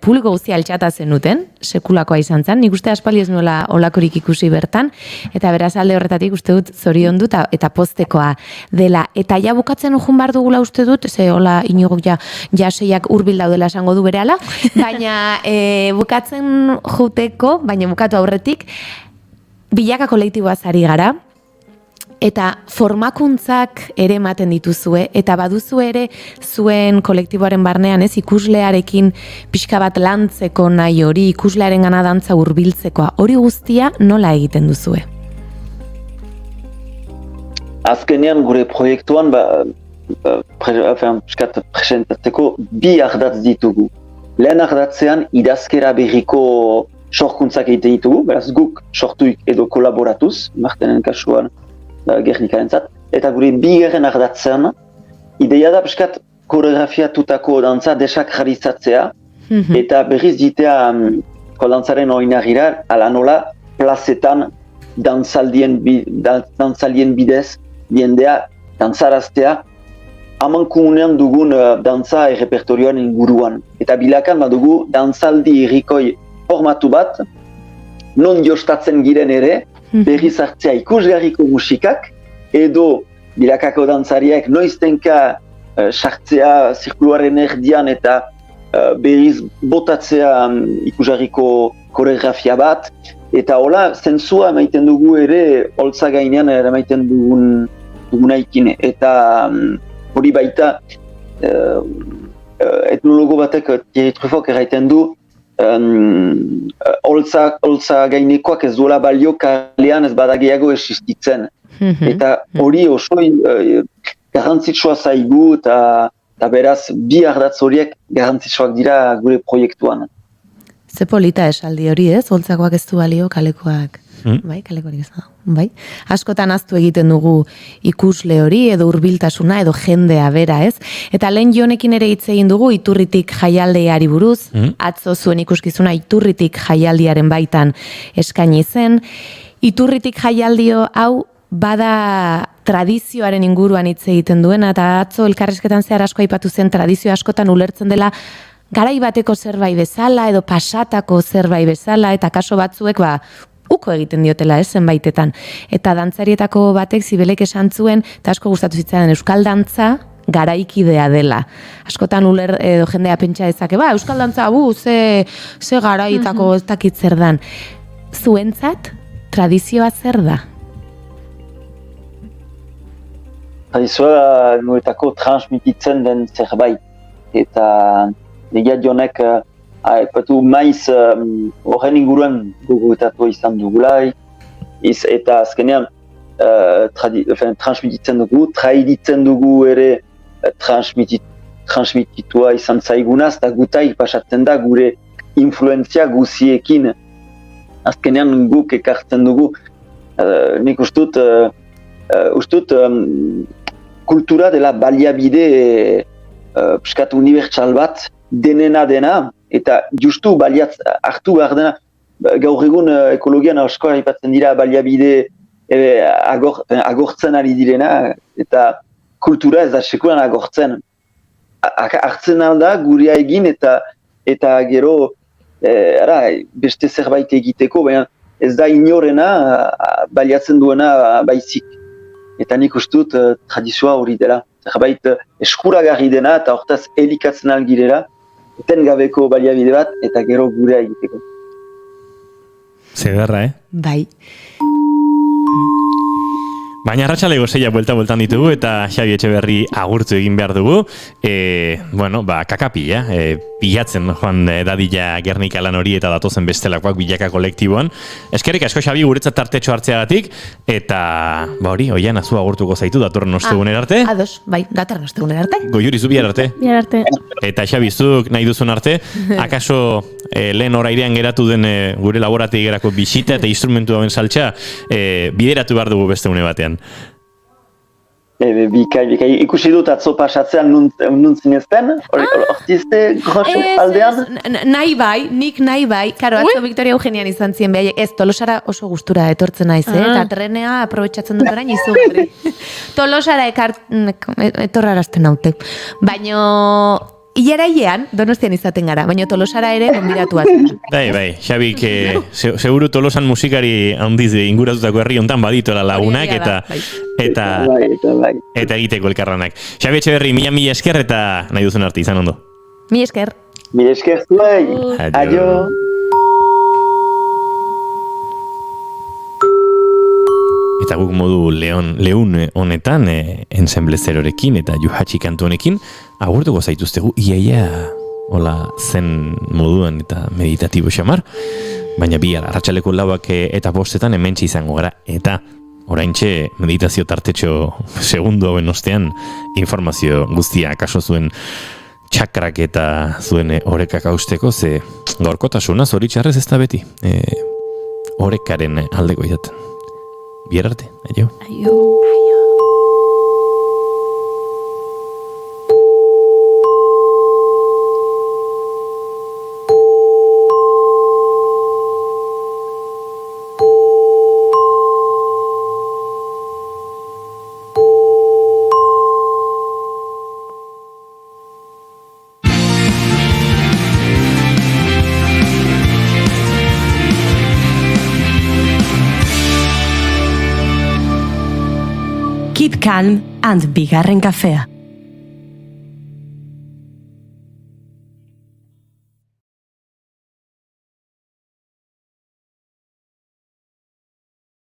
publiko guztia altxata zenuten, sekulakoa izan zen, nik uste aspaldi ez nuela olakorik ikusi bertan, eta beraz alde horretatik uste dut zorion dut, eta poztekoa dela. Eta ja bukatzen ujun bar dugula uste dut, ze hola inogok jaseiak hurbil daudela esango du berehala, baina bukatzen juteko, baina bukatu aurretik, bilaka kolektiboaz ari gara, eta formakuntzak ere ematen dituzue, eta baduzu ere zuen kolektiboaren barnean, ez, ikuslearekin pixka bat lantzeko nahi hori, ikuslearen gana dantza hurbiltzekoa, hori guztia nola egiten duzue? Azkenean gure proiektuan presentatzeko bi ardatz ditugu. lehen ardatzean idazkera berriko sorkuntzak egiten ditugu, beraz guk sortuik edo kolaboratuz, Martenen kasuan Gernikarentzat, eta gure bigarren ardatzean, ideia da piskat koreografiatutako dantza desakralizatzea, eta berriz ditea dantzaren oinagira, ala nola plazetan dantzaldien bidez jendea dantzaraztea amankomunean dugun dantza errepertorioan inguruan. Eta bilakan badugu dantzaldi errikoi formatu bat, non jostatzen giren ere, berriz hartzea ikusgarriko musikak, edo bilakako dantzariak noiztenka sartzea zirkuluaren erdian eta berriz botatzea ikusgarriko koreografia bat, eta hola, zentzua emaiten dugu ere, holtza gainean emaiten dugunaikin, eta hori baita etnologo batek Thierry Truffok erraiten du holtza gainekoak ez duela balio kalean ez badageago existitzen. Eta hori oso garrantzitsua zaigu eta beraz bi ardatz horiek garrantzitsuak dira gure proiektuan. Ze polita esaldi hori ez, holtzakoak ez du balio kalekoak. Bai, kalekorik ez da. Bai. Askotan ahaztu egiten dugu ikusle hori edo hurbiltasuna edo jendea bera, ez? Eta lehen Jonekin ere hitz egin dugu Iturritik jaialdiari buruz, atzo zuen ikuskizuna Iturritik jaialdiaren baitan eskaini zen. Iturritik jaialdio hau bada tradizioaren inguruan hitz egiten duena, eta atzo elkarrizketan zehar asko aipatu zen tradizio askotan ulertzen dela garai bateko zerbait bezala edo pasatako zerbait bezala, eta kaso batzuek uko egiten diotela, zenbaitetan. Eta dantzarietako batek Zibelek esan zuen, eta asko gustatu zitzaidan euskal dantza garaikidea dela. Askotan edo jendea pentsa dezake, euskal dantza, ze garaietako ez dakit zer dan. Zuentzat, tradizioa zer da? Tradizioa nuetako transmititzen den zerbait. Eta negia Jonek aipatu maiz horren inguruan gogotatu izan dugulai, eta azkenean transmititzen dugu, traiditzen dugu ere transmititua izan zaigunaz, eta gutai pasatzen da gure influenzia guziekin. Azkenean guk ekartzen dugu, nik ustut kultura dela baliabide piskat unibertsal bat, denena dena, eta justu hartu behar dena, gaur egun ekologian asko aipatzen dira baliabide agortzen ari direna, eta kultura ez da sekulan agortzen. Hartzen alda gurea egin eta gero beste zerbait egiteko, baina ez da inorena baliatzen duena baizik. Eta nik ustut tradizioa hori dela. Zerbait eskuragarri dena eta hortaz elikatzen algirera, eten gabeko baliabide bat eta gero gurea egiteko. Zederra, Bai. Baina arratsaleko seia bueltan ditugu eta Xabi Etxeberri agurtu egin behar dugu. Kakapila, pilatzen joan dadila Gernika lan hori eta datozen bestelakoak bilaka kolektiboan. Eskerrik asko Xabi guretzat tartetxo hartzeagatik eta oian azu agurtuko zaitu datorren ostegunen arte. Ados, bai, datorren ostegunen arte. Goiuri zu bihar arte. Bihar arte. Eta Xabi zuk nahi duzun arte, akaso lehen orairean geratu den gure laborategigerako bisita eta instrumentu hauen saltza bideratu behar dugu beste une batean. Bikai, ikusi dut atzo pasatzean nuntzin ezten, hortizte grosu aldean? Nik nahi bai. Karo, atzo Victoria Eugenian izan ziren behaiek, ez, Tolosara oso gustura etortzen naiz, eta trenea aprobetxatzen dut orain izugarri. Tolosara etorrarazten haute. Baina Ilarailean, Donostian izaten gara, baina Tolosara ere gonbidatu atzen. Bai, Xabik, seguru Tolosan musikari handiz inguratutako herri hontan baditola lagunak eta egiteko elkarranak. Xabi Etxeberri, mila esker eta nahi duzun arte izan ondo. Mila esker. Mila esker zuei. Aio. Eta guk modu leun honetan ensemblezerorekin eta juhatxi kantu honekin agurtuko zaituztegu iaia hola zen moduan eta meditatibo xamar, baina bihar arratsaleko 4 eta 5 hementxe izango gara eta oraintxe meditazio tartetxo segundu hauen ostean informazio guztia kaso zuen txakrak eta zuen orekak hausteko, ze gaurkotasuna zoritxarrez ez da beti. Orekaren aldeko izaten. Bihar arte, aio. Aio. Keep calm and bigarren kafea.